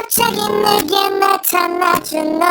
갑자기 내게 나타나준 너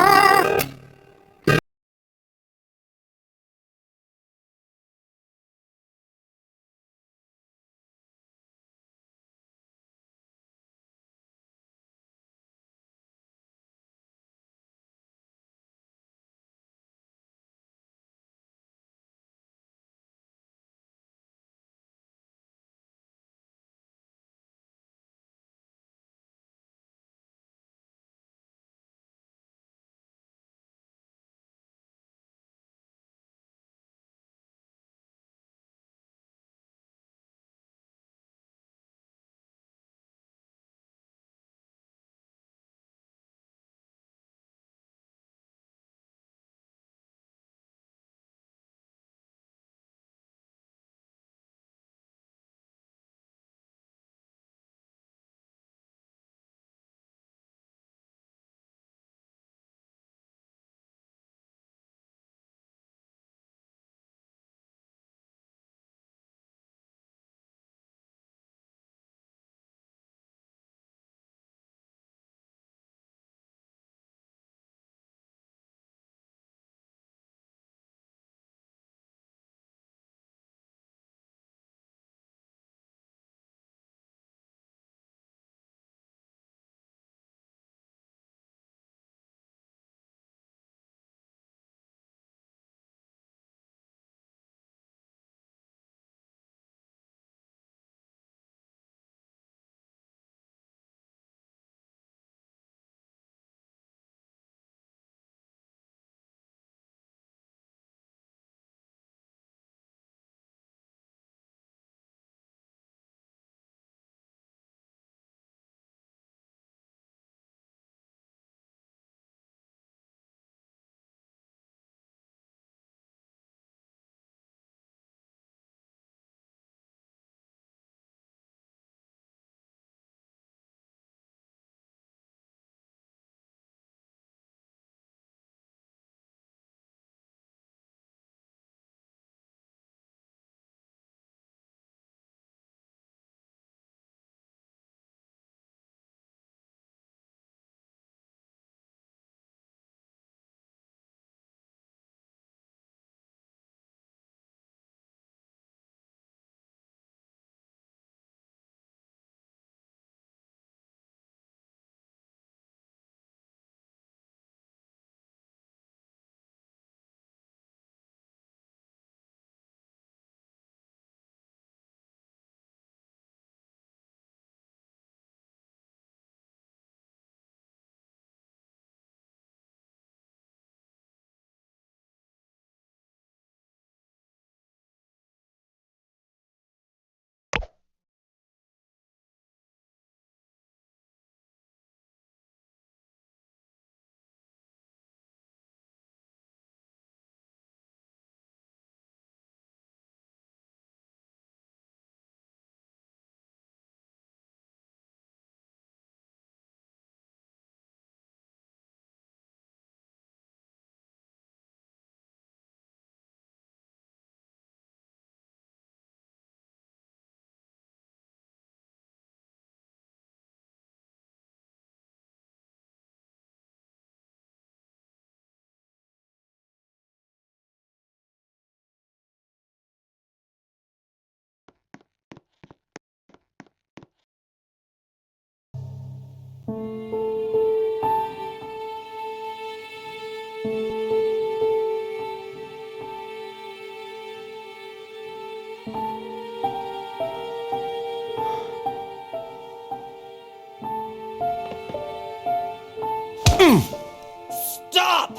Stop!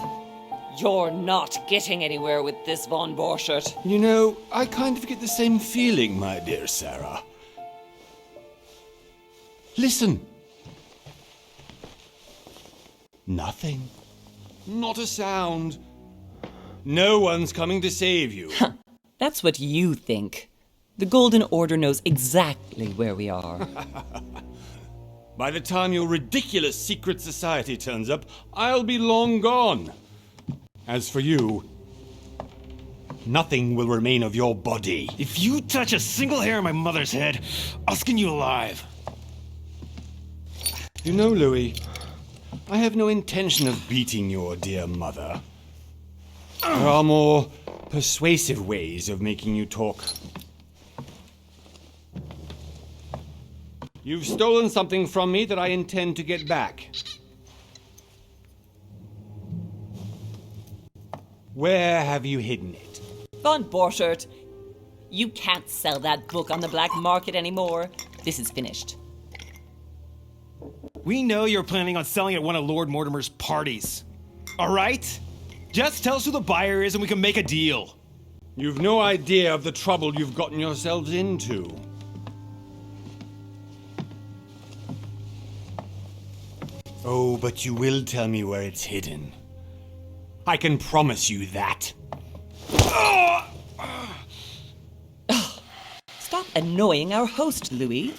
You're not getting anywhere with this Von Borchert. You know, I kind of get the same feeling, my dear Sarah. Listen. Nothing. Not a sound. No one's coming to save you. That's what you think. The Golden Order knows exactly where we are. By the time your ridiculous secret society turns up, I'll be long gone. As for you, nothing will remain of your body. If you touch a single hair on my mother's head, I'll skin you alive. You know, Louis, I have no intention of beating your dear mother. There are more persuasive ways of making you talk. You've stolen something from me that I intend to get back. Where have you hidden it? Von Borchert, you can't sell that book on the black market anymore. This is finished. We know you're planning on selling at one of Lord Mortimer's parties. All right? Just tell us who the buyer is and we can make a deal. You've no idea of the trouble you've gotten yourselves into. Oh, but you will tell me where it's hidden. I can promise you that. Stop annoying our host, Louis.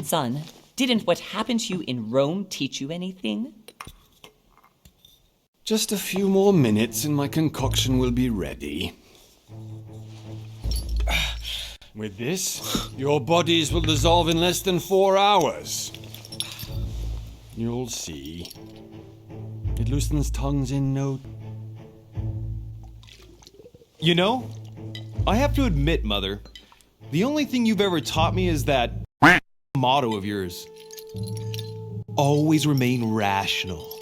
Son, didn't what happened to you in Rome teach you anything? Just a few more minutes and my concoction will be ready. With this, your bodies will dissolve in less than 4 hours. You'll see. It loosens tongues in no... You know, I have to admit, Mother, the only thing you've ever taught me is that motto of yours. Always remain rational.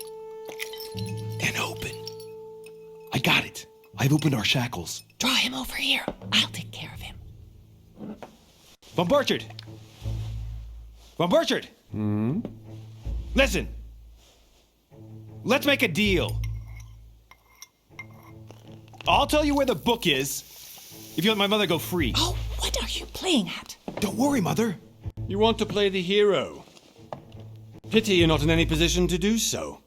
And open. I got it. I've opened our shackles. Draw him over here. I'll take care of him. Von Borchert! Von Borchert! Listen. Let's make a deal. I'll tell you where the book is if you let my mother go free. Oh, what are you playing at? Don't worry, Mother. You want to play the hero. Pity you're not in any position to do so.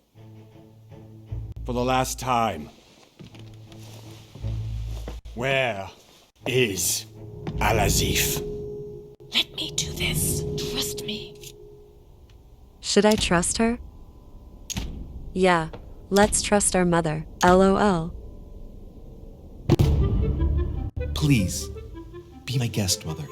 For the last time. Where is Al-Azif? Let me do this. Trust me. Should I trust her? Yeah, let's trust our mother. LOL. Please, be my guest, Mother.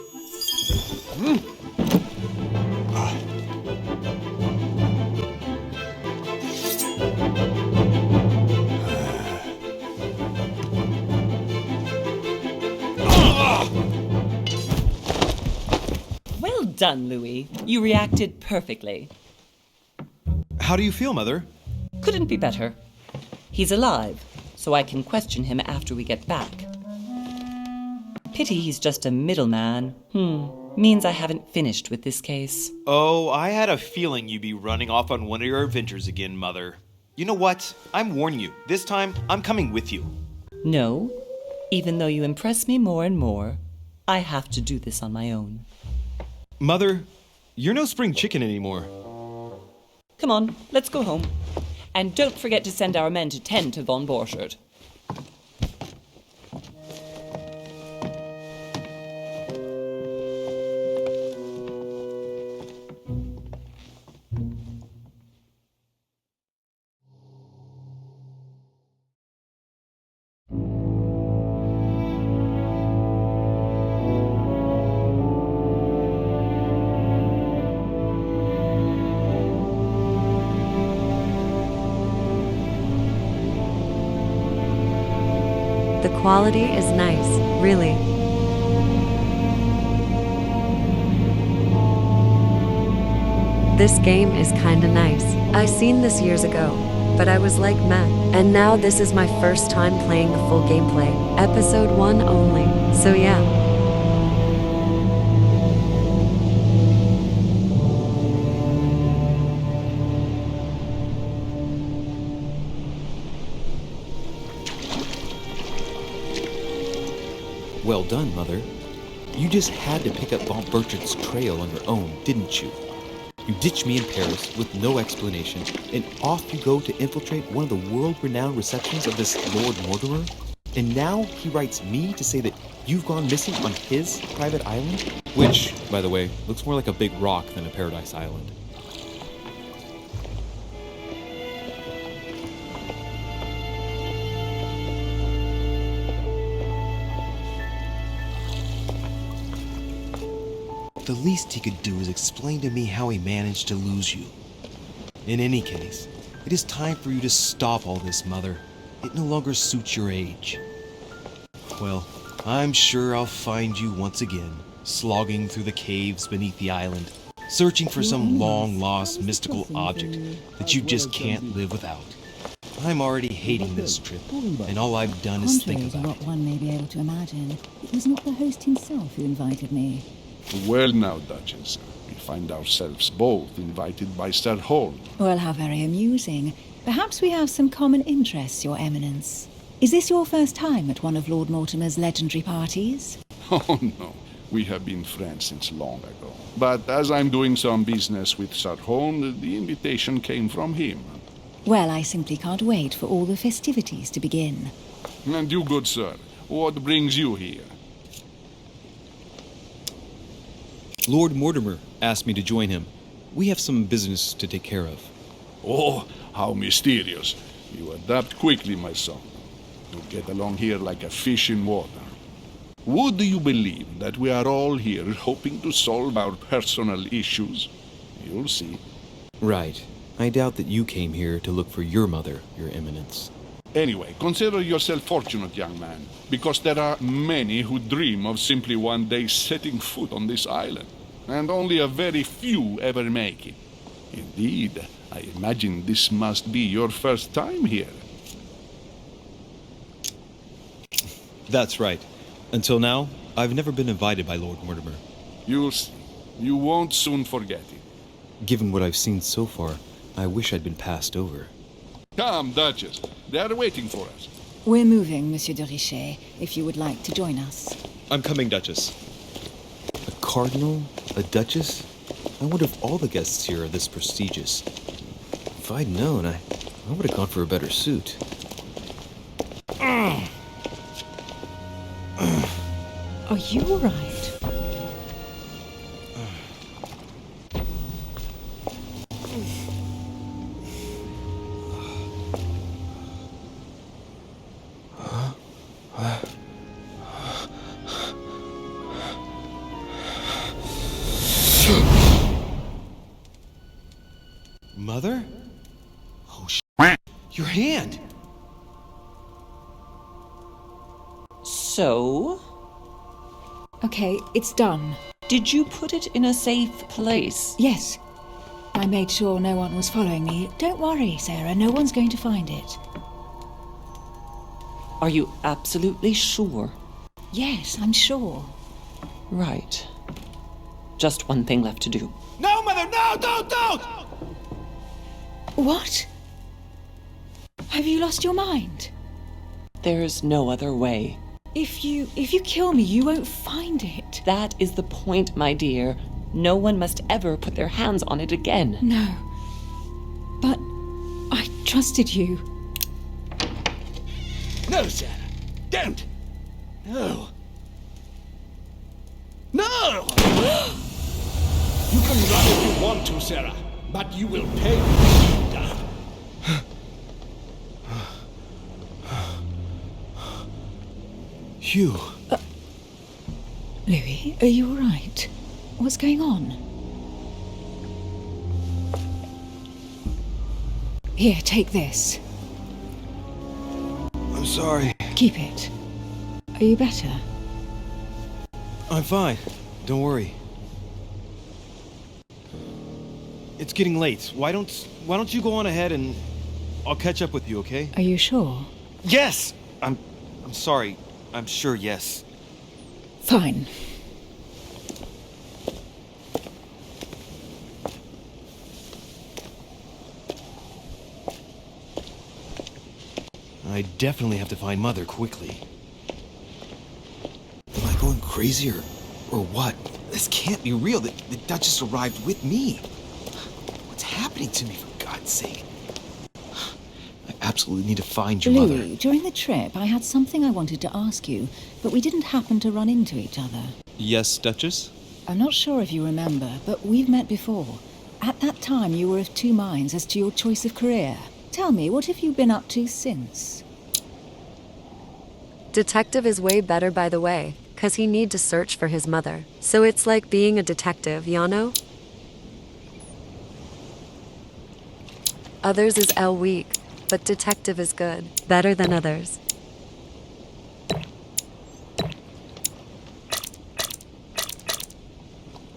Well done, Louis. You reacted perfectly. How do you feel, Mother? Couldn't be better. He's alive, so I can question him after we get back. Pity he's just a middleman. Means I haven't finished with this case. Oh, I had a feeling you'd be running off on one of your adventures again, Mother. You know what? I'm warning you. This time, I'm coming with you. No, even though you impress me more and more, I have to do this on my own. Mother, you're no spring chicken anymore. Come on, let's go home. And don't forget to send our men to tend to Von Borchert. The quality is nice, really. This game is kinda nice. I seen this years ago, but I was like meh. And now this is my first time playing the full gameplay. Episode 1 only, so yeah. Well done, Mother. You just had to pick up Von Bertrand's trail on your own, didn't you? You ditched me in Paris with no explanation, and off you go to infiltrate one of the world-renowned receptions of this Lord Mortimer? And now he writes me to say that you've gone missing on his private island? Which, by the way, looks more like a big rock than a paradise island. The least he could do is explain to me how he managed to lose you. In any case, it is time for you to stop all this, Mother. It no longer suits your age. Well, I'm sure I'll find you once again, slogging through the caves beneath the island, searching for some long-lost mystical object that you just can't live without. I'm already hating this trip, and all I've done is think Contrary to about what it. one may be able to imagine, it was not the host himself who invited me. Well now, Duchess, we find ourselves both invited by Sir Holm. Well, how very amusing. Perhaps we have some common interests, Your Eminence. Is this your first time at one of Lord Mortimer's legendary parties? Oh no, we have been friends since long ago. But as I'm doing some business with Sir Holm, the invitation came from him. Well, I simply can't wait for all the festivities to begin. And you, good sir, what brings you here? Lord Mortimer asked me to join him. We have some business to take care of. Oh, how mysterious. You adapt quickly, my son. You get along here like a fish in water. Would you believe that we are all here hoping to solve our personal issues? You'll see. Right. I doubt that you came here to look for your mother, Your Eminence. Anyway, consider yourself fortunate, young man, because there are many who dream of simply one day setting foot on this island, and only a very few ever make it. Indeed, I imagine this must be your first time here. That's right. Until now, I've never been invited by Lord Mortimer. You'll see. You won't soon forget it. Given what I've seen so far, I wish I'd been passed over. Come, Duchess. They are waiting for us. We're moving, Monsieur de Richet, if you would like to join us. I'm coming, Duchess. A cardinal? A duchess? I wonder if all the guests here are this prestigious. If I'd known, I would have gone for a better suit. Are you all right? Mother? Oh, your hand! So, Okay, it's done. did you put it in a safe place? Yes. I made sure no one was following me. Don't worry, Sarah, no one's going to find it. Are you absolutely sure? Yes, I'm sure. Right. Just one thing left to do. No, Mother, no, don't! What? Have you lost your mind? There's no other way. If you kill me, you won't find it. That is the point, my dear. No one must ever put their hands on it again. No. But I trusted you. No, Sarah. Don't. No. No! You can run if you want to, Sarah, but you will pay when you die. Hugh. Louis, are you all right? What's going on? Here, take this. I'm sorry. Keep it. Are you better? I'm fine. Don't worry. It's getting late. Why don't you go on ahead and I'll catch up with you, okay? Are you sure? Yes! I'm sorry. I'm sure, yes. Fine. I definitely have to find Mother quickly. Am I going crazy or what? This can't be real. The Duchess arrived with me. What's happening to me, for God's sake? I absolutely need to find your mother. Louis, during the trip, I had something I wanted to ask you, but we didn't happen to run into each other. Yes, Duchess? I'm not sure if you remember, but we've met before. At that time, you were of two minds as to your choice of career. Tell me, what have you been up to since? Detective is way better, by the way, 'cause he need to search for his mother. So it's like being a detective, you know? Others is L weak, but detective is good. Better than others.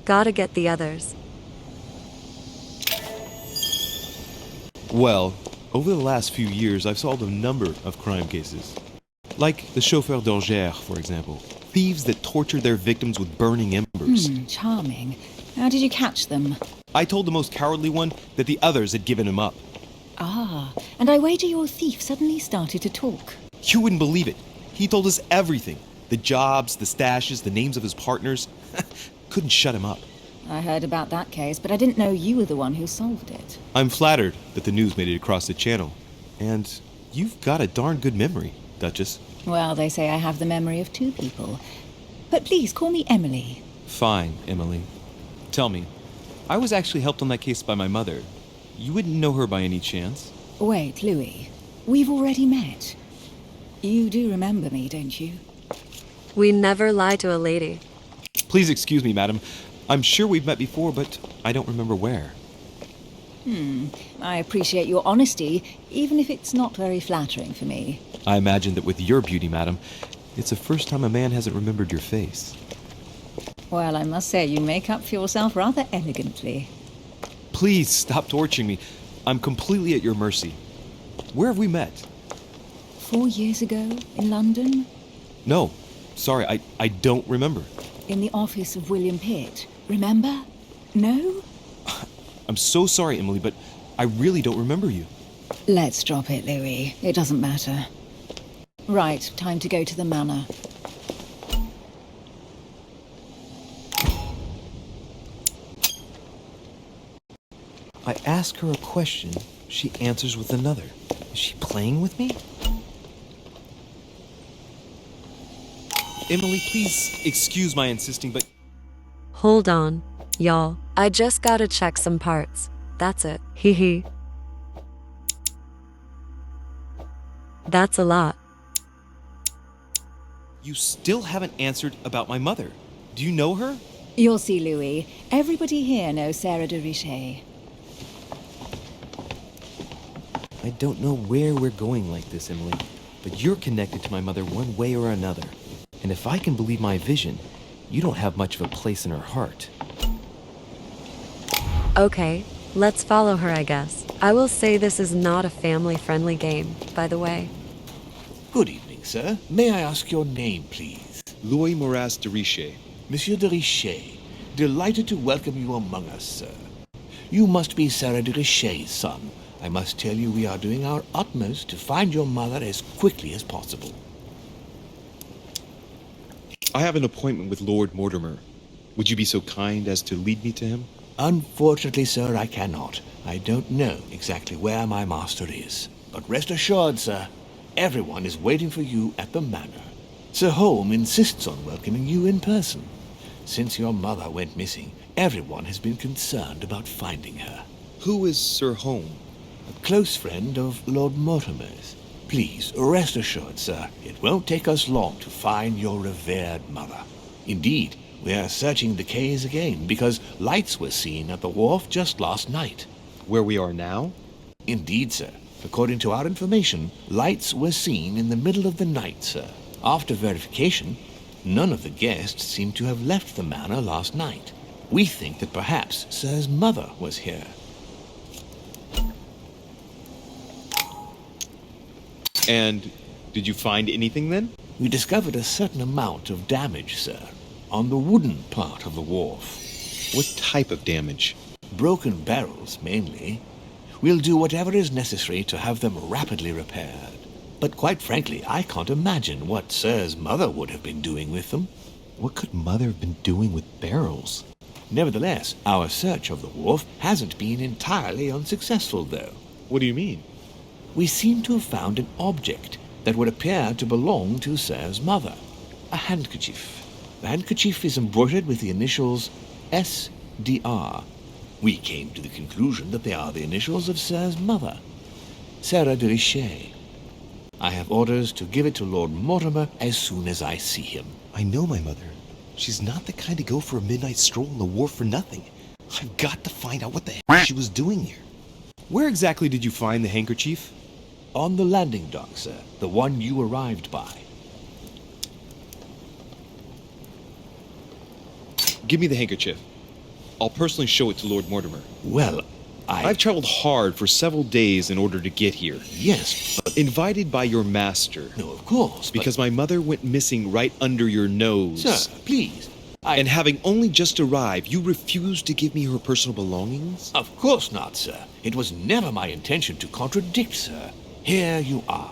Gotta get the others. Well, over the last few years, I've solved a number of crime cases. Like the chauffeur d'Angers, for example. Thieves that tortured their victims with burning embers. Charming. How did you catch them? I told the most cowardly one that the others had given him up. Ah, and I wager your thief suddenly started to talk. You wouldn't believe it. He told us everything. The jobs, the stashes, the names of his partners. Couldn't shut him up. I heard about that case, but I didn't know you were the one who solved it. I'm flattered that the news made it across the channel. And you've got a darn good memory, Duchess. Well, they say I have the memory of two people. But please, call me Emily. Fine, Emily. Tell me, I was actually helped on that case by my mother. You wouldn't know her by any chance? Wait, Louis. We've already met. You do remember me, don't you? We never lie to a lady. Please excuse me, madam. I'm sure we've met before, but I don't remember where. I appreciate your honesty, even if it's not very flattering for me. I imagine that with your beauty, madam, it's the first time a man hasn't remembered your face. Well, I must say you make up for yourself rather elegantly. Please stop torturing me. I'm completely at your mercy. Where have we met? 4 years ago, in London, No, sorry, I don't remember. in the office of William Pitt. Remember? No? I'm so sorry, Emily, but I really don't remember you. Let's drop it, Louis. It doesn't matter. Right, time to go to the manor. I ask her a question, she answers with another. Is she playing with me? Emily, please excuse my insisting, but Hold on, y'all. I just gotta check some parts. That's it. Hee hee. That's a lot. you still haven't answered about my mother. Do you know her? You'll see, Louis. Everybody here knows Sarah de Richet. I don't know where we're going like this, Emily, but you're connected to my mother one way or another. And if I can believe my vision, you don't have much of a place in her heart. Okay, let's follow her, I guess. I will say this is not a family-friendly game, by the way. Good evening, sir. May I ask your name, please? Louis Moras de Richet. Monsieur de Richet. Delighted to welcome you among us, sir. You must be Sarah de Richet's son. I must tell you we are doing our utmost to find your mother as quickly as possible. I have an appointment with Lord Mortimer. Would you be so kind as to lead me to him? Unfortunately, sir, I cannot. I don't know exactly where my master is. But rest assured, sir, everyone is waiting for you at the manor. Sir Holm insists on welcoming you in person. Since your mother went missing, everyone has been concerned about finding her. Who is Sir Holm? A close friend of Lord Mortimer's. Please, rest assured, sir, it won't take us long to find your revered mother. Indeed, we are searching the quays again because lights were seen at the wharf just last night. Where we are now? Indeed, sir. According to our information, lights were seen in the middle of the night, sir. After verification, none of the guests seem to have left the manor last night. We think that perhaps Sir's mother was here. And did you find anything then? We discovered a certain amount of damage, sir, on the wooden part of the wharf. What type of damage? Broken barrels, mainly. We'll do whatever is necessary to have them rapidly repaired. But quite frankly, I can't imagine what Sir's mother would have been doing with them. What could Mother have been doing with barrels? Nevertheless, our search of the wharf hasn't been entirely unsuccessful, though. What do you mean? We seem to have found an object that would appear to belong to Sir's mother. A handkerchief. The handkerchief is embroidered with the initials S.D.R. We came to the conclusion that they are the initials of Sir's mother, Sarah de Richet. I have orders to give it to Lord Mortimer as soon as I see him. I know my mother. She's not the kind to go for a midnight stroll on the wharf for nothing. I've got to find out what the heck she was doing here. Where exactly did you find the handkerchief? On the landing dock, sir. The one you arrived by. Give me the handkerchief. I'll personally show it to Lord Mortimer. Well, I've traveled hard for several days in order to get here. Yes, but... Invited by your master. No, of course, but... Because my mother went missing right under your nose. Sir, please. And having only just arrived, you refused to give me her personal belongings? Of course not, sir. It was never my intention to contradict, sir. Here you are.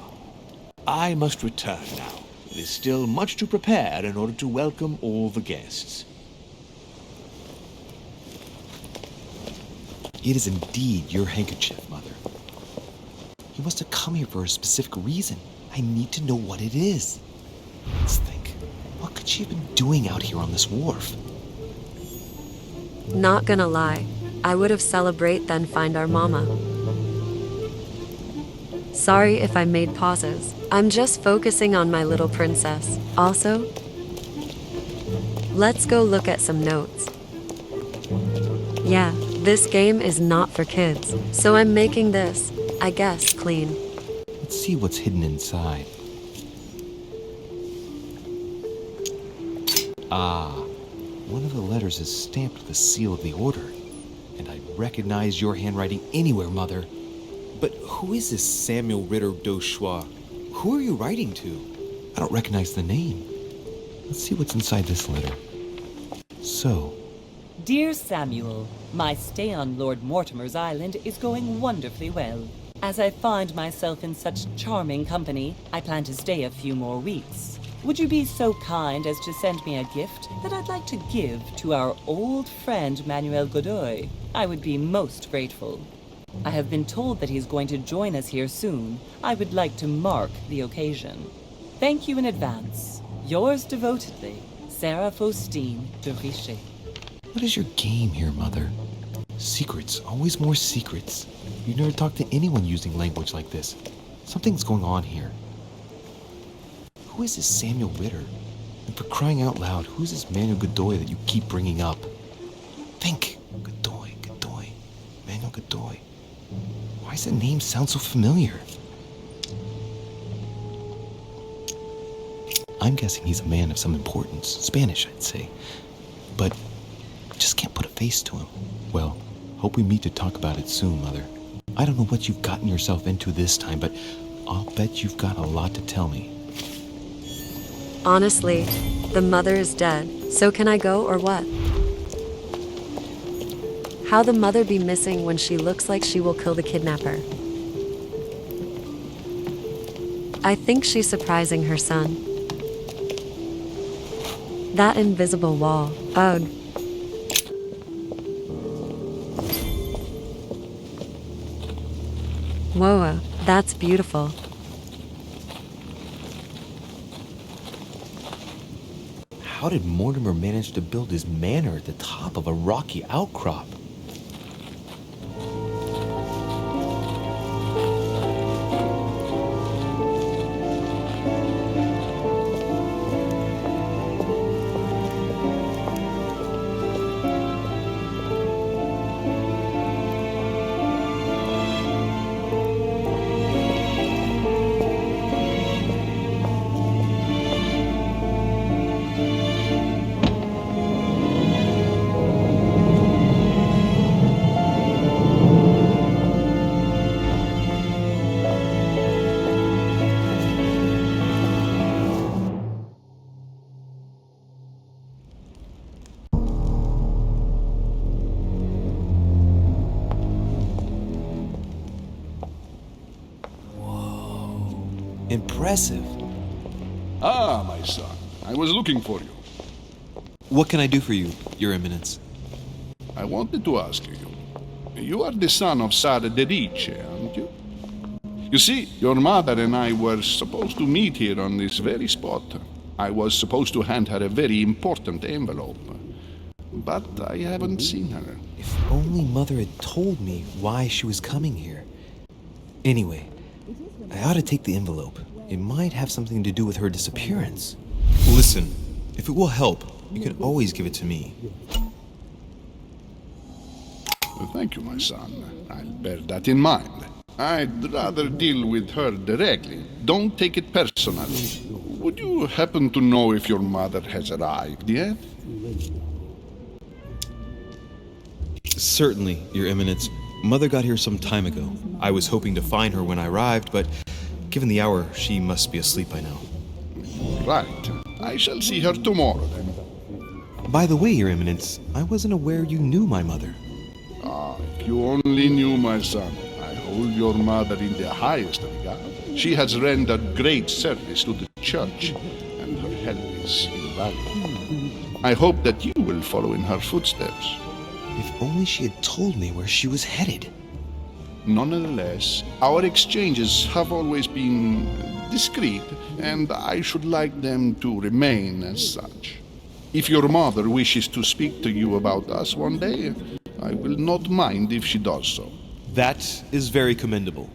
I must return now. It is still much to prepare in order to welcome all the guests. It is indeed your handkerchief, Mother. You must have come here for a specific reason. I need to know what it is. Let's think. What could she have been doing out here on this wharf? Not gonna lie, I would have celebrate then find our mama. Sorry if I made pauses. I'm just focusing on my little princess. Also, let's go look at some notes. Yeah, this game is not for kids, so I'm making this, I guess, clean. Let's see what's hidden inside. Ah, one of the letters is stamped with the seal of the Order. And I recognize your handwriting anywhere, Mother. But who is this Samuel Ritter d'Auchois? Who are you writing to? I don't recognize the name. Let's see what's inside this letter. So... Dear Samuel, my stay on Lord Mortimer's island is going wonderfully well. As I find myself in such charming company, I plan to stay a few more weeks. Would you be so kind as to send me a gift that I'd like to give to our old friend Manuel Godoy? I would be most grateful. I have been told that he's going to join us here soon. I would like to mark the occasion. Thank you in advance. Yours devotedly, Sarah Faustine de Richer. What is your game here, Mother? Secrets, always more secrets. You never talk to anyone using language like this. Something's going on here. Who is this Samuel Ritter? And for crying out loud, who's this Manuel Godoy that you keep bringing up? Think! Godoy, Godoy, Manuel Godoy. Why does that name sound so familiar? I'm guessing he's a man of some importance. Spanish, I'd say. But I just can't put a face to him. Well, hope we meet to talk about it soon, Mother. I don't know what you've gotten yourself into this time, but I'll bet you've got a lot to tell me. Honestly, the mother is dead, so can I go or what? How the mother be missing when she looks like she will kill the kidnapper? I think she's surprising her son. That invisible wall, ugh. Whoa, that's beautiful. How did Mortimer manage to build his manor at the top of a rocky outcrop? Impressive. Ah, my son, I was looking for you. What can I do for you, Your Eminence? I wanted to ask you. You are the son of Sara de Riche, aren't you? You see, your mother and I were supposed to meet here on this very spot. I was supposed to hand her a very important envelope. But I haven't seen her. If only Mother had told me why she was coming here. Anyway, I ought to take the envelope. It might have something to do with her disappearance. Listen, if it will help, you can always give it to me. Thank you, my son. I'll bear that in mind. I'd rather deal with her directly. Don't take it personally. Would you happen to know if your mother has arrived yet? Certainly, Your Eminence. Mother got here some time ago. I was hoping to find her when I arrived, but given the hour, she must be asleep by now. Right. I shall see her tomorrow, then. By the way, Your Eminence, I wasn't aware you knew my mother. Ah, if you only knew, my son. I hold your mother in the highest regard. She has rendered great service to the church, and her help is invaluable. I hope that you will follow in her footsteps. If only she had told me where she was headed. Nonetheless, our exchanges have always been discreet, and I should like them to remain as such. If your mother wishes to speak to you about us one day, I will not mind if she does so. That is very commendable.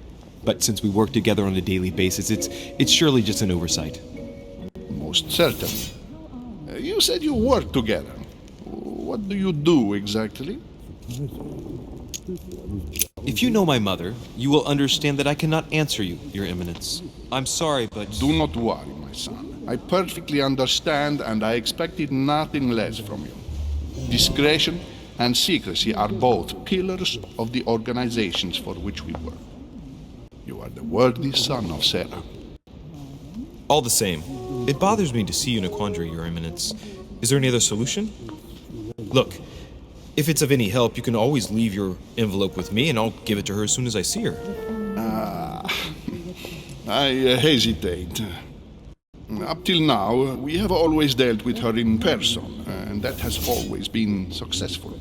But since we work together on a daily basis, it's surely just an oversight. Most certainly. You said you work together. What do you do exactly? If you know my mother, you will understand that I cannot answer you, Your Eminence. I'm sorry, but... Do not worry, my son. I perfectly understand, and I expected nothing less from you. Discretion and secrecy are both pillars of the organizations for which we work. You are the worthy son of Sarah. All the same, it bothers me to see you in a quandary, Your Eminence. Is there any other solution? Look, if it's of any help, you can always leave your envelope with me, and I'll give it to her as soon as I see her. I hesitate. Up till now, we have always dealt with her in person, and that has always been successful.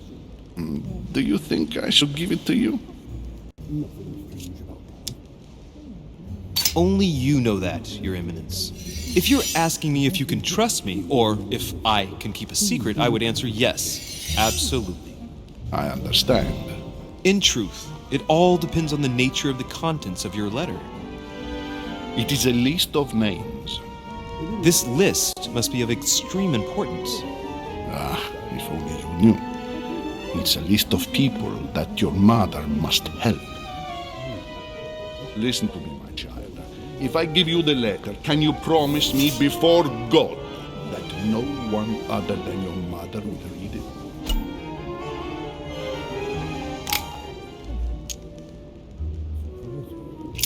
Do you think I should give it to you? Only you know that, Your Eminence. If you're asking me if you can trust me, or if I can keep a secret, I would answer yes, absolutely. I understand. In truth, it all depends on the nature of the contents of your letter. It is a list of names. This list must be of extreme importance. If only you knew. It's a list of people that your mother must help. Listen to me, my child. If I give you the letter, can you promise me before God that no one other than your mother will read it?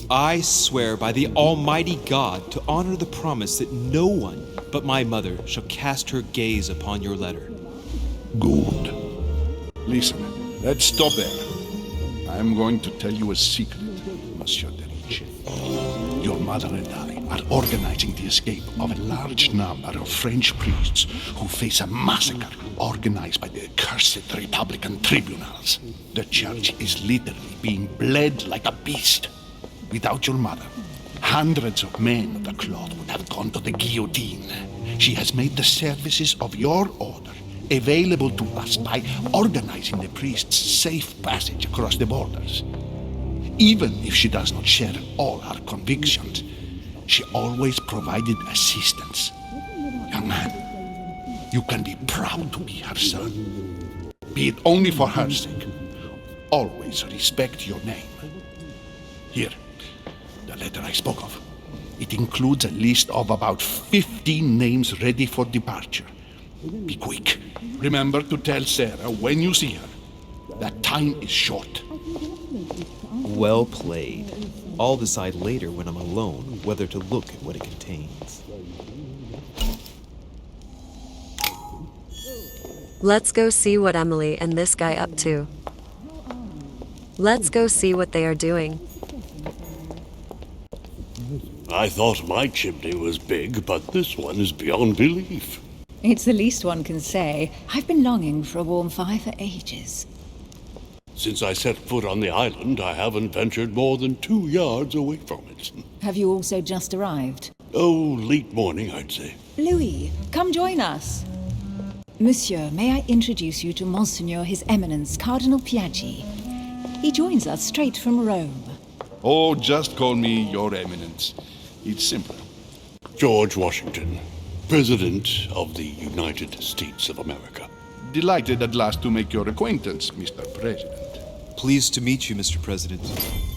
I swear by the Almighty God to honor the promise that no one but my mother shall cast her gaze upon your letter. Good. Listen, let's stop there. I'm going to tell you a secret, Monsieur de Ricci. Your mother and I are organizing the escape of a large number of French priests who face a massacre organized by the accursed Republican tribunals. The church is literally being bled like a beast. Without your mother, hundreds of men of the cloth would have gone to the guillotine. She has made the services of your order available to us by organizing the priests' safe passage across the borders. Even if she does not share all our convictions, she always provided assistance. Young man, you can be proud to be her son. Be it only for her sake. Always respect your name. Here, the letter I spoke of. It includes a list of about 15 names ready for departure. Be quick. Remember to tell Sarah when you see her that time is short. Well played. I'll decide later when I'm alone whether to look at what it contains. Let's go see what Emily and this guy up to. Let's go see what they are doing. I thought my chimney was big, but this one is beyond belief. It's the least one can say. I've been longing for a warm fire for ages. Since I set foot on the island, I haven't ventured more than 2 yards away from it. Have you also just arrived? Oh, late morning, I'd say. Louis, come join us. Monsieur, may I introduce you to Monseigneur His Eminence, Cardinal Piaggi. He joins us straight from Rome. Oh, just call me Your Eminence. It's simpler. George Washington, President of the United States of America. Delighted at last to make your acquaintance, Mr. President. Pleased to meet you, Mr. President.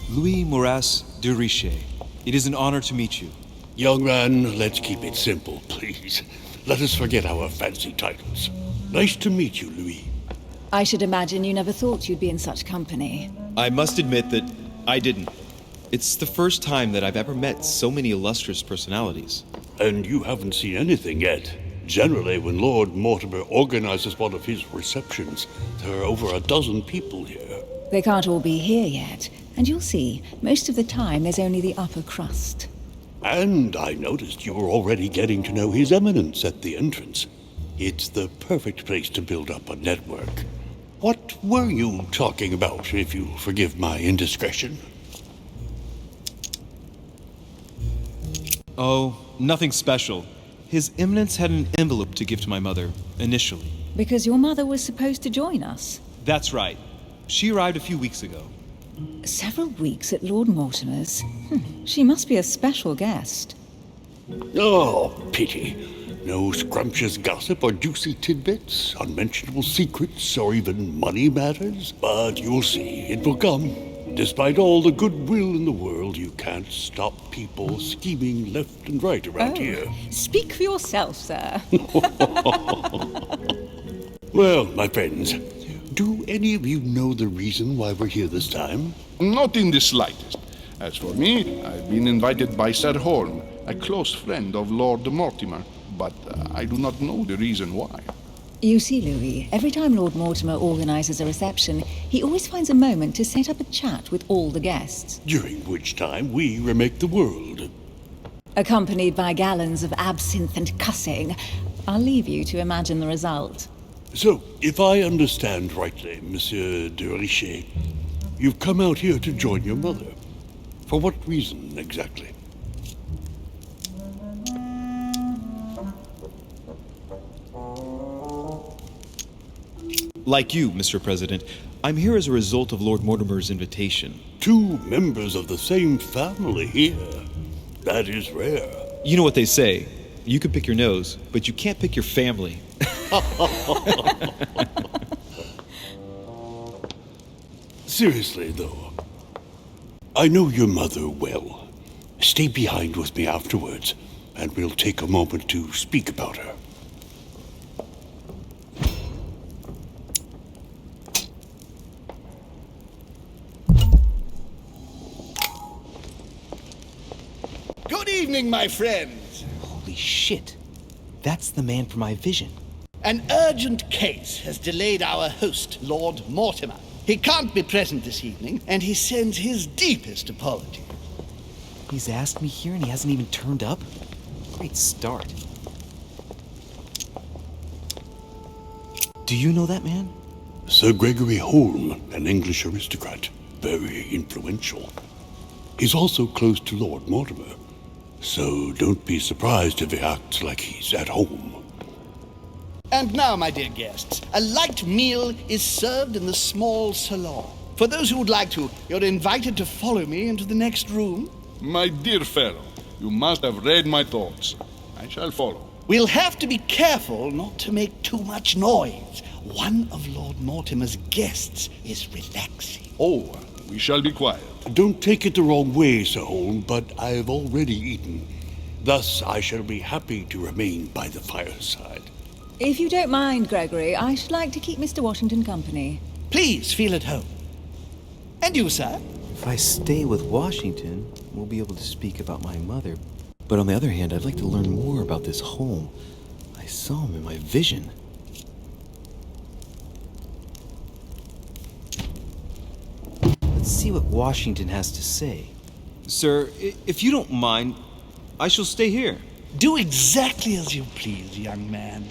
Louis Moras de Richet. It is an honor to meet you. Young man, let's keep it simple, please. Let us forget our fancy titles. Nice to meet you, Louis. I should imagine you never thought you'd be in such company. I must admit that I didn't. It's the first time that I've ever met so many illustrious personalities. And you haven't seen anything yet. Generally, when Lord Mortimer organizes one of his receptions, there are over a dozen people here. They can't all be here yet, and you'll see, most of the time there's only the upper crust. And I noticed you were already getting to know His Eminence at the entrance. It's the perfect place to build up a network. What were you talking about, if you forgive my indiscretion? Oh, nothing special. His Eminence had an envelope to give to my mother, initially. Because your mother was supposed to join us. That's right. She arrived a few weeks ago. Several weeks at Lord Mortimer's? She must be a special guest. Oh, pity. No scrumptious gossip or juicy tidbits, unmentionable secrets, or even money matters. But you'll see, it will come. Despite all the goodwill in the world, you can't stop people scheming left and right around here. Speak for yourself, sir. Well, my friends, do any of you know the reason why we're here this time? Not in the slightest. As for me, I've been invited by Sir Holm, a close friend of Lord Mortimer, but I do not know the reason why. You see, Louis, every time Lord Mortimer organizes a reception, he always finds a moment to set up a chat with all the guests. During which time we remake the world. Accompanied by gallons of absinthe and cussing. I'll leave you to imagine the result. So, if I understand rightly, Monsieur de Richet, you've come out here to join your mother. For what reason, exactly? Like you, Mr. President, I'm here as a result of Lord Mortimer's invitation. 2 members of the same family here. That is rare. You know what they say. You can pick your nose, but you can't pick your family. Seriously, though, I know your mother well. Stay behind with me afterwards, and we'll take a moment to speak about her. Good evening, my friends. Holy shit. That's the man from my vision. An urgent case has delayed our host, Lord Mortimer. He can't be present this evening, and he sends his deepest apology. He's asked me here and he hasn't even turned up? Great start. Do you know that man? Sir Gregory Holm, an English aristocrat. Very influential. He's also close to Lord Mortimer. So don't be surprised if he acts like he's at home. And now, my dear guests, a light meal is served in the small salon. For those who would like to, you're invited to follow me into the next room. My dear fellow, you must have read my thoughts. I shall follow. We'll have to be careful not to make too much noise. One of Lord Mortimer's guests is relaxing. Oh, we shall be quiet. Don't take it the wrong way, Sir Holm, but I've already eaten. Thus, I shall be happy to remain by the fireside. If you don't mind, Gregory, I should like to keep Mr. Washington company. Please feel at home. And you, sir? If I stay with Washington, we'll be able to speak about my mother. But on the other hand, I'd like to learn more about this Holm. I saw him in my vision. Let's see what Washington has to say. Sir, if you don't mind, I shall stay here. Do exactly as you please, young man.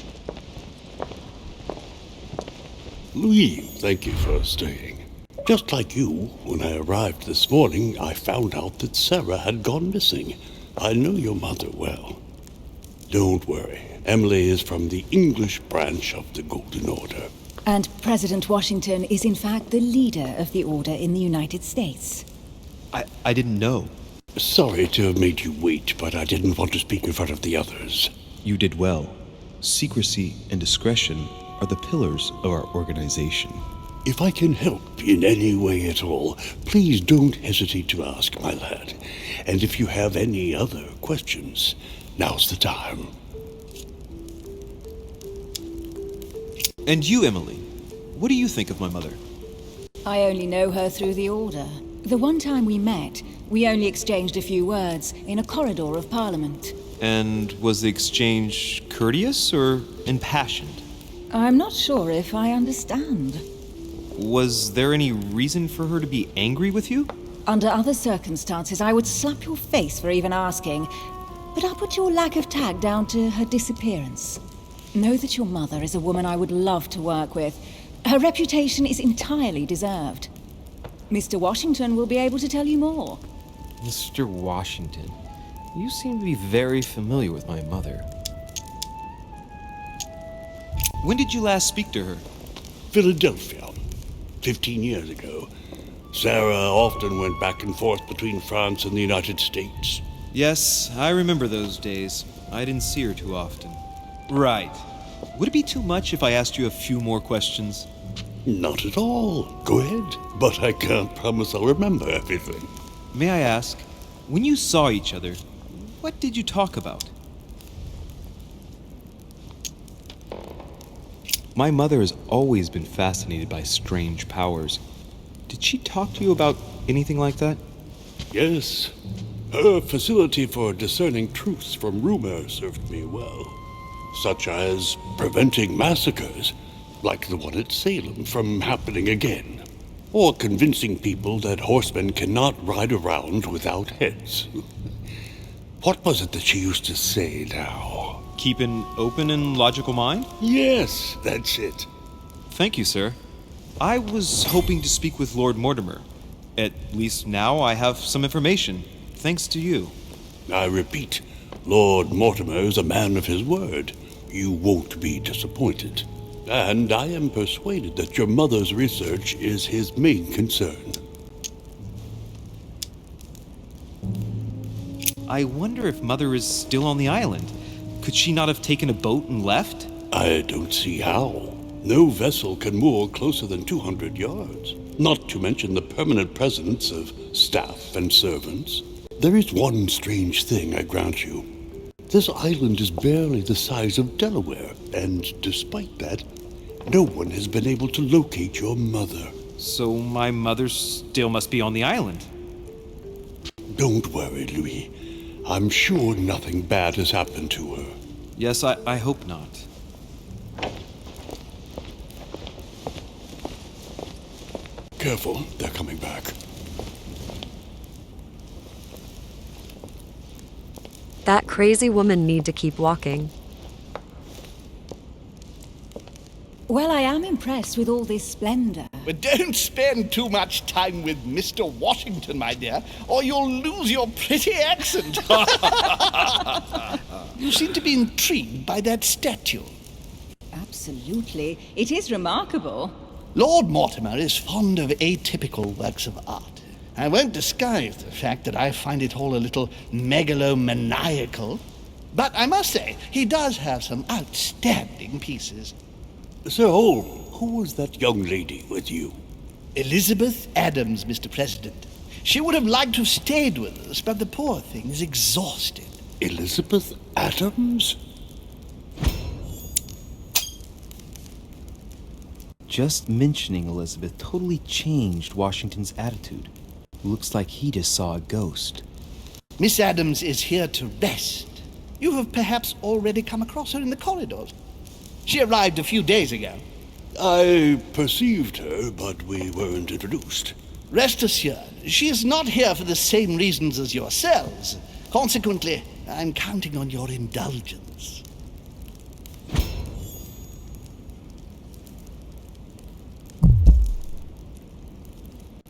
Louis, thank you for staying. Just like you, when I arrived this morning, I found out that Sarah had gone missing. I know your mother well. Don't worry. Emily is from the English branch of the Golden Order. And President Washington is in fact the leader of the Order in the United States. I didn't know. Sorry to have made you wait, but I didn't want to speak in front of the others. You did well. Secrecy and discretion are the pillars of our organization. If I can help in any way at all, please don't hesitate to ask, my lad. And if you have any other questions, now's the time. And you, Emily, what do you think of my mother? I only know her through the Order. The one time we met, we only exchanged a few words in a corridor of Parliament. And was the exchange courteous or impassioned? I'm not sure if I understand. Was there any reason for her to be angry with you? Under other circumstances, I would slap your face for even asking, but I'll put your lack of tact down to her disappearance. Know that your mother is a woman I would love to work with. Her reputation is entirely deserved. Mr. Washington will be able to tell you more. Mr. Washington, you seem to be very familiar with my mother. When did you last speak to her? Philadelphia, 15 years ago. Sarah often went back and forth between France and the United States. Yes, I remember those days. I didn't see her too often. Right. Would it be too much if I asked you a few more questions? Not at all. Go ahead. But I can't promise I'll remember everything. May I ask, when you saw each other, what did you talk about? My mother has always been fascinated by strange powers. Did she talk to you about anything like that? Yes. Her facility for discerning truths from rumor served me well. Such as preventing massacres, like the one at Salem, from happening again. Or convincing people that horsemen cannot ride around without heads. What was it that she used to say now? Keep an open and logical mind? Yes, that's it. Thank you, sir. I was hoping to speak with Lord Mortimer. At least now I have some information, thanks to you. I repeat, Lord Mortimer is a man of his word. You won't be disappointed. And I am persuaded that your mother's research is his main concern. I wonder if Mother is still on the island. Could she not have taken a boat and left? I don't see how. No vessel can moor closer than 200 yards. Not to mention the permanent presence of staff and servants. There is one strange thing, I grant you. This island is barely the size of Delaware, and despite that, no one has been able to locate your mother. So my mother still must be on the island. Don't worry, Louis. I'm sure nothing bad has happened to her. Yes, I hope not. Careful, they're coming back. That crazy woman need to keep walking. Well, I am impressed with all this splendor. But don't spend too much time with Mr. Washington, my dear, or you'll lose your pretty accent. You seem to be intrigued by that statue. Absolutely. It is remarkable. Lord Mortimer is fond of atypical works of art. I won't disguise the fact that I find it all a little megalomaniacal. But I must say, he does have some outstanding pieces. So, who was that young lady with you? Elizabeth Adams, Mr. President. She would have liked to have stayed with us, but the poor thing is exhausted. Elizabeth Adams? Just mentioning Elizabeth totally changed Washington's attitude. Looks like he just saw a ghost. Miss Adams is here to rest. You have perhaps already come across her in the corridors. She arrived a few days ago. I perceived her, but we weren't introduced. Rest assured, she is not here for the same reasons as yourselves. Consequently, I'm counting on your indulgence.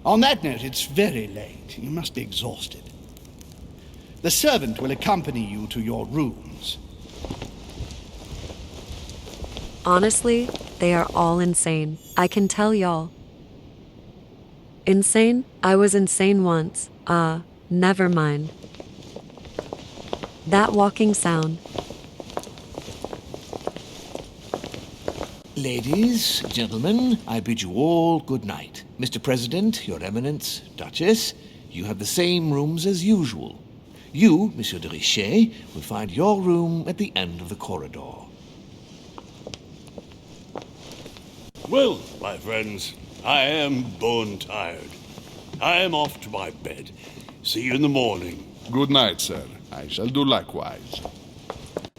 On that note, it's very late. You must be exhausted. The servant will accompany you to your rooms. Honestly, they are all insane. I can tell y'all. Insane? I was insane once. Never mind. That walking sound. Ladies, gentlemen, I bid you all good night. Mr. President, Your Eminence, Duchess, you have the same rooms as usual. You, Monsieur de Richet, will find your room at the end of the corridor. Well, my friends, I am bone tired. I am off to my bed. See you in the morning. Good night, sir. I shall do likewise.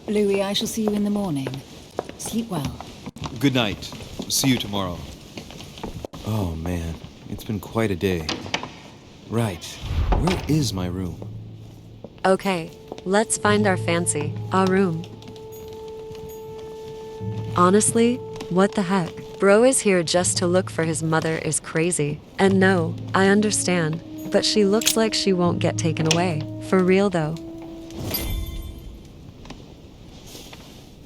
Louis, I shall see you in the morning. Sleep well. Good night. See you tomorrow. Oh man, it's been quite a day. Right, where is my room? Okay, let's find our room. Honestly, what the heck? Bro is here just to look for his mother is crazy. And no, I understand, but she looks like she won't get taken away. For real though.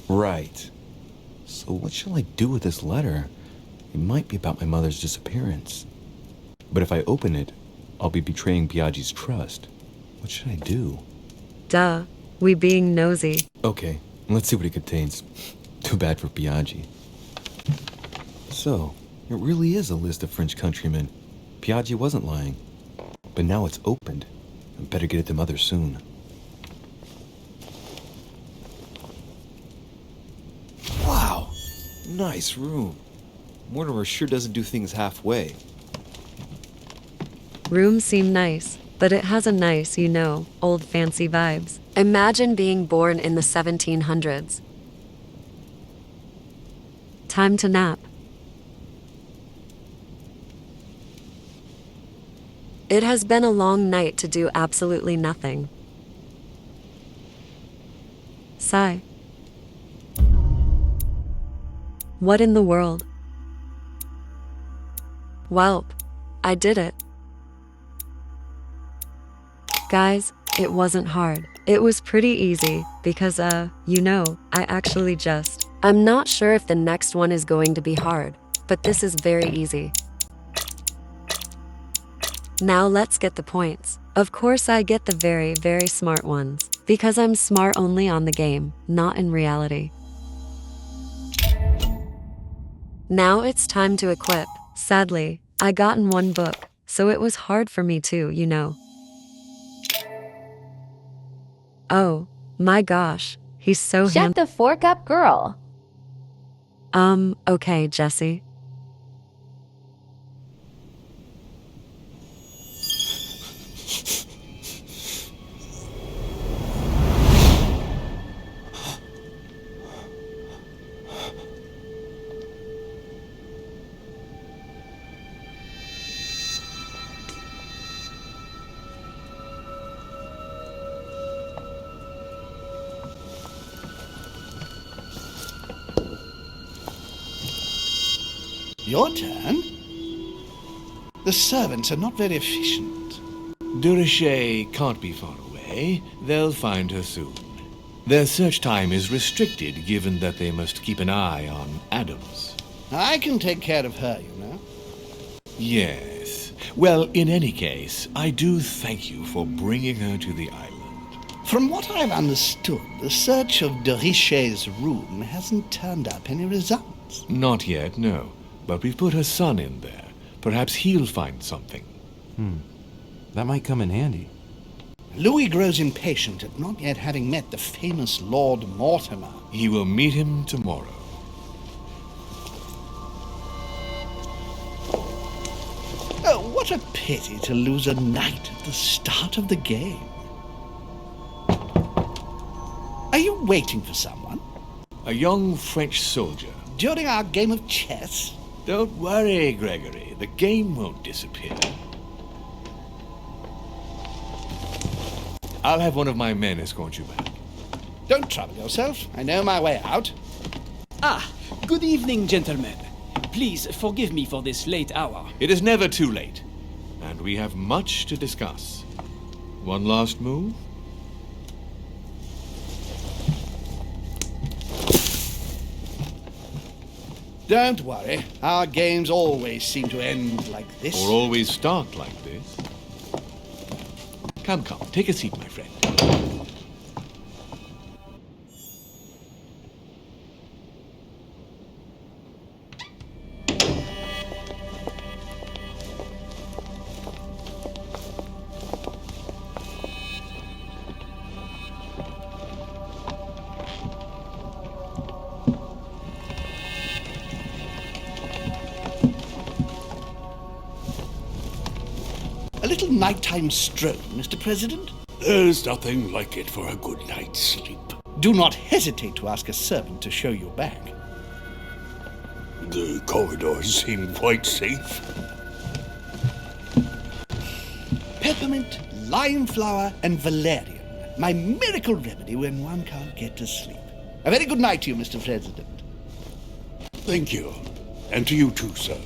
Right. So what shall I do with this letter? It might be about my mother's disappearance. But if I open it, I'll be betraying Biaggi's trust. What should I do? Duh, we being nosy. Okay, let's see what it contains. Too bad for Biaggi. So, it really is a list of French countrymen. Biaggi wasn't lying. But now it's opened. I better get it to Mother soon. Wow! Nice room. Mortimer sure doesn't do things halfway. Rooms seem nice, but it has a nice, old fancy vibes. Imagine being born in the 1700s. Time to nap. It has been a long night to do absolutely nothing. Sigh. What in the world? Welp, I did it. Guys, it wasn't hard. It was pretty easy because, I actually I'm not sure if the next one is going to be hard, but this is very easy. Now let's get the points. Of course I get the very, very smart ones, because I'm smart only on the game, not in reality. Now it's time to equip. Sadly, I got in one book, so it was hard for me too, Oh, my gosh, he's so Shut the fork up, girl. Okay, Jesse. Your turn? The servants are not very efficient. De Richet can't be far away. They'll find her soon. Their search time is restricted, given that they must keep an eye on Adams. I can take care of her, Yes. Well, in any case, I do thank you for bringing her to the island. From what I've understood, the search of de Richet's room hasn't turned up any results. Not yet, no. But we've put her son in there. Perhaps he'll find something. That might come in handy. Louis grows impatient at not yet having met the famous Lord Mortimer. He will meet him tomorrow. Oh, what a pity to lose a knight at the start of the game. Are you waiting for someone? A young French soldier. During our game of chess? Don't worry, Gregory. The game won't disappear. I'll have one of my men escort you back. Don't trouble yourself. I know my way out. Good evening, gentlemen. Please forgive me for this late hour. It is never too late, and we have much to discuss. One last move? Don't worry. Our games always seem to end like this. Or always start like this. Come, take a seat, my friend. little nighttime stroll, Mr. President? There's nothing like it for a good night's sleep. Do not hesitate to ask a servant to show you back. The corridors seem quite safe. Peppermint, lime flower, and valerian. My miracle remedy when one can't get to sleep. A very good night to you, Mr. President. Thank you. And to you too, sir.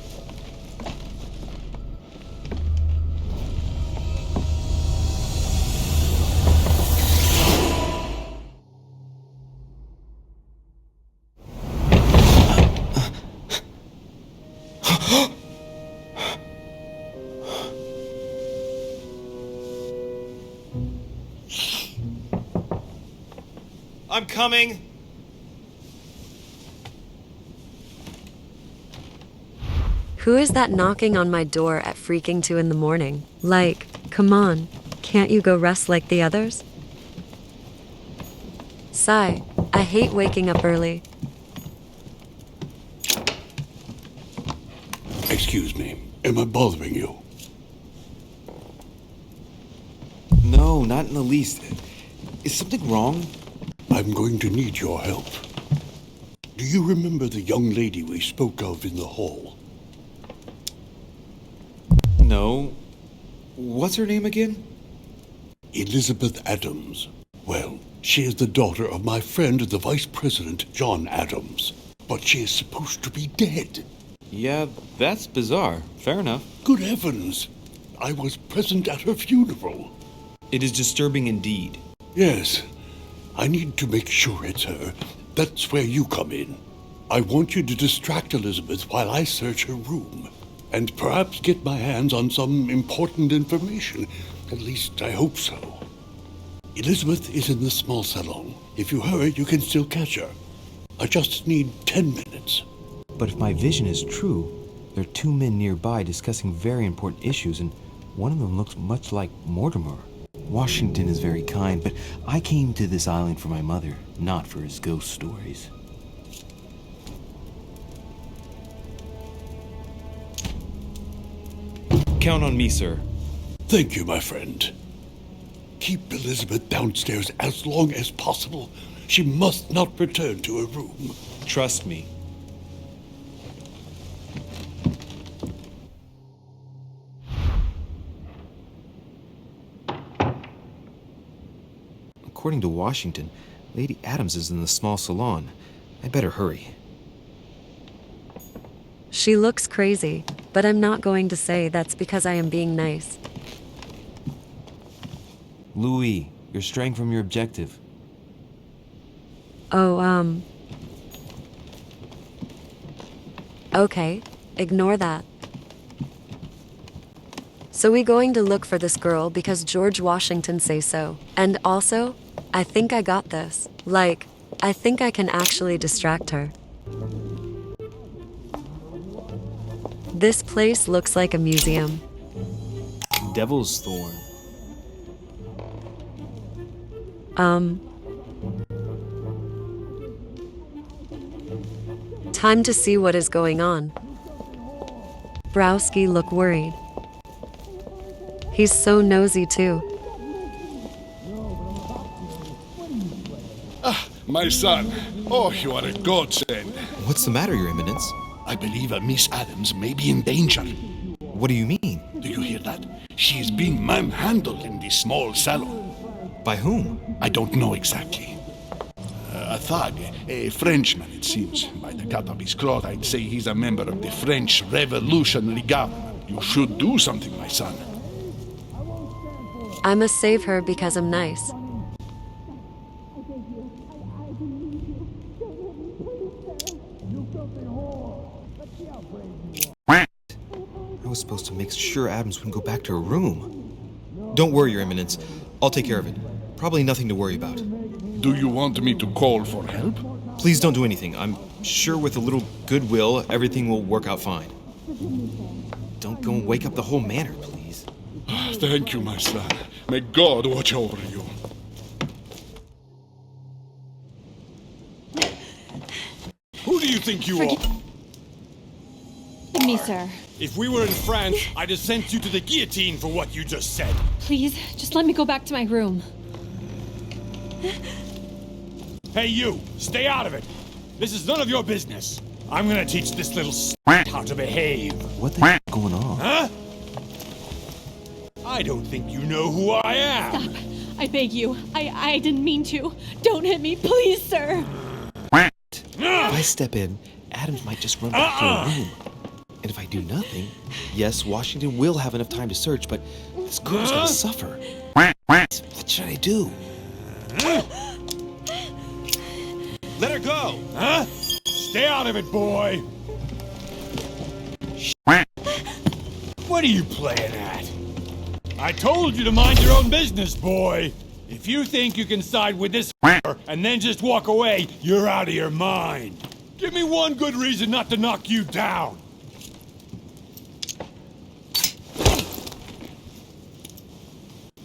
I'm coming. Who is that knocking on my door at freaking 2 in the morning? Like, come on, can't you go rest like the others? Sigh, I hate waking up early. Excuse me. Am I bothering you? No, not in the least. Is something wrong? I'm going to need your help. Do you remember the young lady we spoke of in the hall? No. What's her name again? Elizabeth Adams. Well, she is the daughter of my friend, the Vice President, John Adams. But she is supposed to be dead. Yeah, that's bizarre. Fair enough. Good heavens! I was present at her funeral. It is disturbing indeed. Yes. I need to make sure it's her. That's where you come in. I want you to distract Elizabeth while I search her room. And perhaps get my hands on some important information. At least I hope so. Elizabeth is in the small salon. If you hurry, you can still catch her. I just need 10 minutes. But if my vision is true, there are 2 men nearby discussing very important issues, and one of them looks much like Mortimer. Washington is very kind, but I came to this island for my mother, not for his ghost stories. Count on me, sir. Thank you, my friend. Keep Elizabeth downstairs as long as possible. She must not return to her room. Trust me. According to Washington, Lady Adams is in the small salon. I better hurry. She looks crazy, but I'm not going to say that's because I am being nice. Louis, you're straying from your objective. Oh, okay, ignore that. So we going to look for this girl because George Washington say so. And also, I think I got this. Like, I think I can actually distract her. This place looks like a museum. Devil's Thorn. Time to see what is going on. Browski look worried. He's so nosy too. Ah, my son. Oh, you are a godsend. What's the matter, Your Eminence? I believe Miss Adams may be in danger. What do you mean? Do you hear that? She is being manhandled in this small salon. By whom? I don't know exactly. A thug, a Frenchman, it seems. By the cut of his cloth, I'd say he's a member of the French Revolutionary Government. You should do something, my son. I must save her because I'm nice. I was supposed to make sure Adams wouldn't go back to her room. Don't worry, Your Eminence. I'll take care of it. Probably nothing to worry about. Do you want me to call for help? Please don't do anything. I'm sure with a little goodwill, everything will work out fine. Don't go and wake up the whole manor, please. Thank you, my son. May God watch over you. Who do you think you are? Me, sir. If we were in France, I'd have sent you to the guillotine for what you just said. Please, just let me go back to my room. Hey, you! Stay out of it! This is none of your business. I'm gonna teach this little how to behave. What the going on? Huh? I don't think you know who I am. Stop. I beg you. I didn't mean to. Don't hit me, please, sir. If I step in, Adams might just run back to her room. And if I do nothing, yes, Washington will have enough time to search, but this girl's gonna suffer. What should I do? Let her go! Huh? Stay out of it, boy! What are you playing at? I told you to mind your own business, boy! If you think you can side with this and then just walk away, you're out of your mind. Give me one good reason not to knock you down.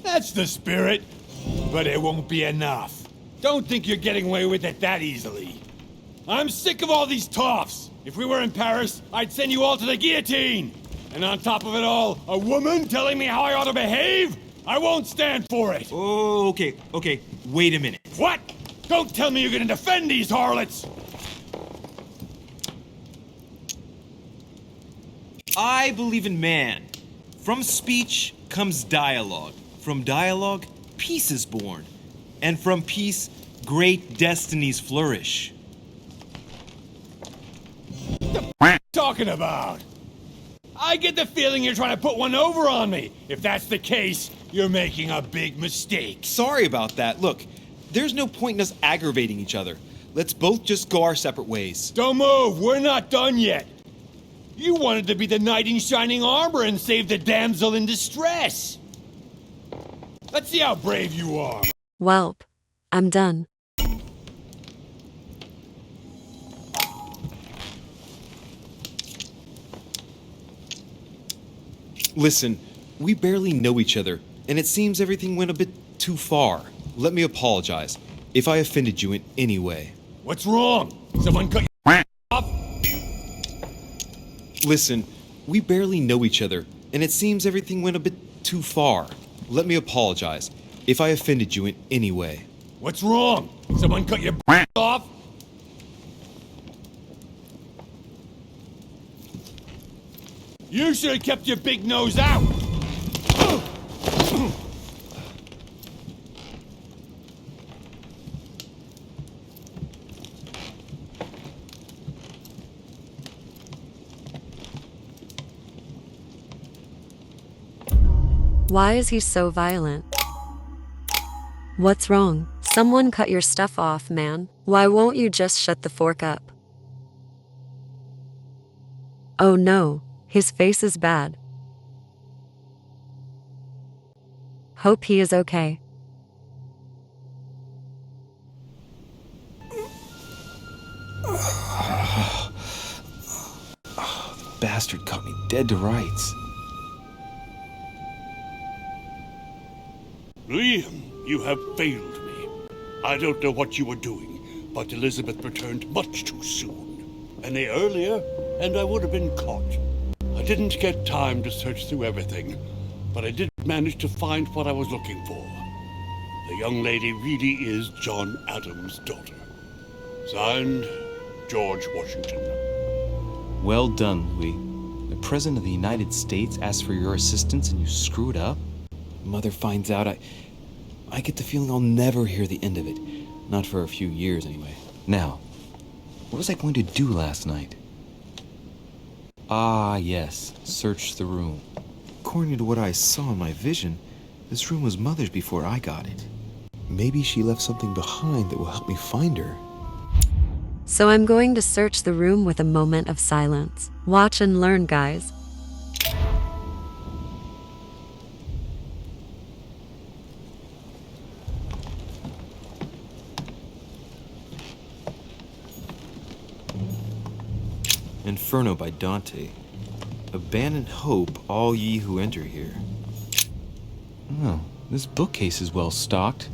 That's the spirit, but it won't be enough. Don't think you're getting away with it that easily. I'm sick of all these toffs. If we were in Paris, I'd send you all to the guillotine. And on top of it all, a woman telling me how I ought to behave? I won't stand for it. Oh, okay. Wait a minute. What? Don't tell me you're gonna defend these harlots. I believe in man. From speech comes dialogue. From dialogue, peace is born. And from peace, great destinies flourish. What the f*** talking about? I get the feeling you're trying to put one over on me. If that's the case, you're making a big mistake. Sorry about that. Look, there's no point in us aggravating each other. Let's both just go our separate ways. Don't move. We're not done yet. You wanted to be the knight in shining armor and save the damsel in distress. Let's see how brave you are. Welp, I'm done. Listen, we barely know each other, and it seems everything went a bit too far. Let me apologize if I offended you in any way. What's wrong? Someone cut you off? Listen, we barely know each other, and it seems everything went a bit too far. Let me apologize if I offended you in any way. What's wrong? Someone cut your off? You should have kept your big nose out! Why is he so violent? What's wrong? Someone cut your stuff off, man. Why won't you just shut the fork up? Oh no, his face is bad. Hope he is okay. The bastard caught me dead to rights. Liam, you have failed me. I don't know what you were doing, but Elizabeth returned much too soon. Any earlier, and I would have been caught. I didn't get time to search through everything, but I did manage to find what I was looking for. The young lady really is John Adams' daughter. Signed, George Washington. Well done, Louis. The President of the United States asked for your assistance and you screwed up? Mother finds out, I get the feeling I'll never hear the end of it. Not for a few years, anyway. Now, what was I going to do last night? Ah, yes, search the room. According to what I saw in my vision, this room was Mother's before I got it. Maybe she left something behind that will help me find her. So I'm going to search the room with a moment of silence. Watch and learn, guys. Inferno by Dante. Abandon hope, all ye who enter here. Oh, this bookcase is well stocked.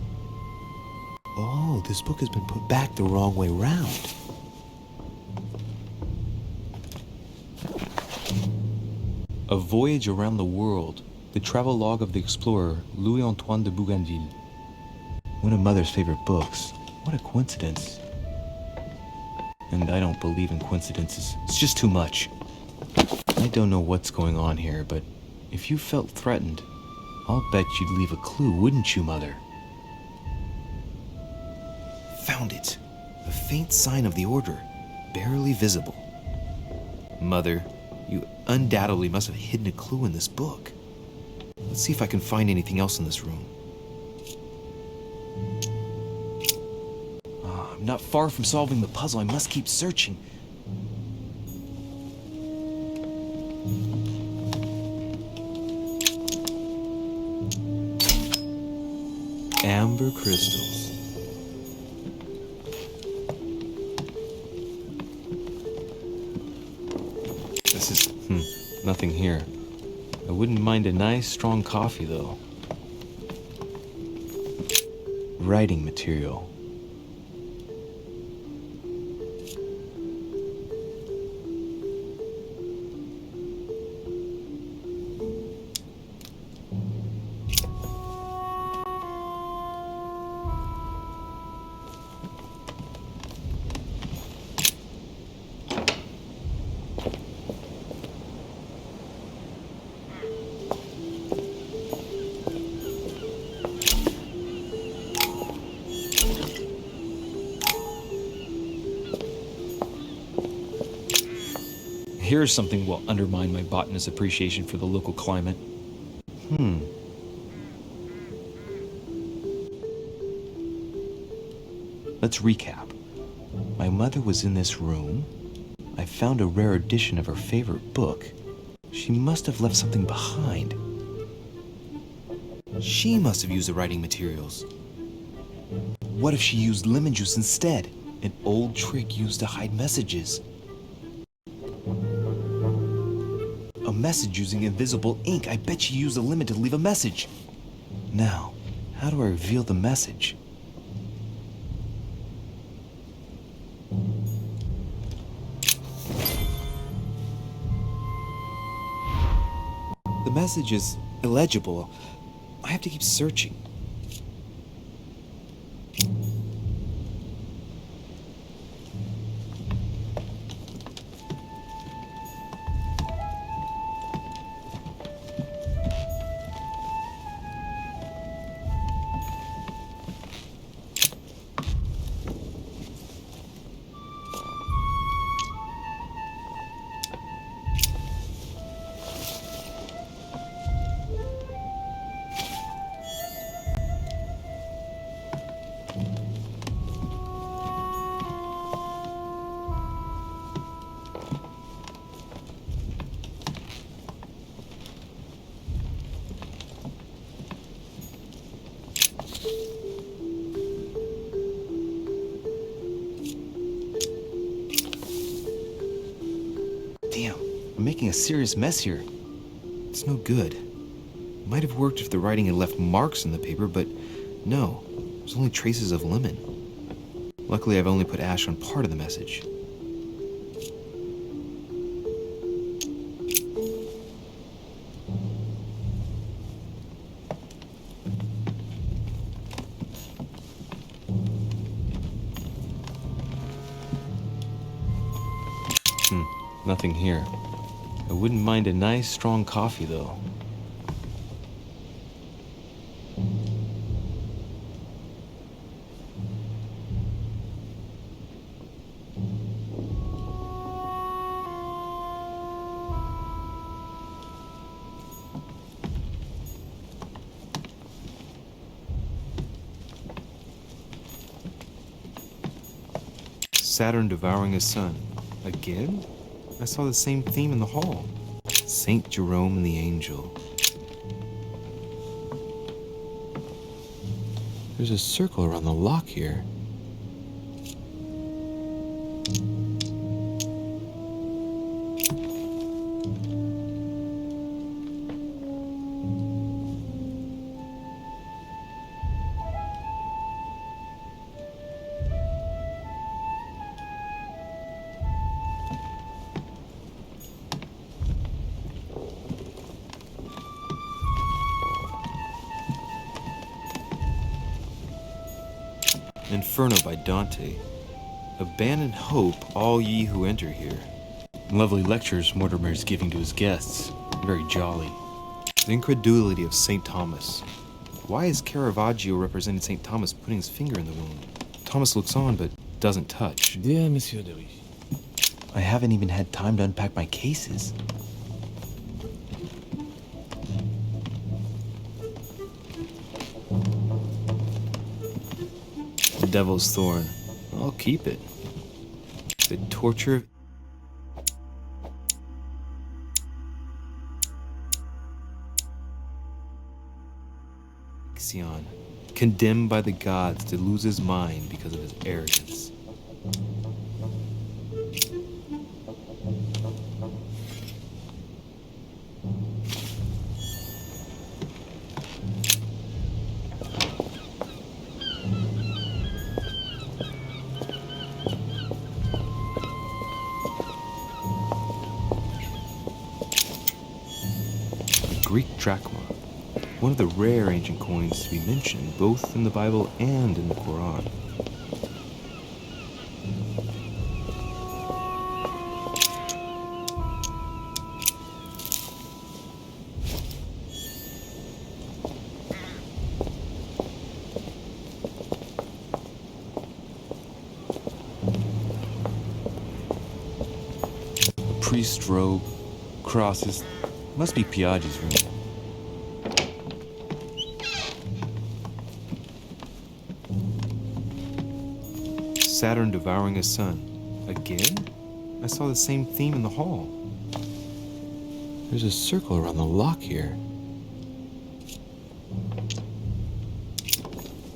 Oh, this book has been put back the wrong way round. A Voyage Around the World, the travel log of the explorer Louis-Antoine de Bougainville. One of Mother's favorite books. What a coincidence. And I don't believe in coincidences. It's just too much. I don't know what's going on here, but if you felt threatened, I'll bet you'd leave a clue, wouldn't you, Mother? Found it. A faint sign of the order, barely visible. Mother, you undoubtedly must have hidden a clue in this book. Let's see if I can find anything else in this room. I'm not far from solving the puzzle. I must keep searching. Amber crystals. This is, nothing here. I wouldn't mind a nice, strong coffee, though. Writing material. Here's something will undermine my botanist's appreciation for the local climate. Let's recap. My mother was in this room. I found a rare edition of her favorite book. She must have left something behind. She must have used the writing materials. What if she used lemon juice instead? An old trick used to hide messages. A message using invisible ink. I bet she used a lemon to leave a message. Now, how do I reveal the message? The message is illegible. I have to keep searching. Damn, I'm making a serious mess here. It's no good. Might have worked if the writing had left marks in the paper, but no, there's only traces of lemon. Luckily, I've only put ash on part of the message. Nothing here. I wouldn't mind a nice, strong coffee, though. Saturn devouring his sun. Again? I saw the same theme in the hall. Saint Jerome and the Angel. There's a circle around the lock here. Inferno by Dante. Abandon hope, all ye who enter here. Lovely lectures Mortimer is giving to his guests. Very jolly. The incredulity of St. Thomas. Why is Caravaggio representing St. Thomas putting his finger in the wound? Thomas looks on but doesn't touch. Dear Monsieur de Riche, I haven't even had time to unpack my cases. The Devil's Thorn. I'll keep it. The torture of Ixion, condemned by the gods to lose his mind because of his arrogance. The Greek drachma. One of the rare ancient coins to be mentioned both in the Bible and in the Quran. A priest's robe, crosses, must be Piaggi's room. Saturn devouring his sun. Again? I saw the same theme in the hall. There's a circle around the lock here.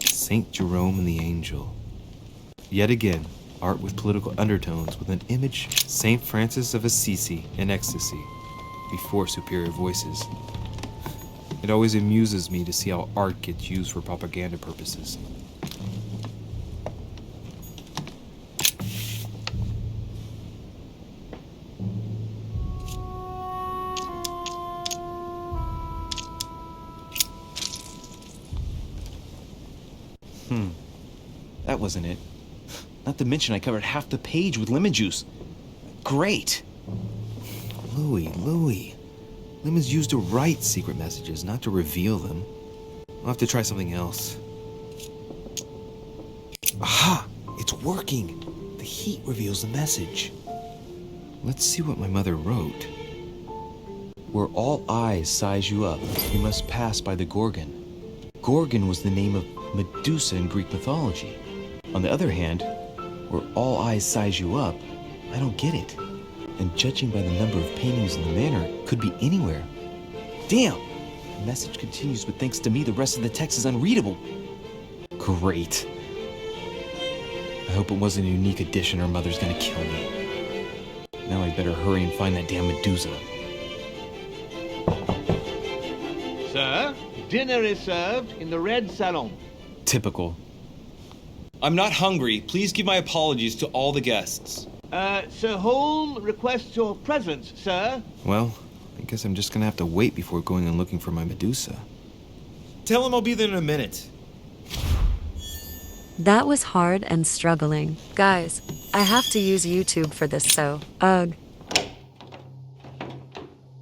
Saint Jerome and the Angel. Yet again, art with political undertones with an image Saint Francis of Assisi in ecstasy before superior voices. It always amuses me to see how art gets used for propaganda purposes. That wasn't it. Not to mention I covered half the page with lemon juice. Great! Louis. Lemon's used to write secret messages, not to reveal them. I'll have to try something else. Aha! It's working! The heat reveals the message. Let's see what my mother wrote. Where all eyes size you up, you must pass by the Gorgon. Gorgon was the name of Medusa in Greek mythology. On the other hand, where all eyes size you up, I don't get it. And judging by the number of paintings in the manor, could be anywhere. Damn! The message continues, but thanks to me, the rest of the text is unreadable. Great. I hope it wasn't a unique edition or Mother's gonna kill me. Now I better hurry and find that damn Medusa. Sir, dinner is served in the red salon. Typical. I'm not hungry. Please give my apologies to all the guests. Sir Holm requests your presence, sir. Well, I guess I'm just gonna have to wait before going and looking for my Medusa. Tell him I'll be there in a minute. That was hard and struggling. Guys, I have to use YouTube for this, so, ugh.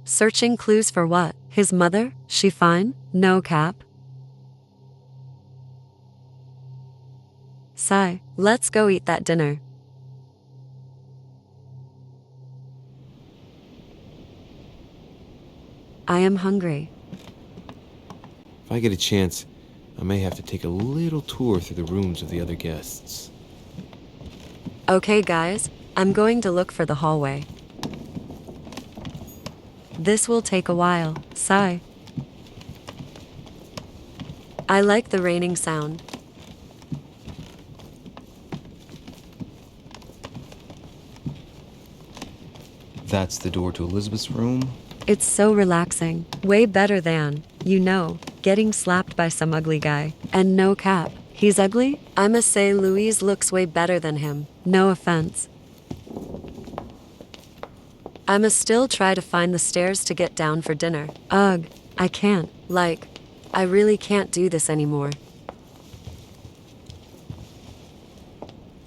Searching clues for what? His mother? She fine? No cap. CiCi, let's go eat that dinner. I am hungry. If I get a chance, I may have to take a little tour through the rooms of the other guests. Okay, guys, I'm going to look for the hallway. This will take a while. CiCi. I like the raining sound. That's the door to Elizabeth's room. It's so relaxing. Way better than, you know, getting slapped by some ugly guy. And no cap. He's ugly? I must say Louise looks way better than him. No offense. I must still try to find the stairs to get down for dinner. Ugh, I can't. Like, I really can't do this anymore.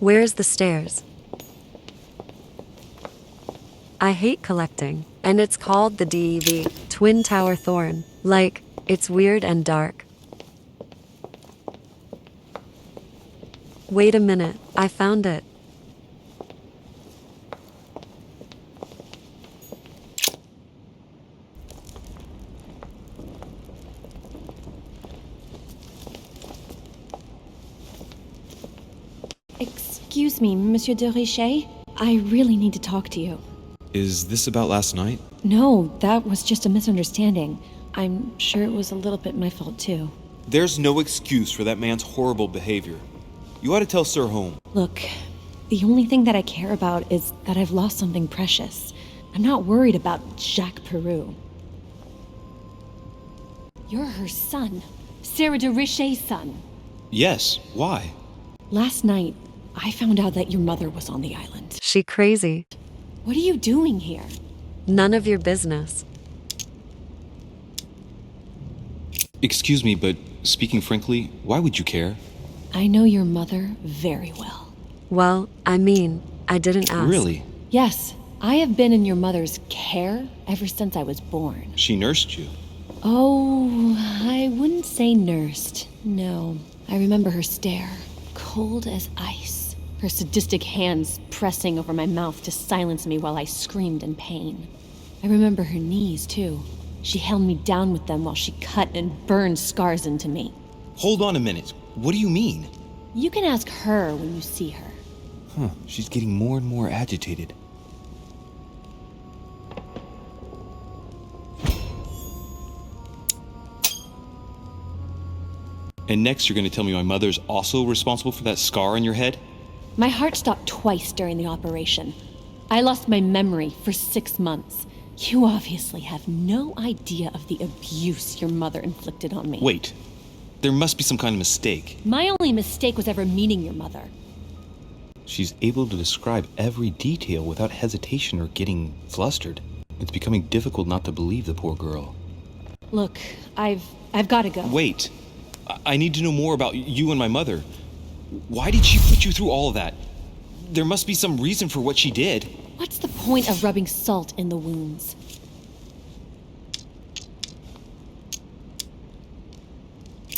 Where's the stairs? I hate collecting, and it's called the DEV, Twin Tower Thorn. Like, it's weird and dark. Wait a minute, I found it. Excuse me, Monsieur de Richet? I really need to talk to you. Is this about last night? No, that was just a misunderstanding. I'm sure it was a little bit my fault, too. There's no excuse for that man's horrible behavior. You ought to tell Sir Home. Look, the only thing that I care about is that I've lost something precious. I'm not worried about Jacques Peru. You're her son. Sarah de Richet's son. Yes, why? Last night, I found out that your mother was on the island. She crazy. What are you doing here? None of your business. Excuse me, but speaking frankly, why would you care? I know your mother very well. Well, I mean, I didn't ask. Really? Yes, I have been in your mother's care ever since I was born. She nursed you. Oh, I wouldn't say nursed. No, I remember her stare, cold as ice. Her sadistic hands pressing over my mouth to silence me while I screamed in pain. I remember her knees, too. She held me down with them while she cut and burned scars into me. Hold on a minute. What do you mean? You can ask her when you see her. Huh, she's getting more and more agitated. And next you're gonna tell me my mother's also responsible for that scar on your head? My heart stopped twice during the operation. I lost my memory for 6 months. You obviously have no idea of the abuse your mother inflicted on me. Wait, there must be some kind of mistake. My only mistake was ever meeting your mother. She's able to describe every detail without hesitation or getting flustered. It's becoming difficult not to believe the poor girl. Look, I've got to go. Wait, I need to know more about you and my mother. Why did she put you through all of that? There must be some reason for what she did. What's the point of rubbing salt in the wounds?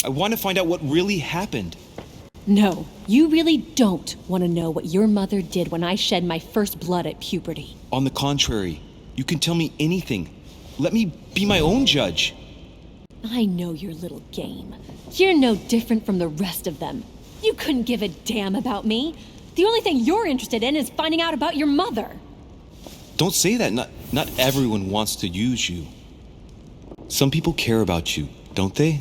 I want to find out what really happened. No, you really don't want to know what your mother did when I shed my first blood at puberty. On the contrary, you can tell me anything. Let me be my own judge. I know your little game. You're no different from the rest of them. You couldn't give a damn about me. The only thing you're interested in is finding out about your mother. Don't say that. Not everyone wants to use you. Some people care about you, don't they?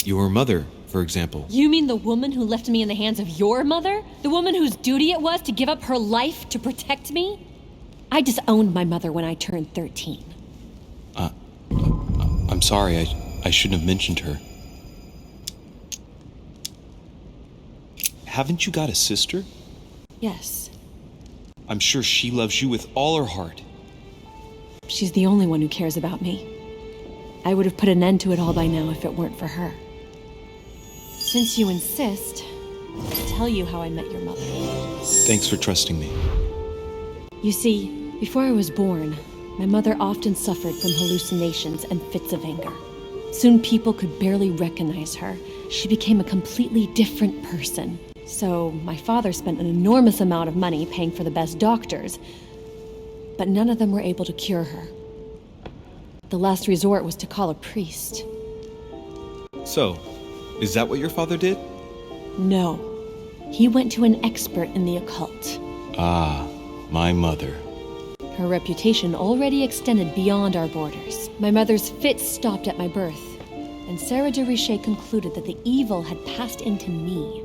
Your mother, for example. You mean the woman who left me in the hands of your mother? The woman whose duty it was to give up her life to protect me? I disowned my mother when I turned 13. I'm sorry, I shouldn't have mentioned her. Haven't you got a sister? Yes. I'm sure she loves you with all her heart. She's the only one who cares about me. I would have put an end to it all by now if it weren't for her. Since you insist, I'll tell you how I met your mother. Thanks for trusting me. You see, before I was born, my mother often suffered from hallucinations and fits of anger. Soon people could barely recognize her. She became a completely different person. So my father spent an enormous amount of money paying for the best doctors, but none of them were able to cure her. The last resort was to call a priest. So, is that what your father did? No. He went to an expert in the occult. Ah, my mother. Her reputation already extended beyond our borders. My mother's fits stopped at my birth, and Sarah de Richet concluded that the evil had passed into me.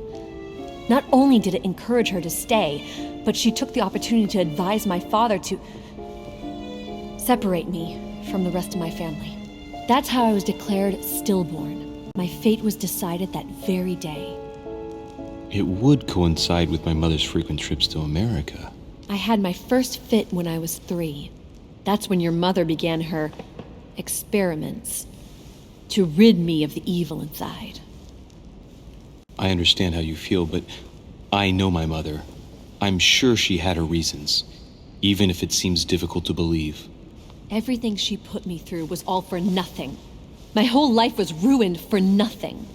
Not only did it encourage her to stay, but she took the opportunity to advise my father to separate me from the rest of my family. That's how I was declared stillborn. My fate was decided that very day. It would coincide with my mother's frequent trips to America. I had my first fit when I was 3. That's when your mother began her experiments. to rid me of the evil inside. I understand how you feel, but I know my mother. I'm sure she had her reasons, even if it seems difficult to believe. Everything she put me through was all for nothing. My whole life was ruined for nothing.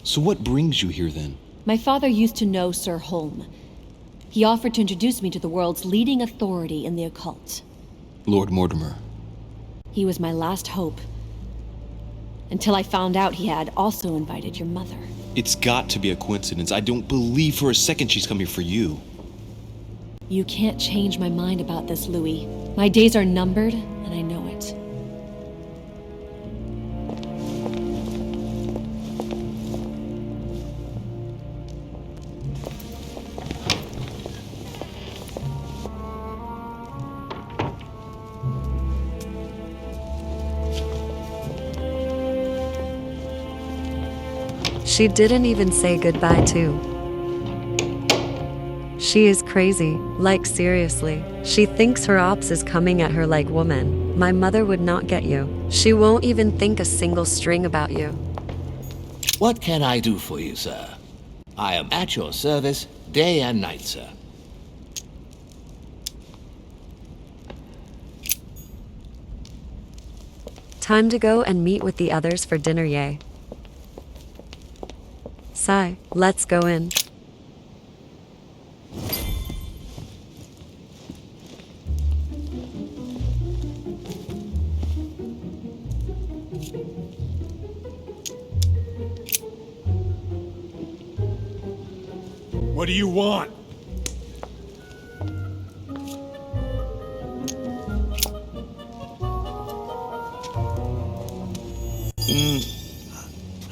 So what brings you here then? My father used to know Sir Holm. He offered to introduce me to the world's leading authority in the occult. Lord Mortimer. He was my last hope. Until I found out he had also invited your mother. It's got to be a coincidence. I don't believe for a second she's come here for you. You can't change my mind about this, Louis. My days are numbered, and I know it. She didn't even say goodbye to. She is crazy, like seriously. She thinks her ops is coming at her like woman. My mother would not get you. She won't even think a single string about you. What can I do for you, sir? I am at your service day and night, sir. Time to go and meet with the others for dinner, yay. Ci, let's go in. What do you want?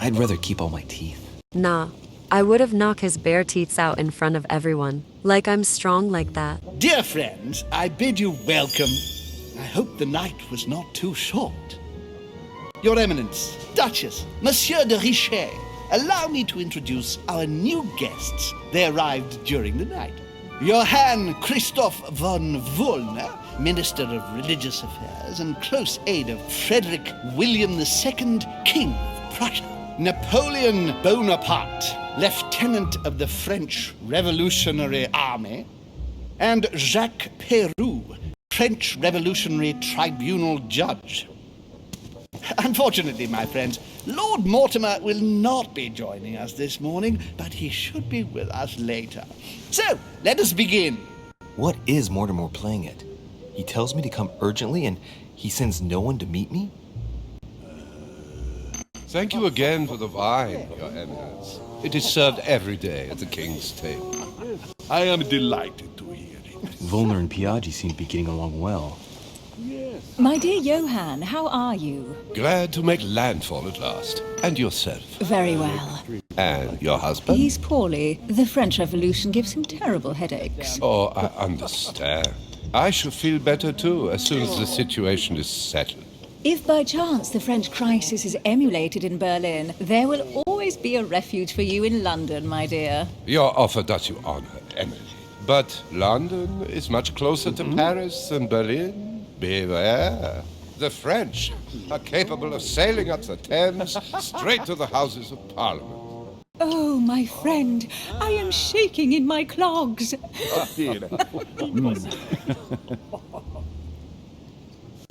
I'd rather keep all my teeth. Nah, I would have knocked his bare teeth out in front of everyone. Like I'm strong like that. Dear friends, I bid you welcome. I hope the night was not too short. Your Eminence, Duchess, Monsieur de Richet, allow me to introduce our new guests. They arrived during the night. Johann Christoph von Wollner, Minister of Religious Affairs and close aide of Frederick William II, King of Prussia. Napoleon Bonaparte, Lieutenant of the French Revolutionary Army. And Jacques Peroux, French Revolutionary Tribunal Judge. Unfortunately, my friends, Lord Mortimer will not be joining us this morning, but he should be with us later. So, let us begin. What is Mortimer playing at? He tells me to come urgently and he sends no one to meet me? Thank you again for the wine, Your Eminence. It is served every day at the king's table. I am delighted to hear it. Volner and Piaggi seem to be getting along well. My dear Johann, how are you? Glad to make landfall at last. And yourself? Very well. And your husband? He's poorly. The French Revolution gives him terrible headaches. Oh, I understand. I shall feel better too as soon as the situation is settled. If by chance the French crisis is emulated in Berlin, there will always be a refuge for you in London, my dear. Your offer does you honor, Emily. But London is much closer to Paris than Berlin. Beware. The French are capable of sailing up the Thames straight to the Houses of Parliament. Oh, my friend, I am shaking in my clogs.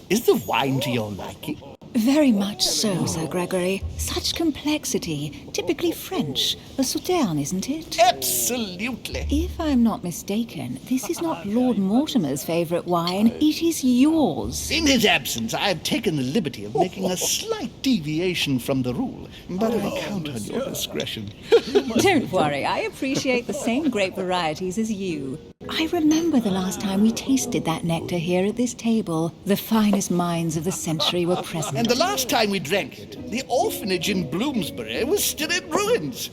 Is the wine to your liking? Very much so, Sir Gregory. Such complexity. Typically French. A Sauterne, isn't it? Absolutely. If I'm not mistaken, this is not Lord Mortimer's favourite wine. It is yours. In his absence, I have taken the liberty of making a slight deviation from the rule, but I count on your discretion. Don't worry, I appreciate the same grape varieties as you. I remember the last time we tasted that nectar here at this table. The finest minds of the century were present. And the last time we drank it, the orphanage in Bloomsbury was still in ruins.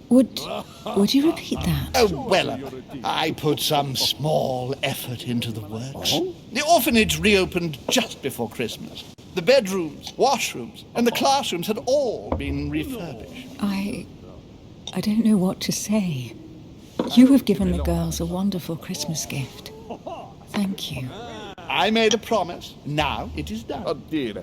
Would you repeat that? Oh, well, I put some small effort into the works. The orphanage reopened just before Christmas. The bedrooms, washrooms, and the classrooms had all been refurbished. I don't know what to say. You have given the girls a wonderful Christmas gift. Thank you. I made a promise. Now it is done. Oh dear.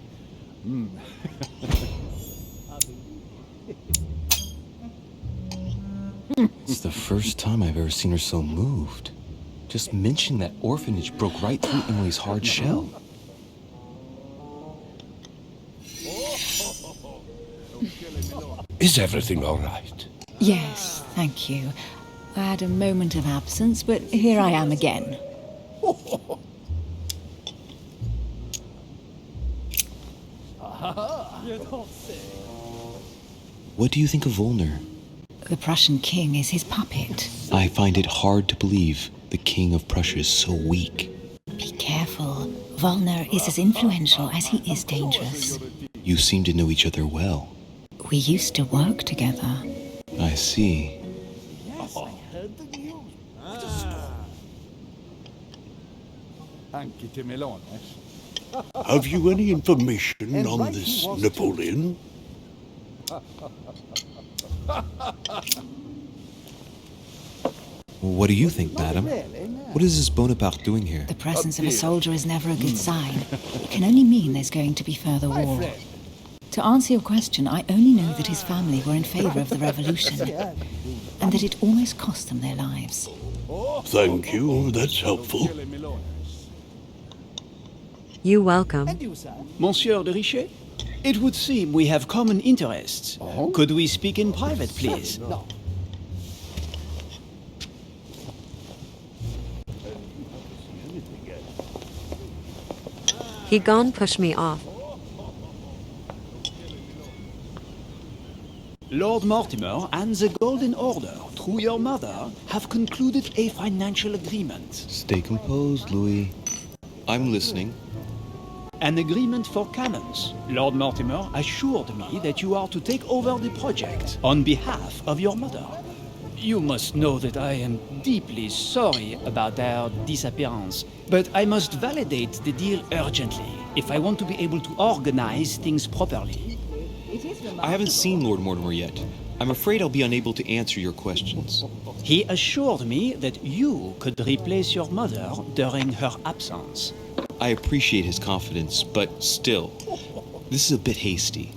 It's the first time I've ever seen her so moved. Just mentioning that orphanage broke right through Emily's hard shell. Is everything all right? Yes, thank you. I had a moment of absence, but here I am again. What do you think of Volner? The Prussian king is his puppet. I find it hard to believe the king of Prussia is so weak. Be careful. Volner is as influential as he is dangerous. You seem to know each other well. We used to work together. I see. Have you any information on this Napoleon? What do you think, madam? What is this Bonaparte doing here? The presence of a soldier is never a good sign. It can only mean there's going to be further war. To answer your question, I only know that his family were in favor of the revolution, and that it almost cost them their lives. Thank you, that's helpful. You welcome. Monsieur de Richet? It would seem we have common interests. Could we speak in private, please? He gone push me off. Lord Mortimer and the Golden Order, through your mother, have concluded a financial agreement. Stay composed, Louis. I'm listening. An agreement for cannons. Lord Mortimer assured me that you are to take over the project on behalf of your mother. You must know that I am deeply sorry about their disappearance, but I must validate the deal urgently if I want to be able to organize things properly. I haven't seen Lord Mortimer yet. I'm afraid I'll be unable to answer your questions. He assured me that you could replace your mother during her absence. I appreciate his confidence, but still, this is a bit hasty.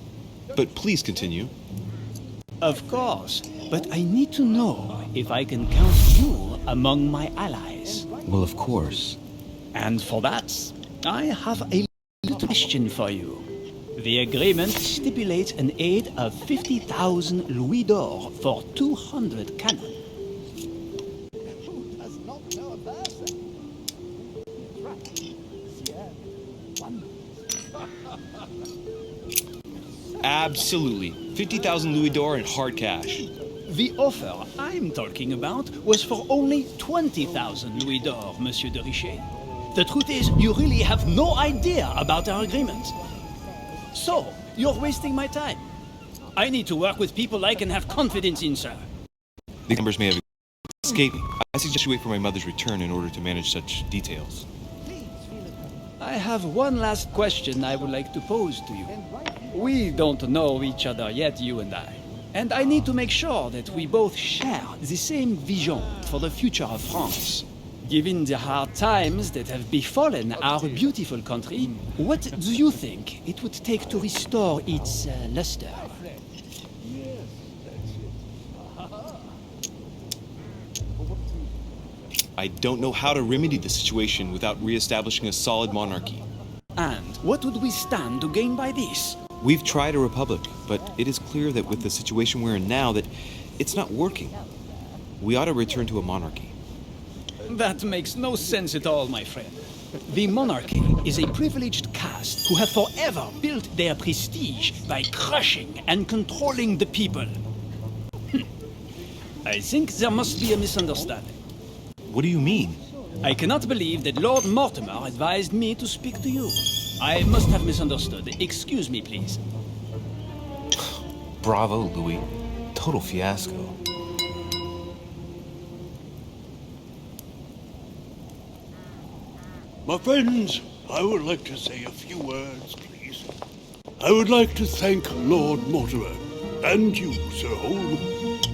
But please continue. Of course, but I need to know if I can count you among my allies. Well, of course. And for that, I have a little question for you. The agreement stipulates an aid of 50,000 louis d'or for 200 cannon. Absolutely. 50,000 louis d'or in hard cash. The offer I'm talking about was for only 20,000 louis d'or, Monsieur de Richet. The truth is, you really have no idea about our agreement. So, you're wasting my time. I need to work with people I can have confidence in, sir. The numbers may have escaped me. I suggest you wait for my mother's return in order to manage such details. I have one last question I would like to pose to you. We don't know each other yet, you and I. And I need to make sure that we both share the same vision for the future of France. Given the hard times that have befallen our beautiful country, what do you think it would take to restore its luster? I don't know how to remedy the situation without re-establishing a solid monarchy. And what would we stand to gain by this? We've tried a republic, but it is clear that with the situation we're in now, that it's not working. We ought to return to a monarchy. That makes no sense at all, my friend. The monarchy is a privileged caste who have forever built their prestige by crushing and controlling the people. I think there must be a misunderstanding. What do you mean? I cannot believe that Lord Mortimer advised me to speak to you. I must have misunderstood. Excuse me, please. Bravo, Louis. Total fiasco. My friends, I would like to say a few words, please. I would like to thank Lord Mortimer and you, Sir Holm,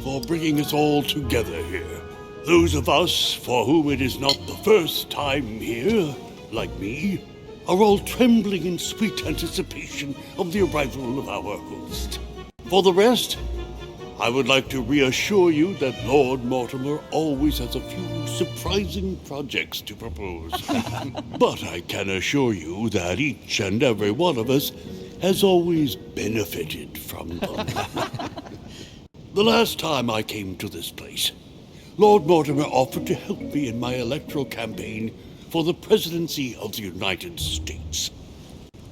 for bringing us all together here. Those of us for whom it is not the first time here, like me, are all trembling in sweet anticipation of the arrival of our host. For the rest, I would like to reassure you that Lord Mortimer always has a few surprising projects to propose. But I can assure you that each and every one of us has always benefited from them. The last time I came to this place, Lord Mortimer offered to help me in my electoral campaign for the presidency of the United States.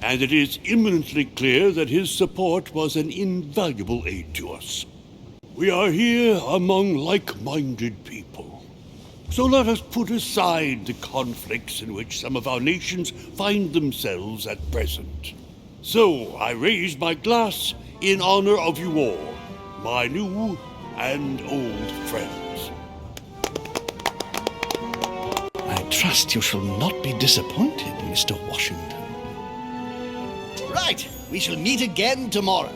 And it is imminently clear that his support was an invaluable aid to us. We are here among like-minded people. So let us put aside the conflicts in which some of our nations find themselves at present. So I raise my glass in honor of you all, my new and old friends. I trust you shall not be disappointed, Mr. Washington. Right, we shall meet again tomorrow.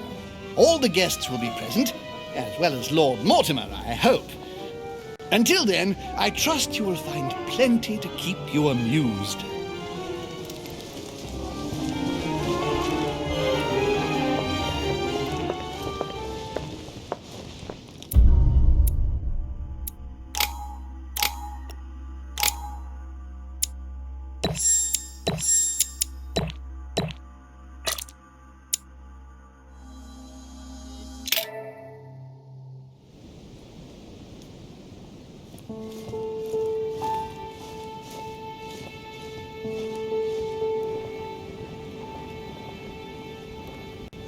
All the guests will be present, as well as Lord Mortimer, I hope. Until then, I trust you will find plenty to keep you amused.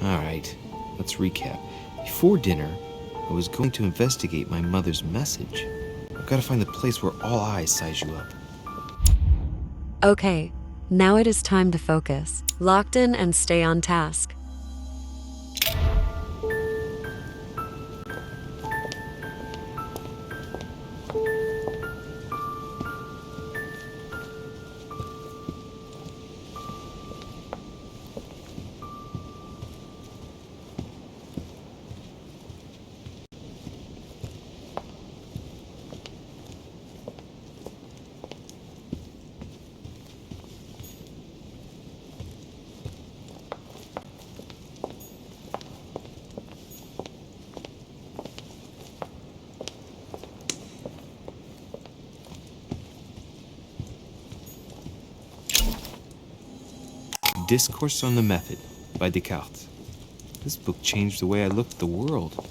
Alright, let's recap. Before dinner, I was going to investigate my mother's message. I've got to find the place where all eyes size you up. Okay, now it is time to focus. Locked in and stay on task. Discourse on the Method by Descartes. This book changed the way I looked at the world.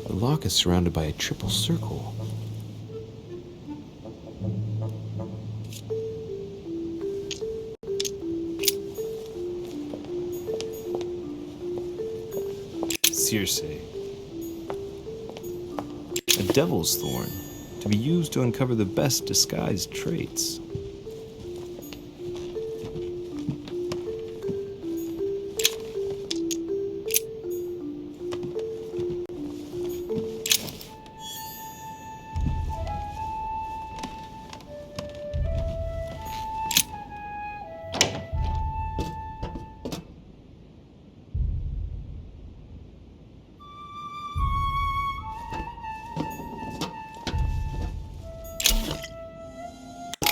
The lock is surrounded by a triple circle. CiCi. A devil's thorn, to be used to uncover the best disguised traits.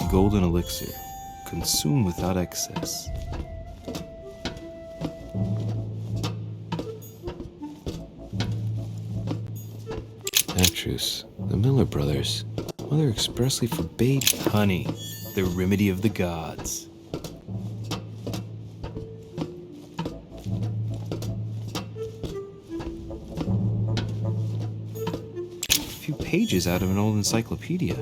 Golden elixir. Consume without excess. Actress. The Miller brothers. Mother expressly forbade honey, the remedy of the gods. A few pages out of an old encyclopedia.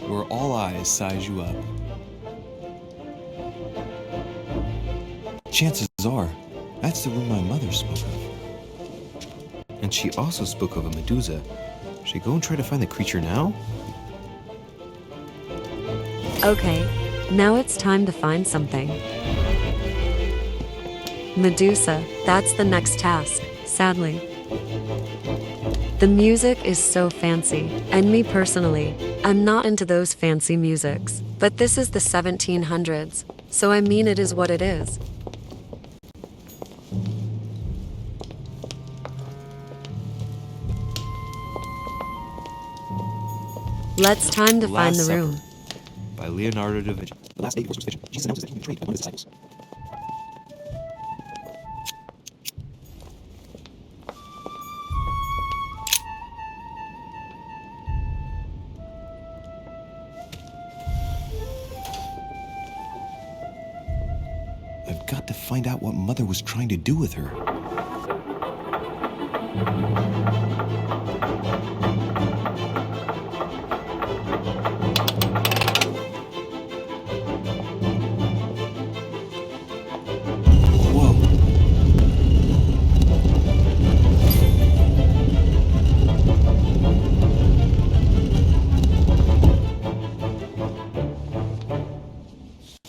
Where all eyes size you up. Chances are, that's the room my mother spoke of. And she also spoke of a Medusa. Should I go and try to find the creature now? Okay, now it's time to find something. Medusa, that's the next task, sadly. The music is so fancy, and me personally, I'm not into those fancy musics. But this is the 1700s, so I mean it is what it is. Let's time to find the room. By Leonardo da Vinci. The last day before suspicion, Jesus announces that he was betrayed by one of his disciples. I've got to find out what Mother was trying to do with her.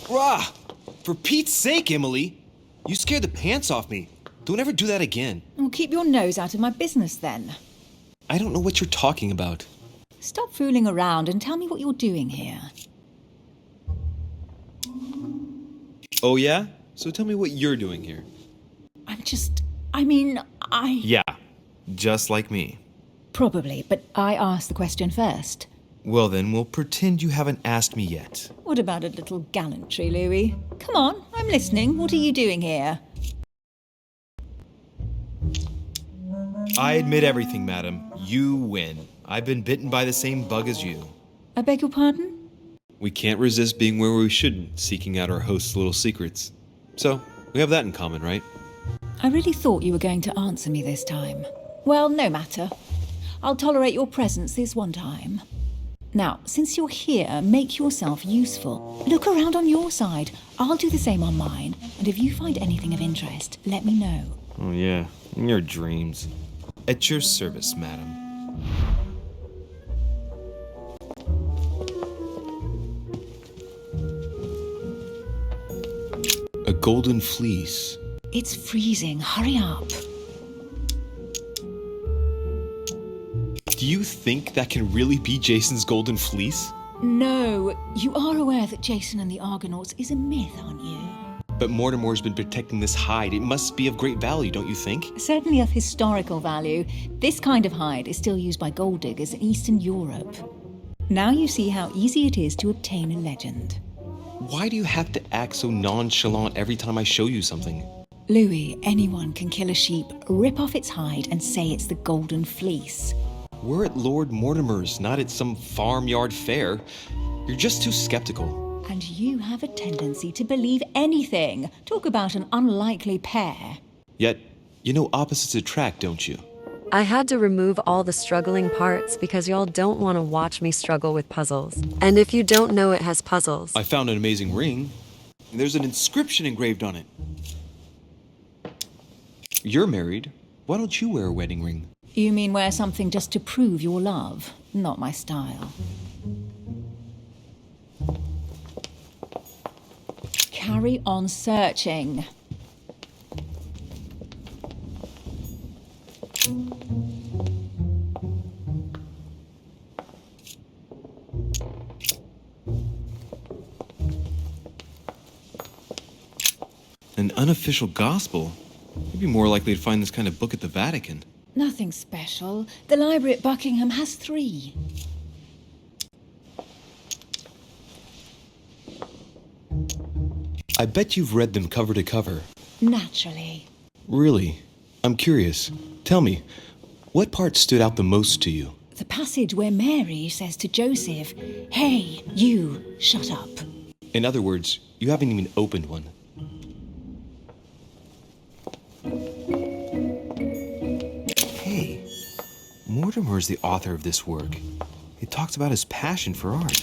Rah! For Pete's sake, Emily! You scared the pants off me. Don't ever do that again. Well, keep your nose out of my business then. I don't know what you're talking about. Stop fooling around and tell me what you're doing here. Oh yeah? So tell me what you're doing here. Yeah, just like me. Probably, but I asked the question first. Well then, we'll pretend you haven't asked me yet. What about a little gallantry, Louis? Come on, I'm listening. What are you doing here? I admit everything, madam. You win. I've been bitten by the same bug as you. I beg your pardon? We can't resist being where we shouldn't, seeking out our host's little secrets. So, we have that in common, right? I really thought you were going to answer me this time. Well, no matter. I'll tolerate your presence this one time. Now, since you're here, make yourself useful. Look around on your side. I'll do the same on mine. And if you find anything of interest, let me know. Oh yeah, in your dreams. At your service, madam. A golden fleece. It's freezing. Hurry up. Do you think that can really be Jason's golden fleece? No, you are aware that Jason and the Argonauts is a myth, aren't you? But Mortimer's been protecting this hide. It must be of great value, don't you think? Certainly of historical value. This kind of hide is still used by gold diggers in Eastern Europe. Now you see how easy it is to obtain a legend. Why do you have to act so nonchalant every time I show you something? Louis, anyone can kill a sheep, rip off its hide, and say it's the golden fleece. We're at Lord Mortimer's, not at some farmyard fair. You're just too skeptical. And you have a tendency to believe anything. Talk about an unlikely pair. Yet, you know opposites attract, don't you? I had to remove all the struggling parts because y'all don't want to watch me struggle with puzzles. And if you don't know it has puzzles... I found an amazing ring. There's an inscription engraved on it. You're married. Why don't you wear a wedding ring? You mean wear something just to prove your love? Not my style. Carry on searching. An unofficial gospel? You'd be more likely to find this kind of book at the Vatican. Nothing special. The library at Buckingham has 3. I bet you've read them cover to cover. Naturally. Really? I'm curious. Tell me, what part stood out the most to you? The passage where Mary says to Joseph, "Hey, you, shut up." In other words, you haven't even opened one. Hey, Mortimer is the author of this work. It talks about his passion for art.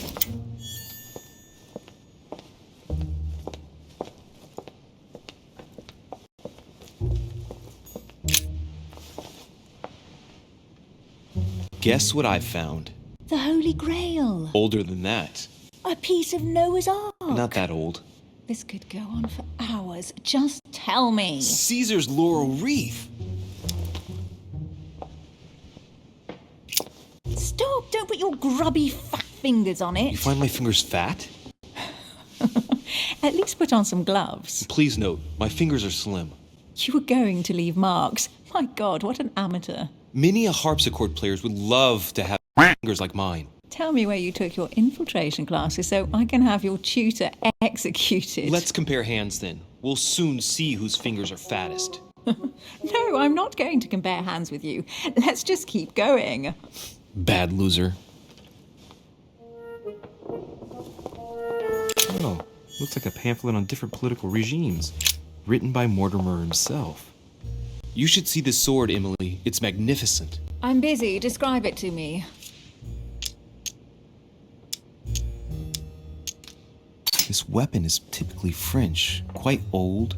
Guess what I found? The Holy Grail. Older than that. A piece of Noah's Ark. Not that old. This could go on for hours. Just tell me. Caesar's laurel wreath. Stop! Don't put your grubby fat fingers on it. You find my fingers fat? At least put on some gloves. Please note, my fingers are slim. You were going to leave marks. My God, what an amateur. Many a harpsichord players would love to have fingers like mine. Tell me where you took your infiltration classes so I can have your tutor executed. Let's compare hands then. We'll soon see whose fingers are fattest. No, I'm not going to compare hands with you. Let's just keep going. Bad loser. Oh, looks like a pamphlet on different political regimes. Written by Mortimer himself. You should see this sword, Emily. It's magnificent. I'm busy. Describe it to me. This weapon is typically French, quite old,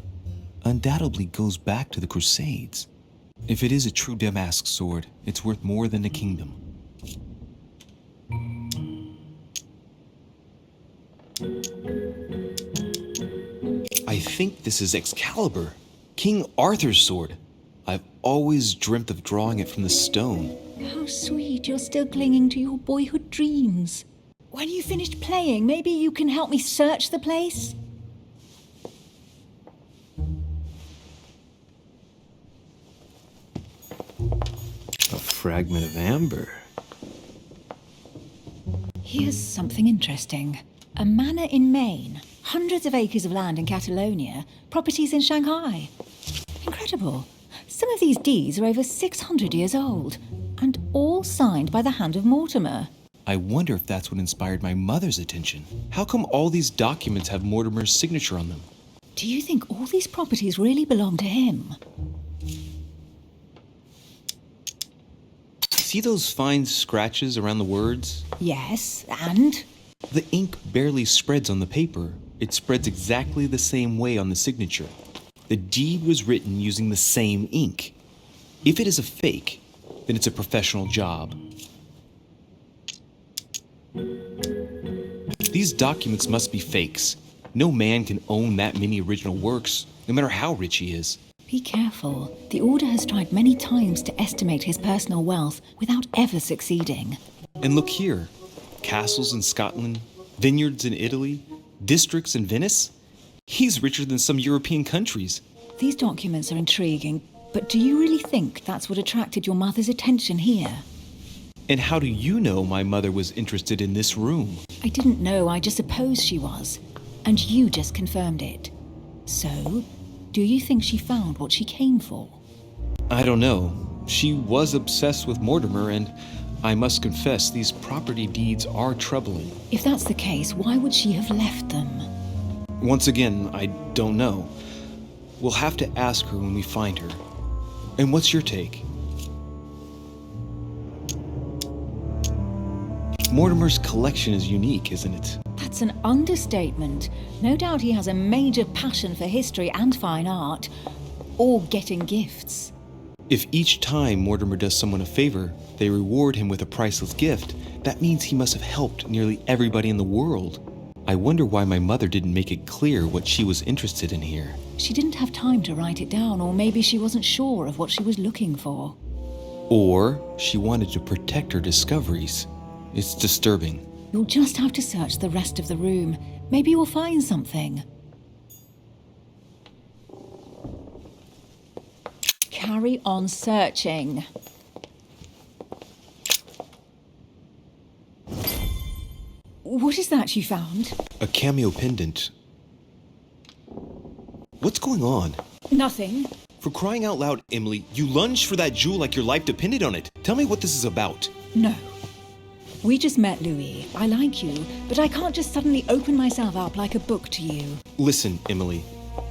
undoubtedly goes back to the Crusades. If it is a true Damask sword, it's worth more than a kingdom. I think this is Excalibur, King Arthur's sword. I've always dreamt of drawing it from the stone. How sweet, you're still clinging to your boyhood dreams. When you finished playing, maybe you can help me search the place? A fragment of amber. Here's something interesting. A manor in Maine, hundreds of acres of land in Catalonia, properties in Shanghai. Incredible. Some of these deeds are over 600 years old, and all signed by the hand of Mortimer. I wonder if that's what inspired my mother's attention. How come all these documents have Mortimer's signature on them? Do you think all these properties really belong to him? See those fine scratches around the words? Yes, and? The ink barely spreads on the paper. It spreads exactly the same way on the signature. The deed was written using the same ink. If it is a fake, then it's a professional job. These documents must be fakes. No man can own that many original works, no matter how rich he is. Be careful. The Order has tried many times to estimate his personal wealth without ever succeeding. And look here. Castles in Scotland, vineyards in Italy, districts in Venice. He's richer than some European countries. These documents are intriguing, but do you really think that's what attracted your mother's attention here? And how do you know my mother was interested in this room? I didn't know, I just supposed she was. And you just confirmed it. So, do you think she found what she came for? I don't know. She was obsessed with Mortimer, and I must confess these property deeds are troubling. If that's the case, why would she have left them? Once again, I don't know. We'll have to ask her when we find her. And what's your take? Mortimer's collection is unique, isn't it? That's an understatement. No doubt he has a major passion for history and fine art. Or getting gifts. If each time Mortimer does someone a favor, they reward him with a priceless gift, that means he must have helped nearly everybody in the world. I wonder why my mother didn't make it clear what she was interested in here. She didn't have time to write it down, or maybe she wasn't sure of what she was looking for. Or she wanted to protect her discoveries. It's disturbing. You'll just have to search the rest of the room. Maybe you'll find something. Carry on searching. What is that you found? A cameo pendant. What's going on? Nothing. For crying out loud, Emily, you lunged for that jewel like your life depended on it. Tell me what this is about. No. We just met, Louis. I like you, but I can't just suddenly open myself up like a book to you. Listen, Emily.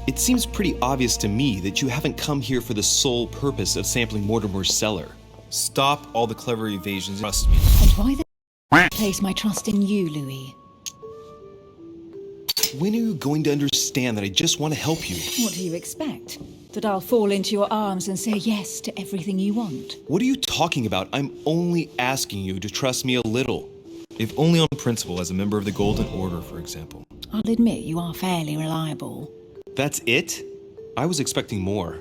It seems pretty obvious to me that you haven't come here for the sole purpose of sampling Mortimer's cellar. Stop all the clever evasions, trust me. And why the place my trust in you, Louis? When are you going to understand that I just want to help you? What do you expect? That I'll fall into your arms and say yes to everything you want? What are you talking about? I'm only asking you to trust me a little. If only on principle as a member of the Golden Order, for example. I'll admit you are fairly reliable. That's it? I was expecting more.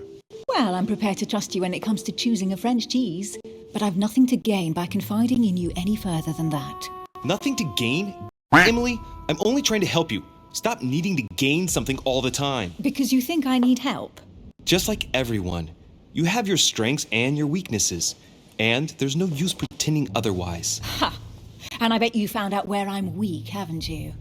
Well, I'm prepared to trust you when it comes to choosing a French cheese, but I've nothing to gain by confiding in you any further than that. Nothing to gain? Emily, I'm only trying to help you. Stop needing to gain something all the time. Because you think I need help? Just like everyone, you have your strengths and your weaknesses, and there's no use pretending otherwise. Ha! And I bet you found out where I'm weak, haven't you?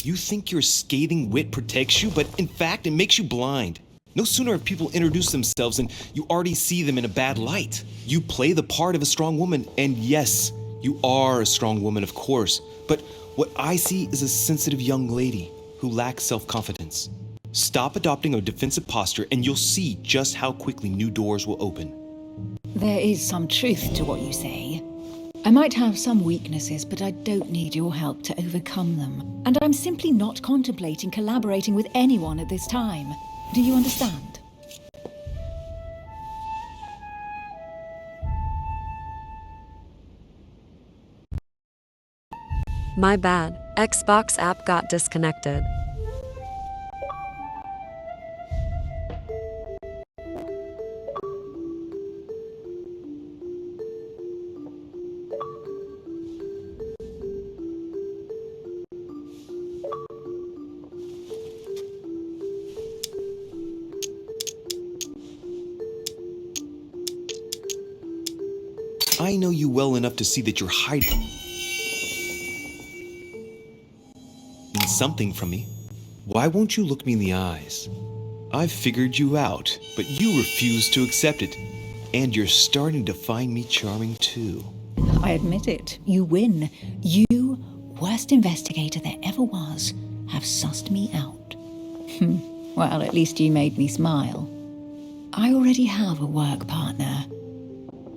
You think your scathing wit protects you, but in fact, it makes you blind. No sooner have people introduced themselves and you already see them in a bad light. You play the part of a strong woman, and yes, you are a strong woman, of course. But what I see is a sensitive young lady who lacks self-confidence. Stop adopting a defensive posture and you'll see just how quickly new doors will open. There is some truth to what you say. I might have some weaknesses, but I don't need your help to overcome them. And I'm simply not contemplating collaborating with anyone at this time. Do you understand? My bad. Xbox app got disconnected. I know you well enough to see that you're hiding something from me. Why won't you look me in the eyes? I've figured you out, but you refuse to accept it. And you're starting to find me charming too. I admit it. You win. You, worst investigator there ever was, have sussed me out. Well, at least you made me smile. I already have a work partner.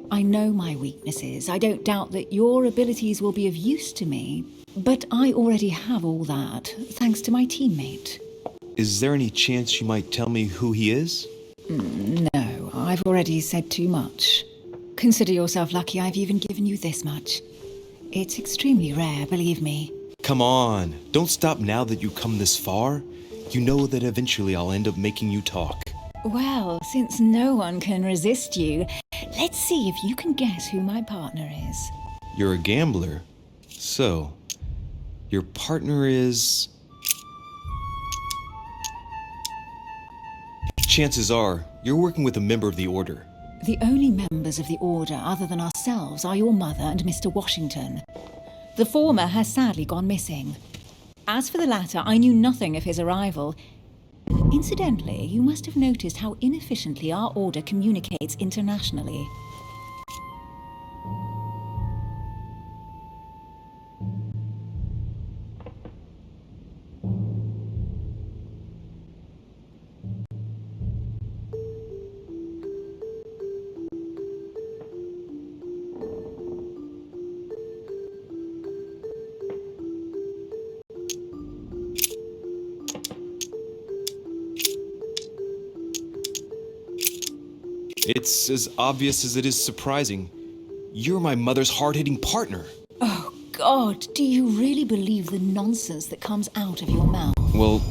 I know my weaknesses. I don't doubt that your abilities will be of use to me, but I already have all that, thanks to my teammate. Is there any chance you might tell me who he is? No, I've already said too much. Consider yourself lucky I've even given you this much. It's extremely rare, believe me. Come on, don't stop now that you've come this far. You know that eventually I'll end up making you talk. Well, since no one can resist you, let's see if you can guess who my partner is. You're a gambler. So, your partner is... Chances are, you're working with a member of the Order. The only members of the Order other than ourselves are your mother and Mr. Washington. The former has sadly gone missing. As for the latter, I knew nothing of his arrival. Incidentally, you must have noticed how inefficiently our Order communicates internationally. It's as obvious as it is surprising. You're my mother's hard-hitting partner. Oh, God, do you really believe the nonsense that comes out of your mouth? Well,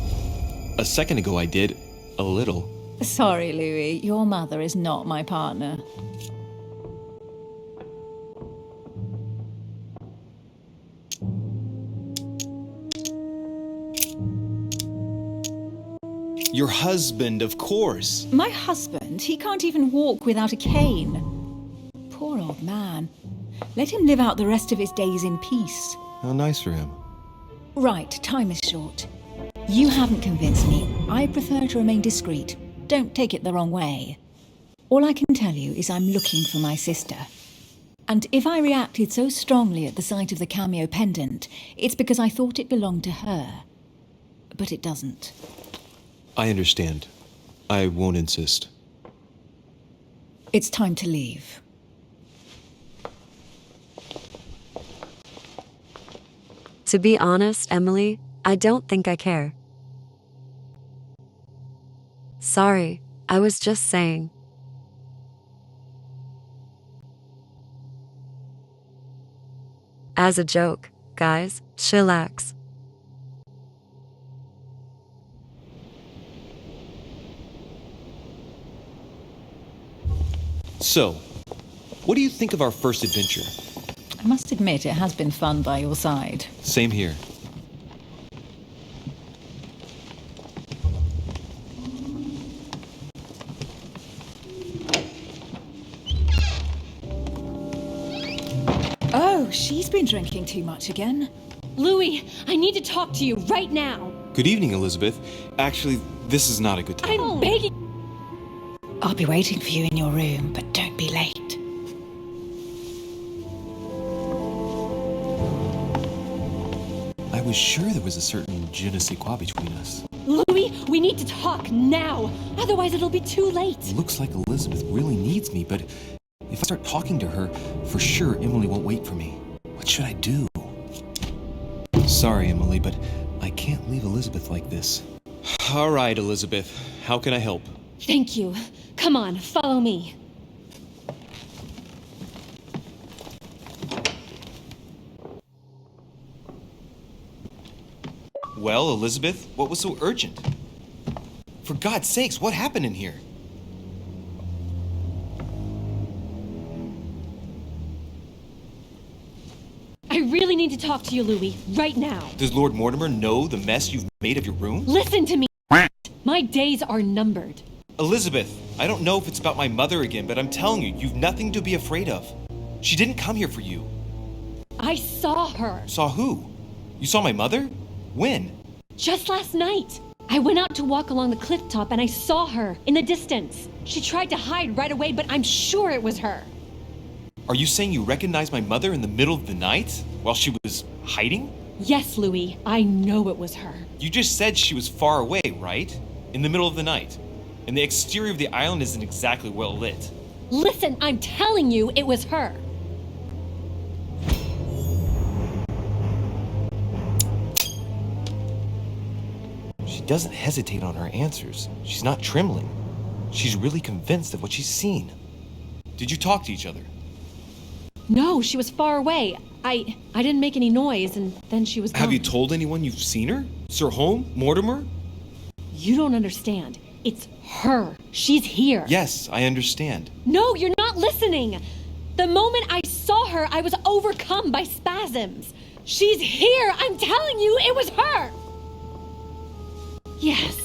a second ago I did. A little. Sorry, Louis, your mother is not my partner. Your husband, of course. My husband? He can't even walk without a cane. Poor old man. Let him live out the rest of his days in peace. How nice for him. Right, time is short. You haven't convinced me. I prefer to remain discreet. Don't take it the wrong way. All I can tell you is I'm looking for my sister. And if I reacted so strongly at the sight of the cameo pendant, it's because I thought it belonged to her. But it doesn't. I understand. I won't insist. It's time to leave. To be honest, Emily, I don't think I care. Sorry, I was just saying. As a joke, guys, chillax. So, what do you think of our first adventure? I must admit, it has been fun by your side. Same here. Oh, she's been drinking too much again. Louis, I need to talk to you right now. Good evening, Elizabeth. Actually, this is not a good time. I'm begging. I'll be waiting for you in your room, but don't be late. I was sure there was a certain je ne sais quoi between us. Louis, we need to talk now. Otherwise, it'll be too late. Looks like Elizabeth really needs me, but if I start talking to her, for sure Emily won't wait for me. What should I do? Sorry, Emily, but I can't leave Elizabeth like this. All right, Elizabeth. How can I help? Thank you. Come on, follow me. Well, Elizabeth, what was so urgent? For God's sakes, what happened in here? I really need to talk to you, Louis, right now. Does Lord Mortimer know the mess you've made of your room? Listen to me. My days are numbered. Elizabeth, I don't know if it's about my mother again, but I'm telling you, you've nothing to be afraid of. She didn't come here for you. I saw her. Saw who? You saw my mother? When? Just last night. I went out to walk along the cliff top and I saw her in the distance. She tried to hide right away, but I'm sure it was her. Are you saying you recognized my mother in the middle of the night while she was hiding? Yes, Louis, I know it was her. You just said she was far away, right? In the middle of the night. And the exterior of the island isn't exactly well lit. Listen, I'm telling you it was her. She doesn't hesitate on her answers. She's not trembling. She's really convinced of what she's seen. Did you talk to each other? No, she was far away. I didn't make any noise, and then she was gone. Have you told anyone you've seen her? Sir Holm? Mortimer? You don't understand. It's her. She's here. Yes, I understand. No, you're not listening. The moment I saw her, I was overcome by spasms. She's here. I'm telling you, it was her. Yes,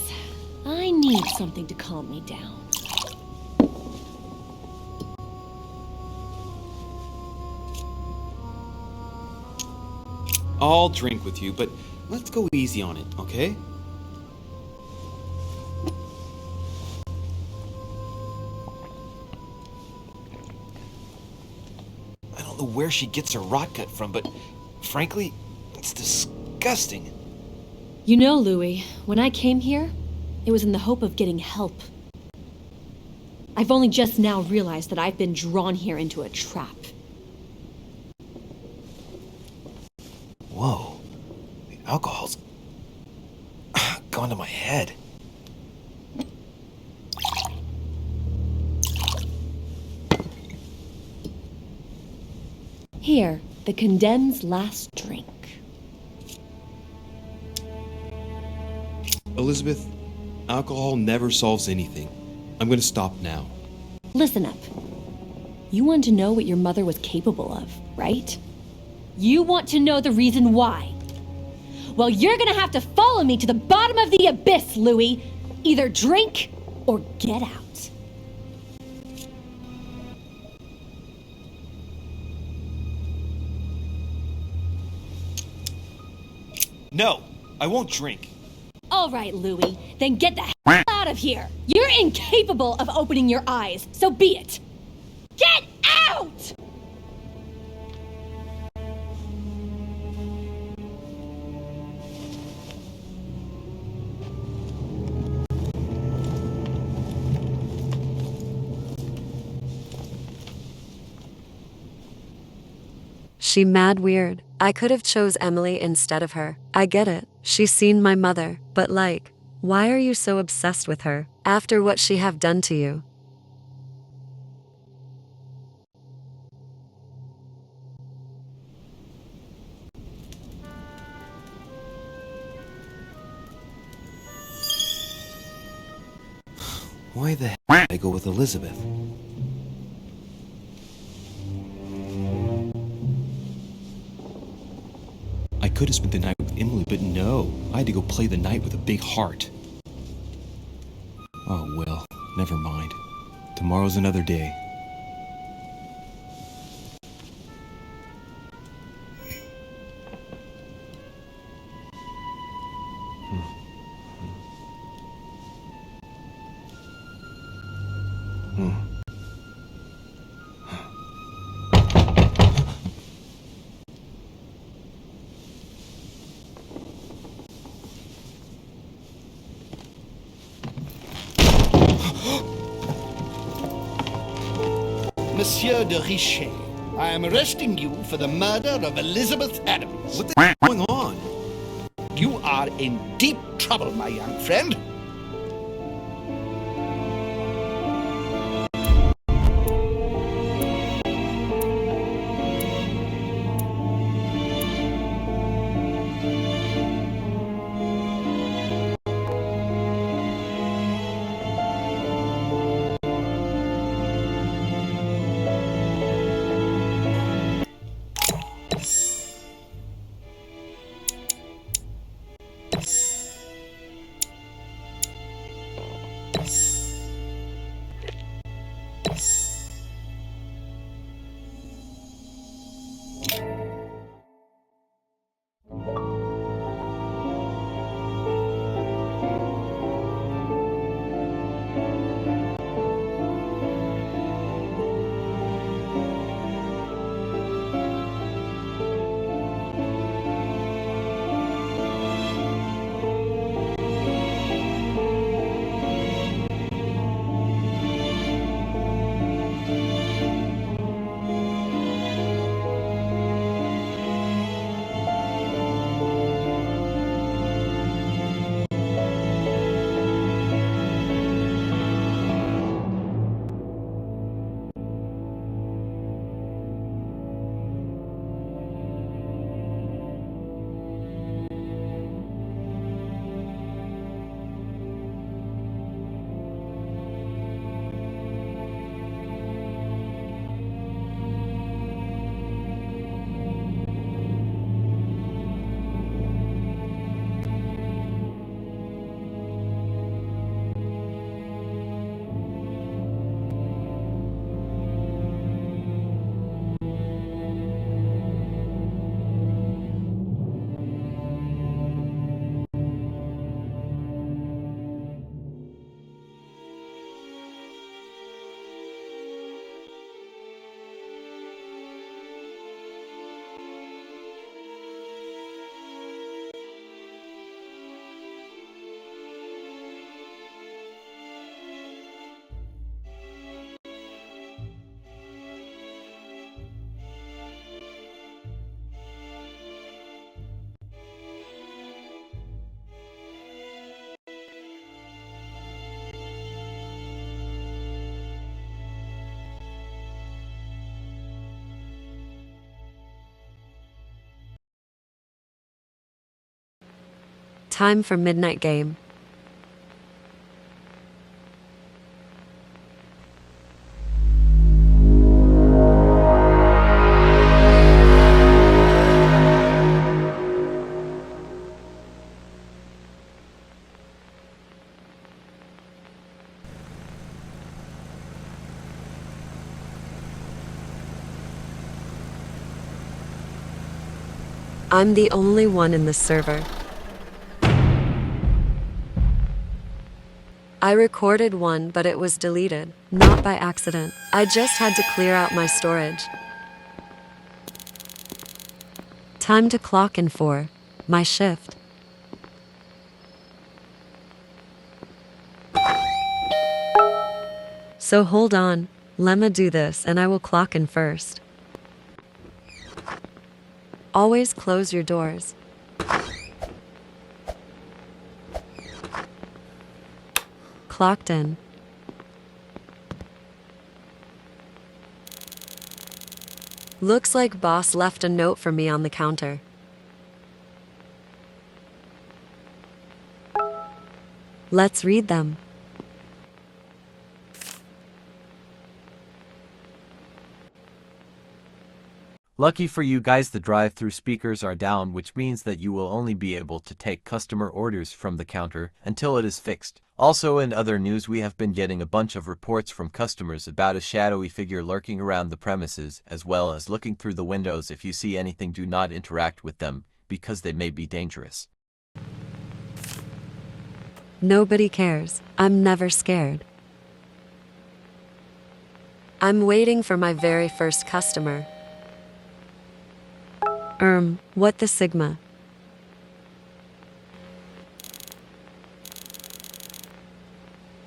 I need something to calm me down. I'll drink with you, but let's go easy on it, okay? I don't know where she gets her rot gut from, but frankly, it's disgusting. You know, Louis, when I came here, it was in the hope of getting help. I've only just now realized that I've been drawn here into a trap. Whoa, the alcohol's gone to my head. Here, the condemned's last drink. Elizabeth, alcohol never solves anything. I'm gonna stop now. Listen up. You want to know what your mother was capable of, right? You want to know the reason why. Well, you're gonna have to follow me to the bottom of the abyss, Louis. Either drink or get out. No, I won't drink. All right, Louis, then get the hell out of here. You're incapable of opening your eyes, so be it. Get out! She mad weird. I could have chose Emily instead of her. I get it. She's seen my mother, but like, why are you so obsessed with her after what she have done to you? Why the hell did I go with Elizabeth? I could have spent the night with Emily, but no. I had to go play the night with a big heart. Oh well, never mind. Tomorrow's another day. Monsieur de Richet, I am arresting you for the murder of Elizabeth Adams. What the f going on? You are in deep trouble, my young friend. Time for midnight game. I'm the only one in this server. I recorded one, but it was deleted, not by accident. I just had to clear out my storage. Time to clock in for my shift. So hold on, lemma do this and I will clock in first. Always close your doors. Clocked in. Looks like boss left a note for me on the counter. Let's read them. Lucky for you guys, the drive-through speakers are down, which means that you will only be able to take customer orders from the counter until it is fixed. Also, in other news, we have been getting a bunch of reports from customers about a shadowy figure lurking around the premises, as well as looking through the windows. If you see anything, do not interact with them, because they may be dangerous. Nobody cares. I'm never scared. I'm waiting for my very first customer. What the Sigma?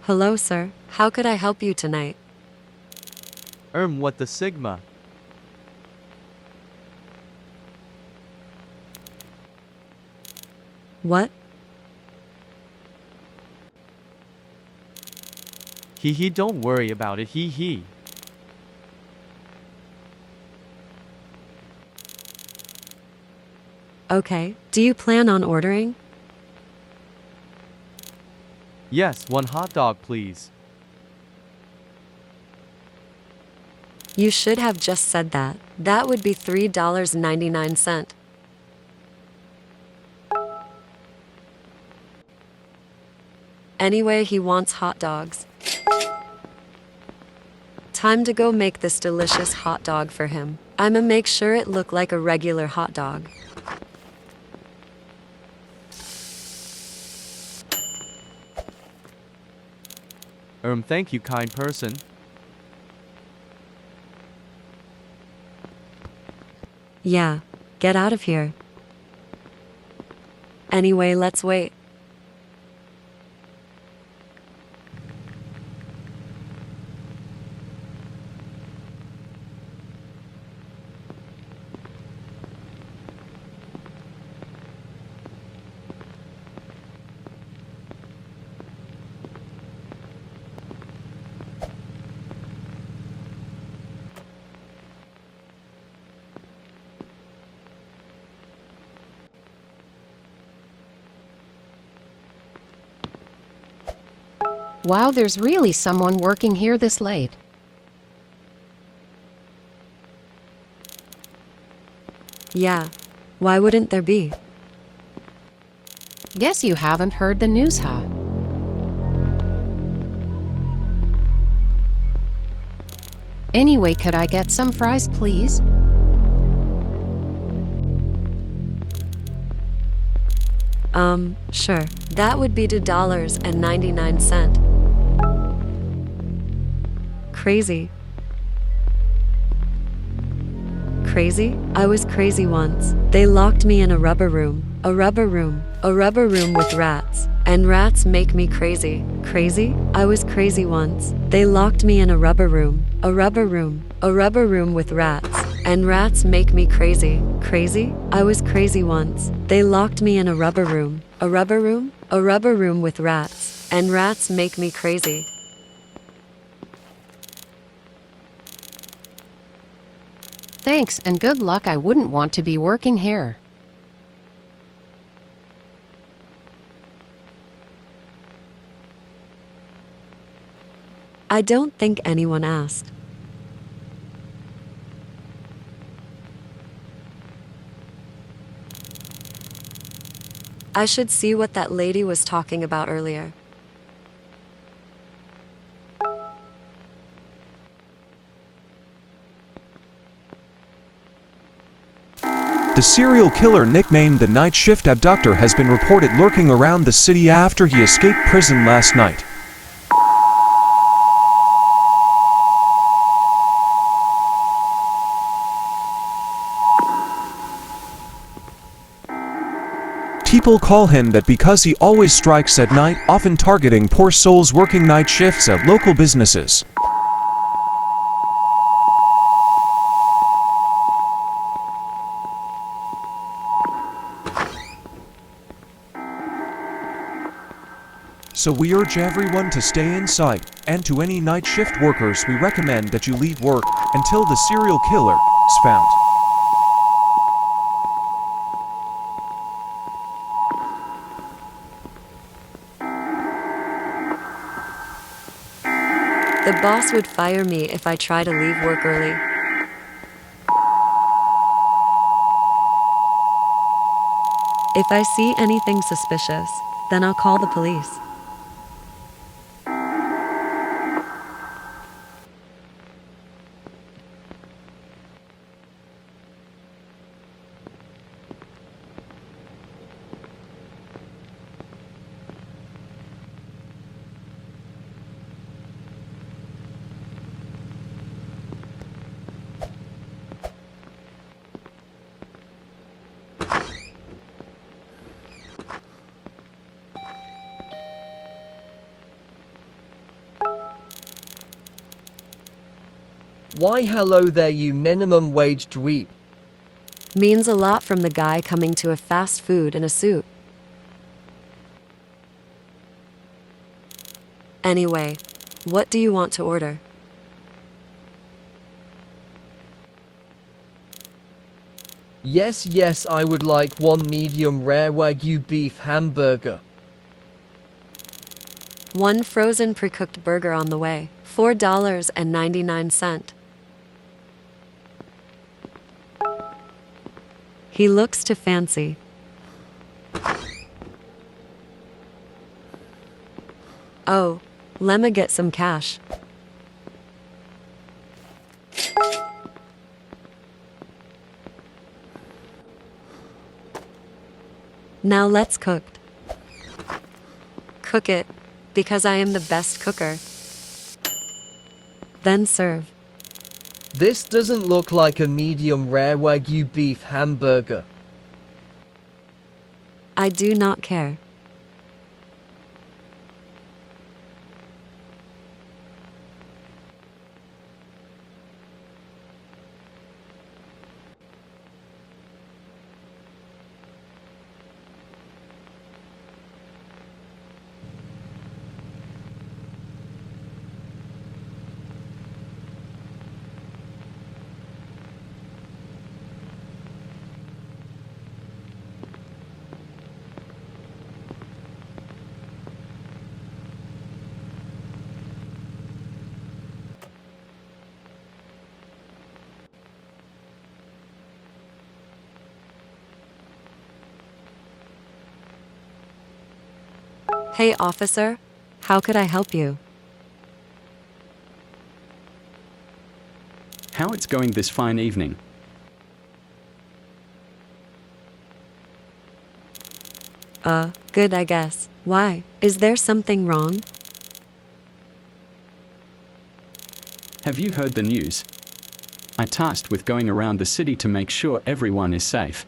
Hello, sir. How could I help you tonight? What the Sigma? What? Hee, don't worry about it, hee. Okay, do you plan on ordering? Yes, 1 hot dog, please. You should have just said that. That would be $3.99. Anyway, he wants hot dogs. Time to go make this delicious hot dog for him. I'ma make sure it look like a regular hot dog. Thank you, kind person. Yeah, get out of here. Anyway, let's wait. Wow, there's really someone working here this late. Yeah, why wouldn't there be? Guess you haven't heard the news, huh? Anyway, could I get some fries, please? Sure. That would be $2.99. Crazy. Crazy? I was crazy once. They locked me in a rubber room. A rubber room with rats. And rats make me crazy. Crazy? I was crazy once. They locked me in a rubber room. A rubber room with rats. And rats make me crazy. Crazy? I was crazy once. They locked me in a rubber room. A rubber room with rats. And rats make me crazy. Thanks, and good luck. I wouldn't want to be working here. I don't think anyone asked. I should see what that lady was talking about earlier. The serial killer nicknamed the Night Shift Abductor has been reported lurking around the city after he escaped prison last night. People call him that because he always strikes at night, often targeting poor souls working night shifts at local businesses. So we urge everyone to stay inside, and to any night shift workers we recommend that you leave work until the serial killer is found. The boss would fire me if I try to leave work early. If I see anything suspicious, then I'll call the police. Why hello there, you minimum wage dweeb. Means a lot from the guy coming to a fast food in a suit. Anyway, what do you want to order? Yes, I would like one medium rare Wagyu beef hamburger. One frozen pre-cooked burger on the way, $4.99. He looks too fancy. Oh, lemme get some cash. Now let's cook. Cook it, because I am the best cooker. Then serve. This doesn't look like a medium rare Wagyu beef hamburger. I do not care. Hey, officer, how could I help you? How it's going this fine evening? Good, I guess. Why? Is there something wrong? Have you heard the news? I tasked with going around the city to make sure everyone is safe.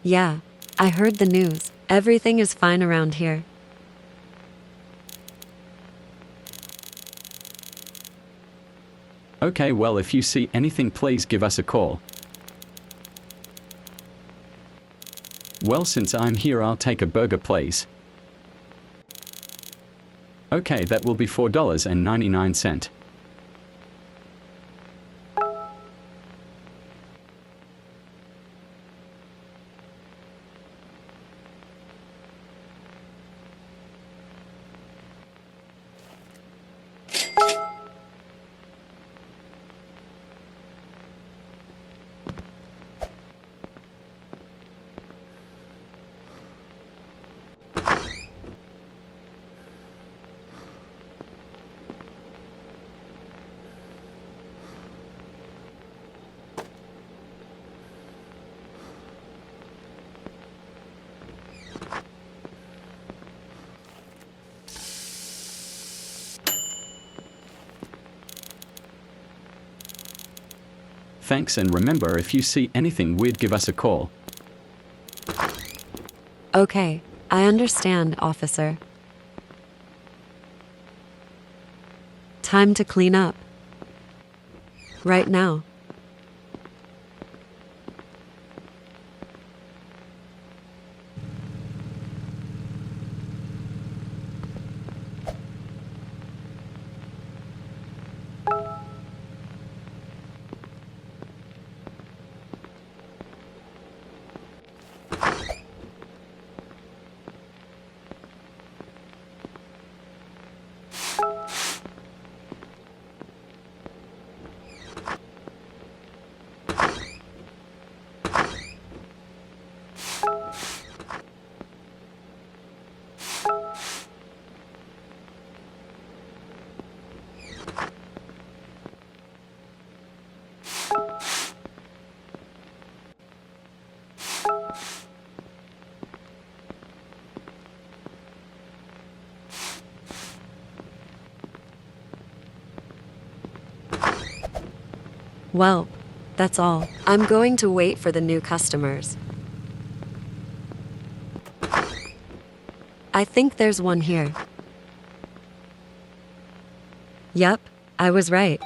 Yeah, I heard the news. Everything is fine around here. Okay, well, if you see anything, please give us a call. Well, since I'm here, I'll take a burger, please. Okay, that will be $4.99. Thanks, and remember, if you see anything weird, give us a call. Okay, I understand, officer. Time to clean up. Right now. Well, that's all. I'm going to wait for the new customers. I think there's one here. Yep, I was right.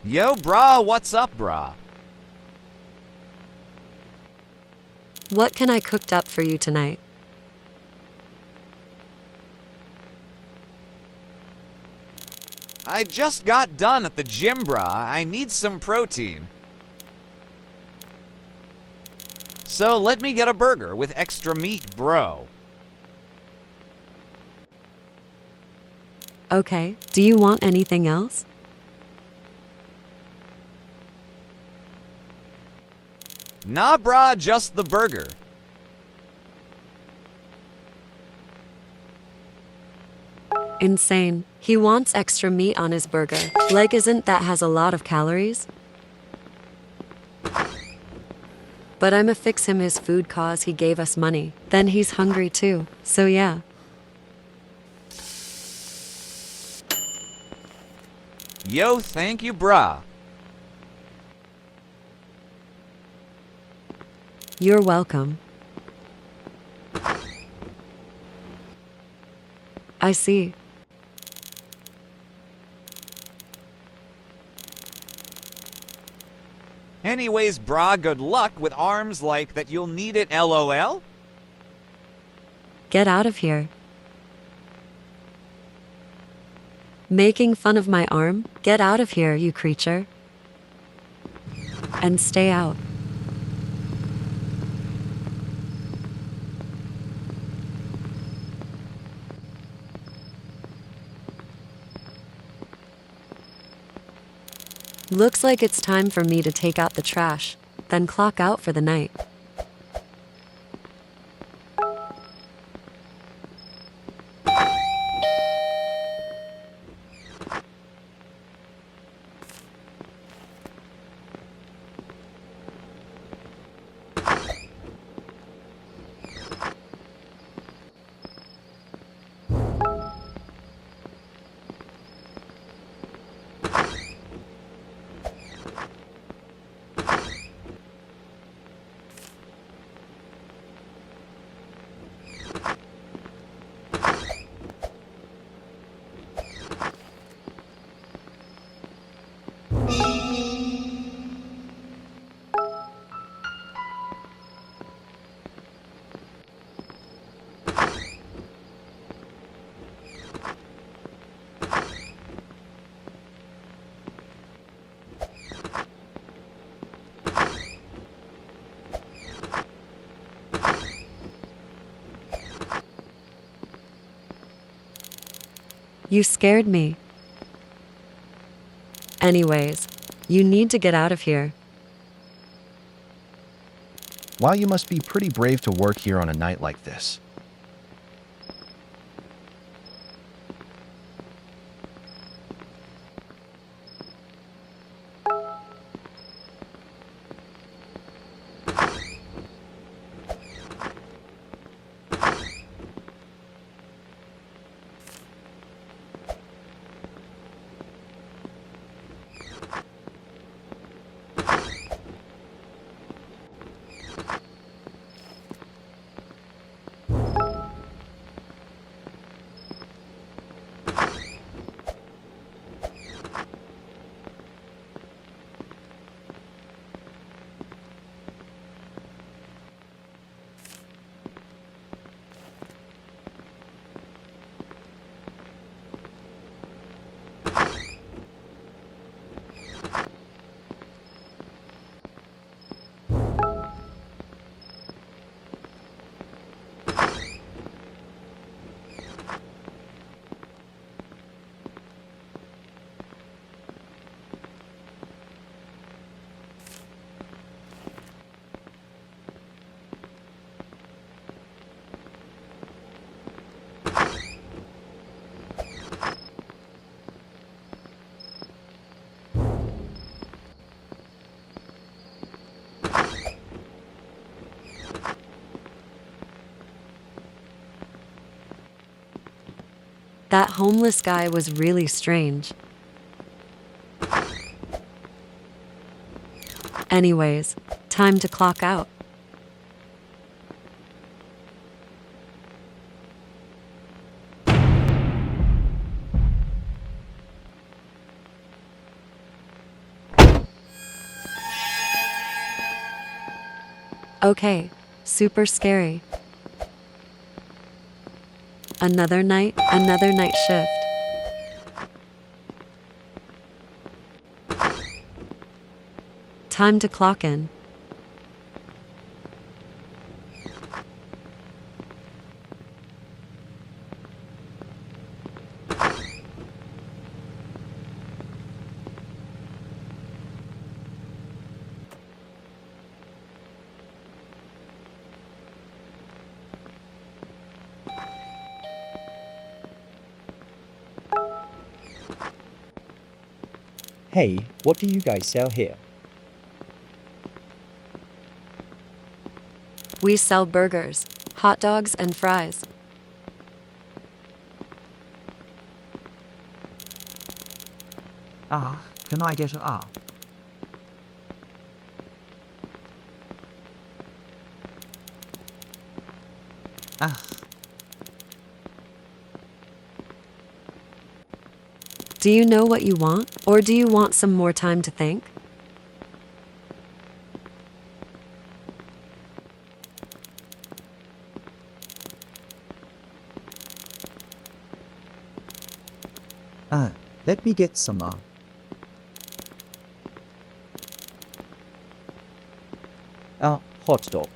Yo, brah, what's up, brah? What can I cooked up for you tonight? I just got done at the gym, brah. I need some protein. So let me get a burger with extra meat, bro. Okay, do you want anything else? Nah, brah, just the burger. Insane. He wants extra meat on his burger. Like, isn't that has a lot of calories? But I'ma fix him his food cause he gave us money. Then he's hungry too. So yeah. Yo, thank you, brah. You're welcome. I see. Anyways, brah, good luck with arms like that you'll need it, LOL? Get out of here. Making fun of my arm? Get out of here, you creature. And stay out. Looks like it's time for me to take out the trash, then clock out for the night. You scared me. Anyways, you need to get out of here. While you must be pretty brave to work here on a night like this. That homeless guy was really strange. Anyways, time to clock out. Okay, super scary. Another night shift. Time to clock in. Hey, what do you guys sell here? We sell burgers, hot dogs, and fries. Can I get a Do you know what you want, or do you want some more time to think? Let me get some hot dog.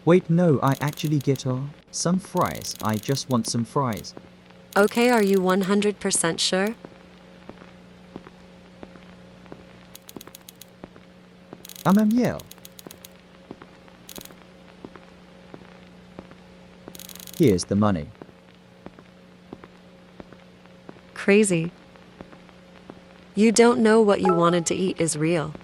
Wait, no, I actually get some fries. I just want some fries. Okay, are you 100% sure? Yeah. Here's the money. Crazy. You don't know what you wanted to eat is real.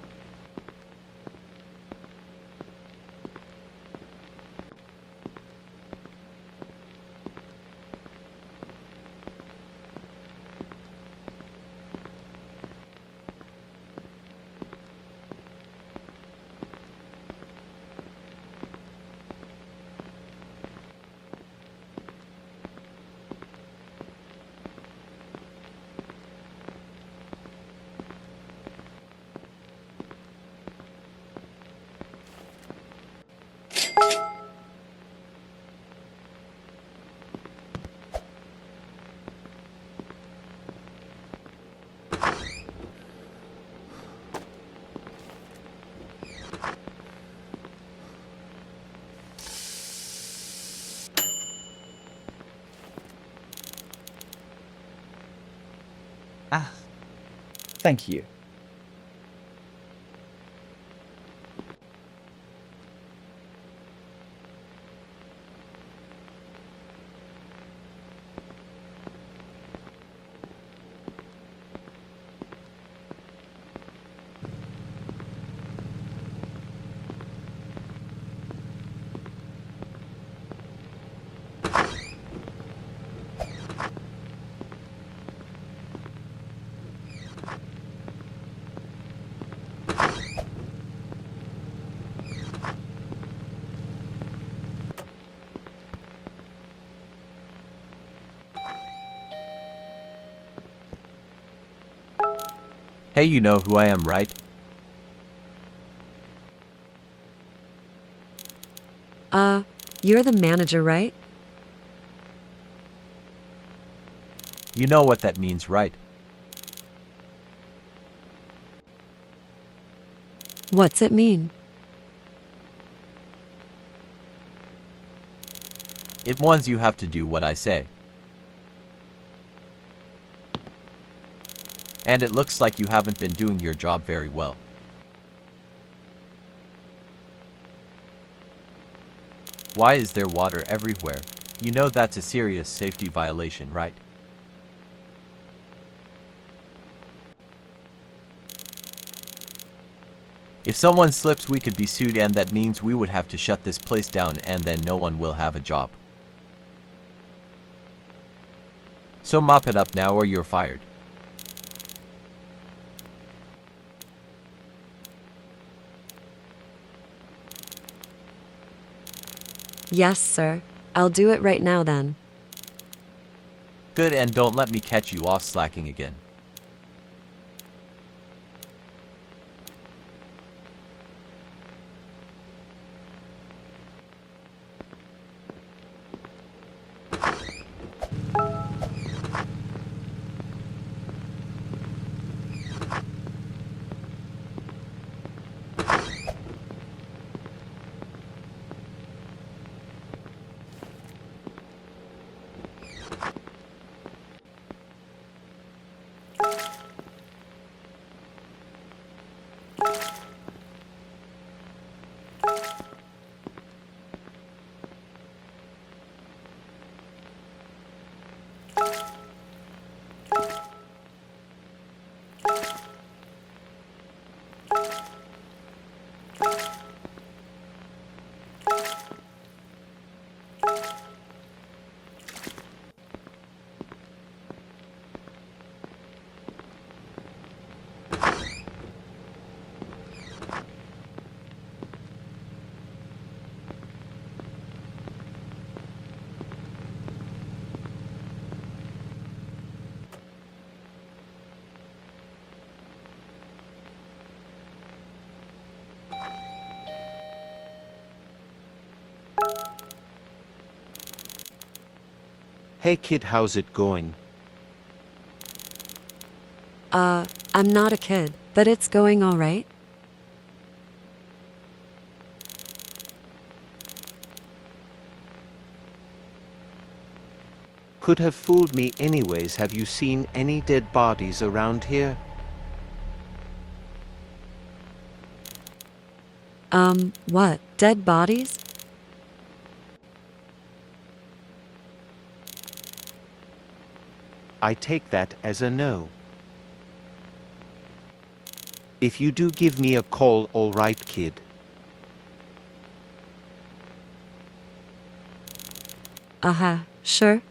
Thank you. Hey, you know who I am, right? You're the manager, right? You know what that means, right? What's it mean? It means you have to do what I say. And it looks like you haven't been doing your job very well. Why is there water everywhere? You know that's a serious safety violation, right? If someone slips, we could be sued, and that means we would have to shut this place down, and then no one will have a job. So mop it up now or you're fired. Yes, sir. I'll do it right now then. Good, and don't let me catch you off slacking again. Hey kid, how's it going? I'm not a kid, but it's going all right. Could have fooled me anyways. Have you seen any dead bodies around here? What? Dead bodies? I take that as a no. If you do give me a call, all right, kid. Sure.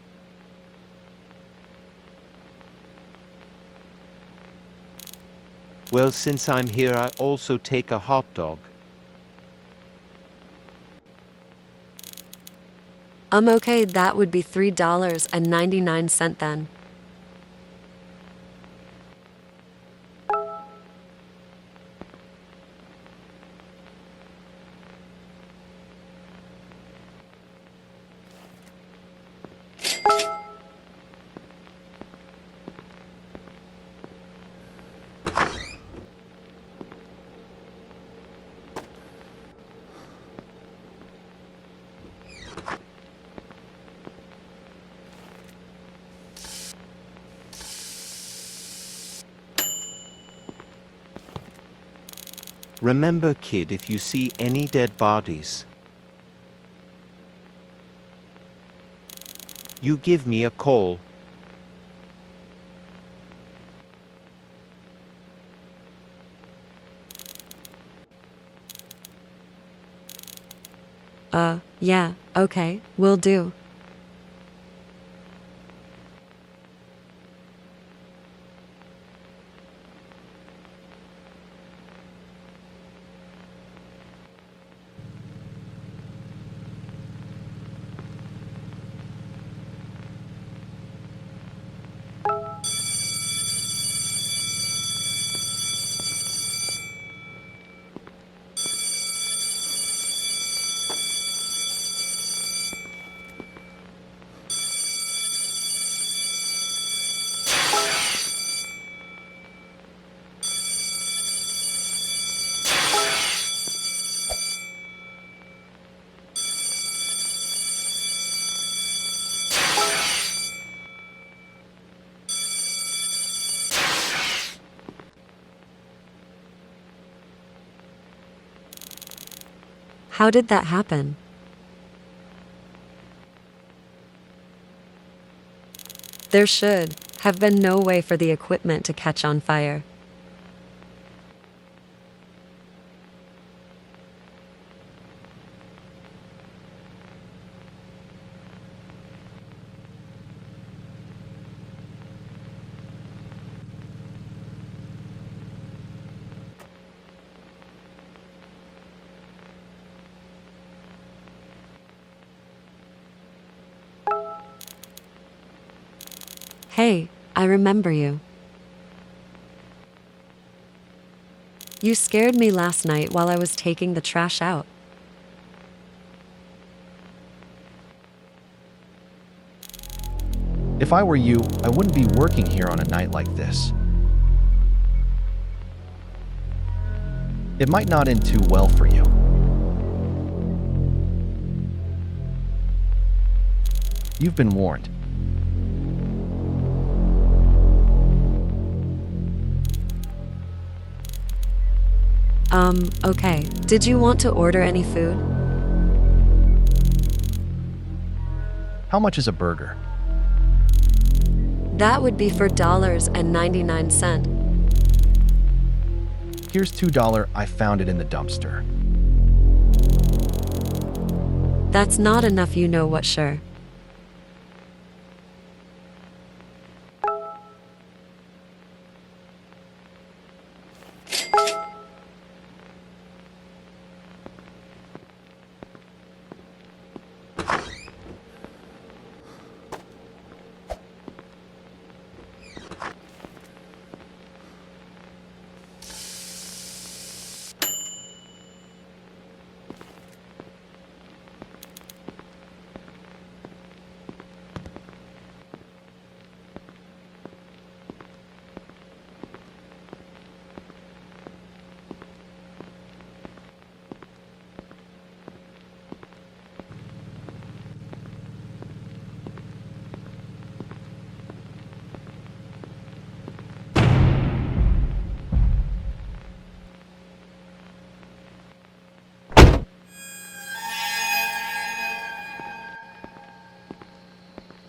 Well, since I'm here, I also take a hot dog. Okay, that would be $3.99 then. Remember, kid, if you see any dead bodies, you give me a call. Yeah, okay, will do. How did that happen? There should have been no way for the equipment to catch on fire. Hey, I remember you. You scared me last night while I was taking the trash out. If I were you, I wouldn't be working here on a night like this. It might not end too well for you. You've been warned. Okay. Did you want to order any food? How much is a burger? That would be for $1.99. Here's $2. I found it in the dumpster. That's not enough, you know what, sure.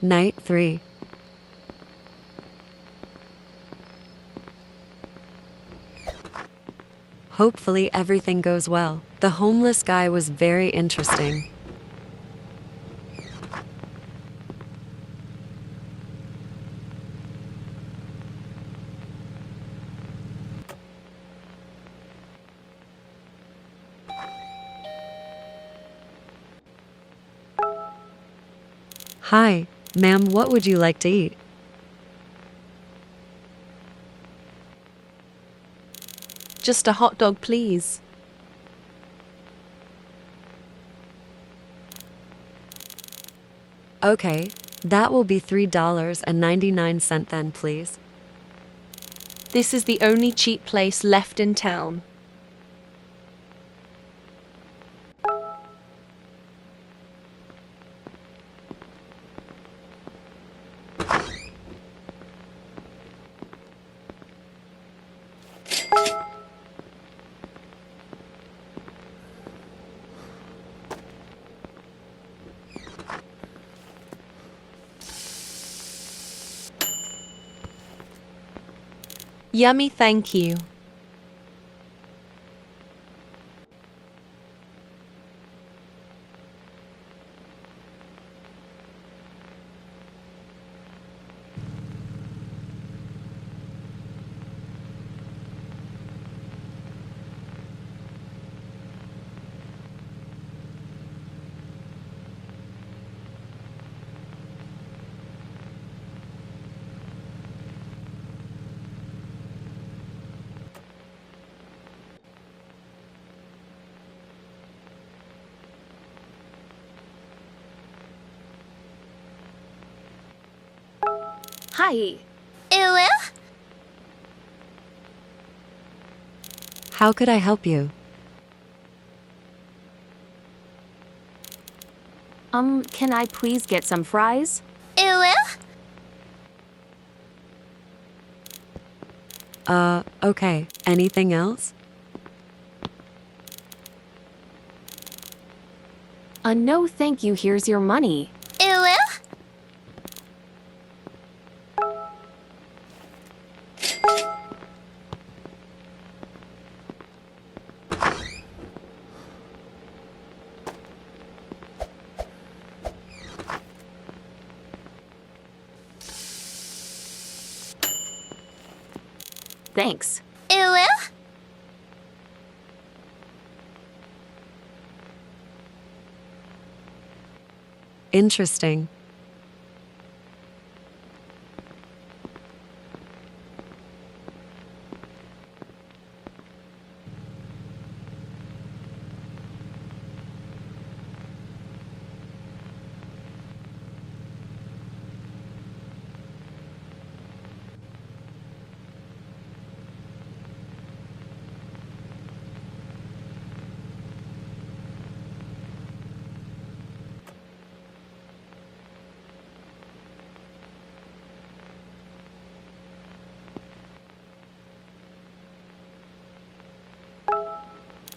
Night 3. Hopefully everything goes well. The homeless guy was very interesting. Hi, ma'am, what would you like to eat? Just a hot dog, please. Okay, that will be $3.99 then, please. This is the only cheap place left in town. Yummy, thank you. Hi. How could I help you? Can I please get some fries? Okay. Anything else? No thank you, here's your money. Thanks. Interesting.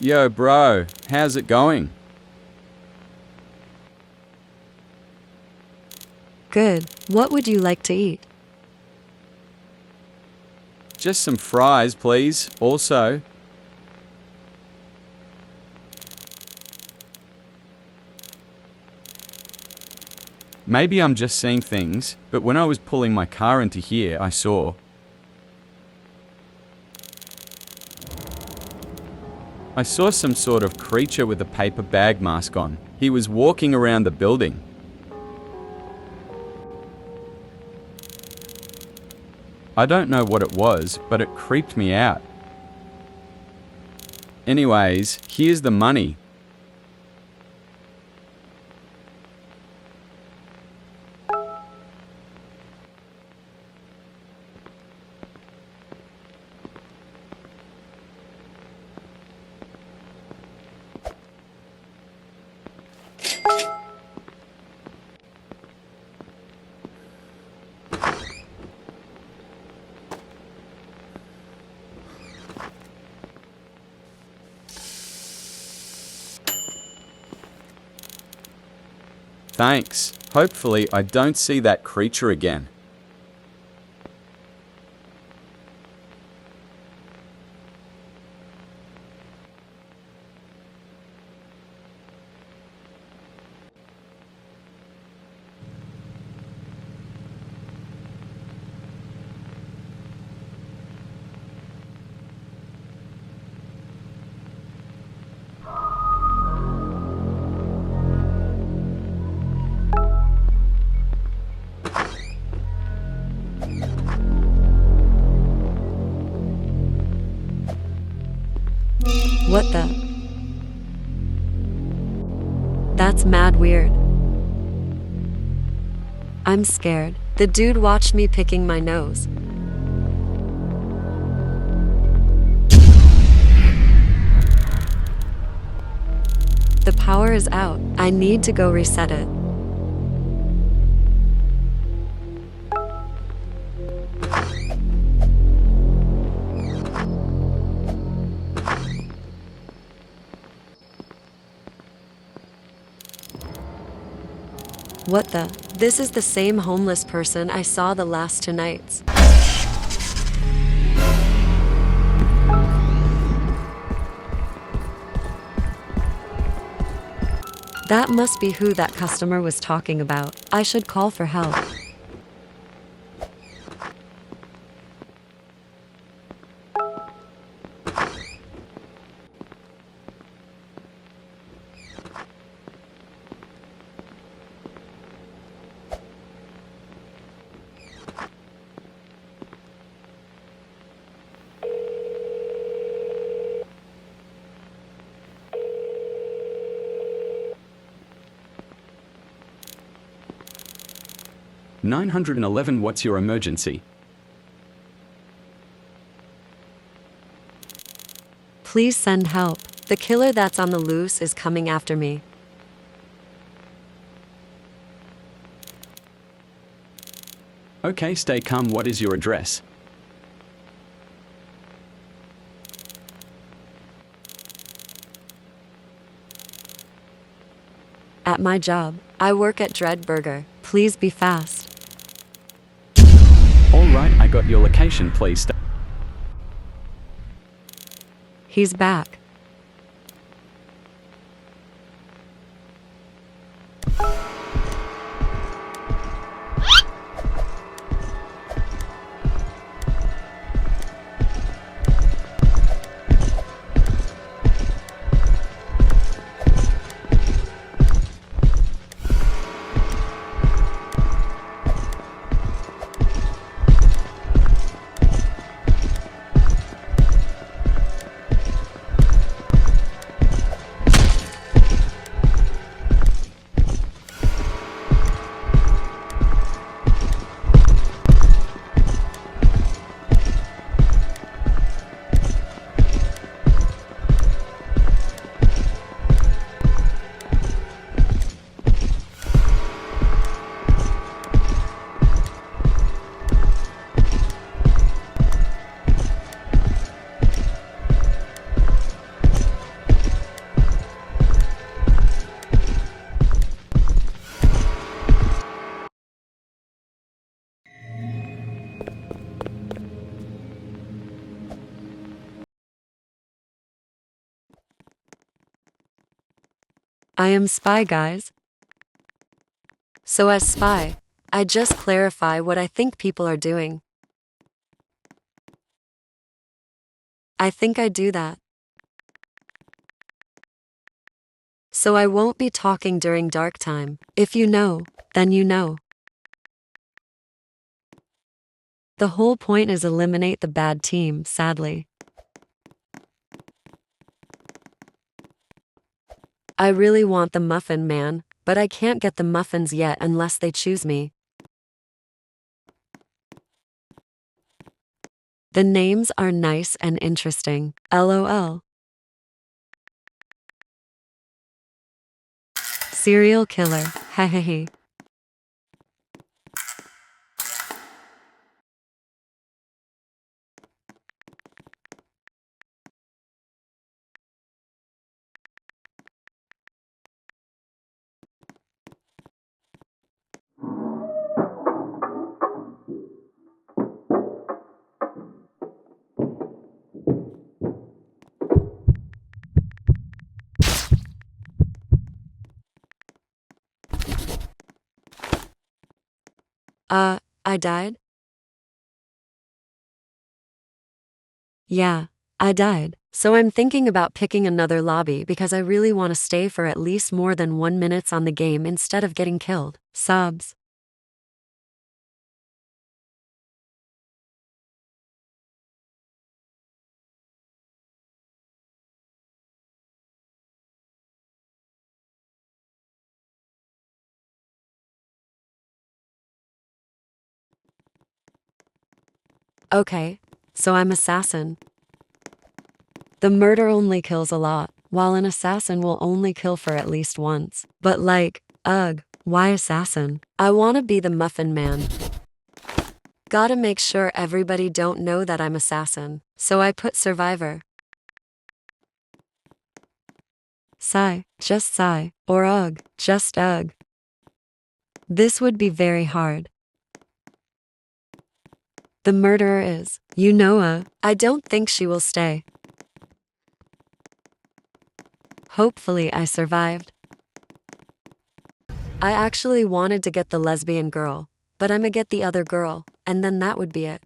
Yo, bro, how's it going? Good. What would you like to eat? Just some fries, please, also. Maybe I'm just seeing things, but when I was pulling my car into here, I saw... I saw some sort of creature with a paper bag mask on. He was walking around the building. I don't know what it was, but it creeped me out. Anyways, here's the money. Thanks. Hopefully I don't see that creature again. What the? That's mad weird. I'm scared. The dude watched me picking my nose. The power is out. I need to go reset it. What the? This is the same homeless person I saw the last 2 nights. That must be who that customer was talking about. I should call for help. $911. What's your emergency? Please send help. The killer that's on the loose is coming after me. Okay, stay calm. What is your address? At my job. I work at Dread Burger. Please be fast. Alright, I got your location. Please stay. He's back. I am spy, guys. So as spy, I just clarify what I think people are doing. I think I do that. So I won't be talking during dark time. If you know, then you know. The whole point is eliminate the bad team, sadly. I really want the muffin man, but I can't get the muffins yet unless they choose me. The names are nice and interesting. LOL. Serial killer. Hehehe. I died? Yeah, I died. So I'm thinking about picking another lobby because I really want to stay for at least more than 1 minute on the game instead of getting killed. Subs. Okay, so I'm assassin. The murder only kills a lot, while an assassin will only kill for at least once. But like, ugh, why assassin? I wanna be the muffin man. Gotta make sure everybody don't know that I'm assassin, so I put survivor. Sigh, just sigh, or ugh, just ugh. This would be very hard. The murderer is, I don't think she will stay. Hopefully I survived. I actually wanted to get the lesbian girl, but I'ma get the other girl, and then that would be it.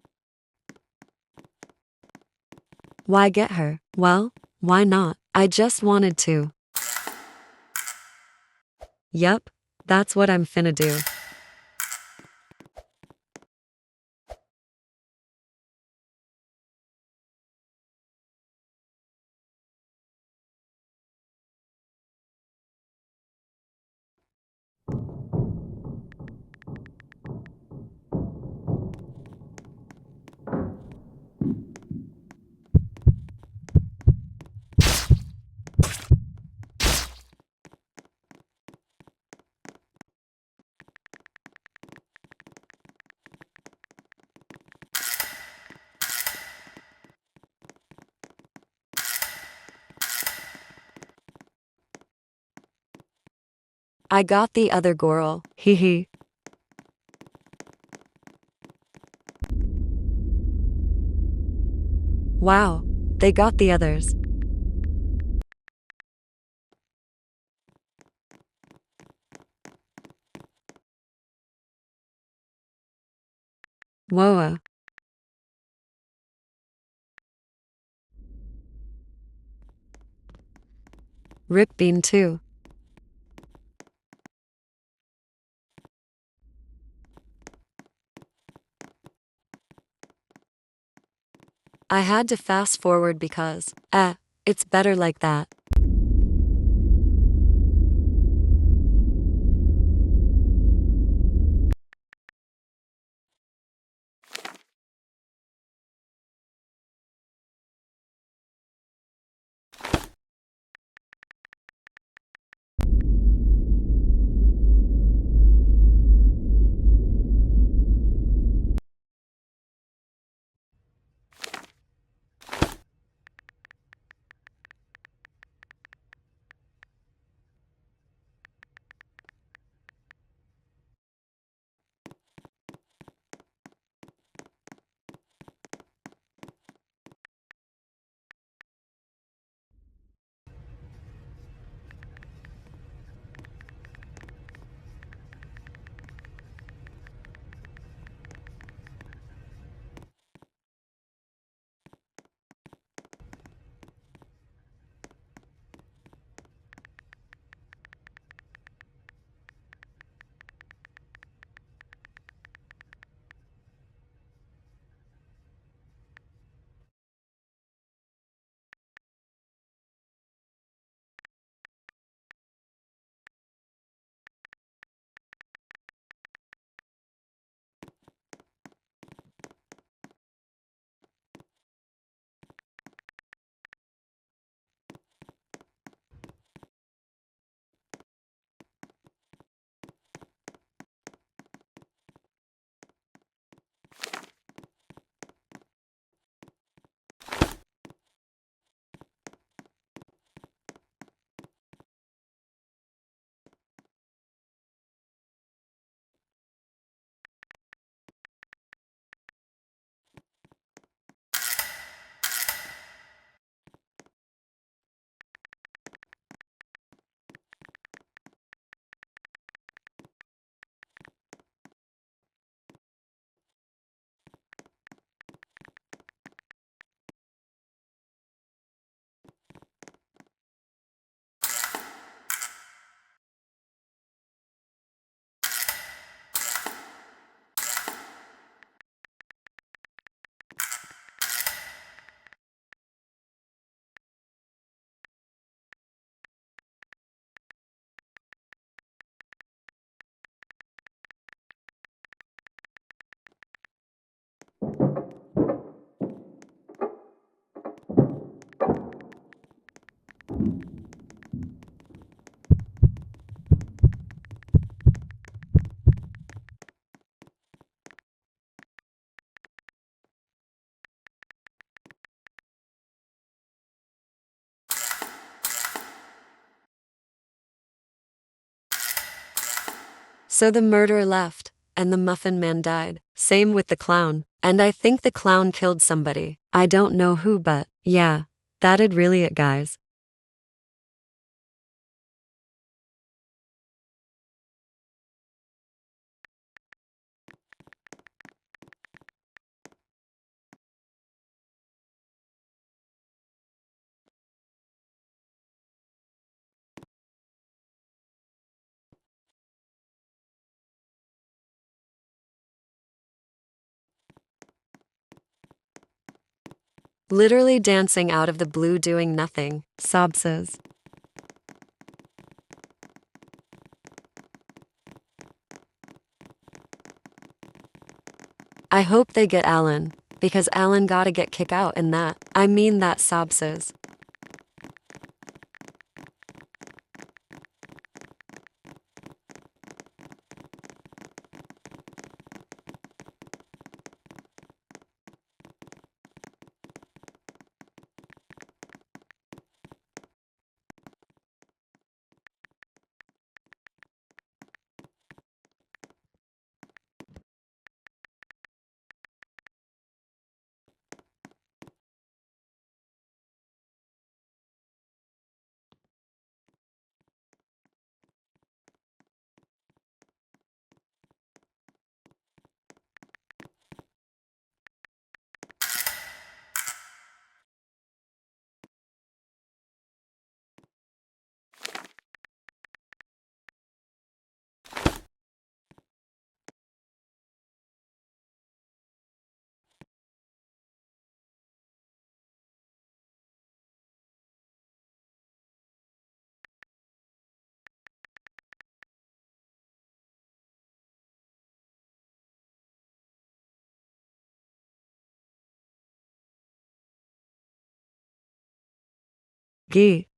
Why get her? Well, why not? I just wanted to. Yup, that's what I'm finna do. I got the other girl, hee. Wow, they got the others. Whoa. Rip Bean too. I had to fast forward because, it's better like that. So the murderer left, and the muffin man died. Same with the clown. And I think the clown killed somebody. I don't know who, but yeah, that'd really it, guys. Literally dancing out of the blue doing nothing, Sob says. I hope they get Alan, because Alan gotta get kicked out in that. I mean that, Sob says. Gee,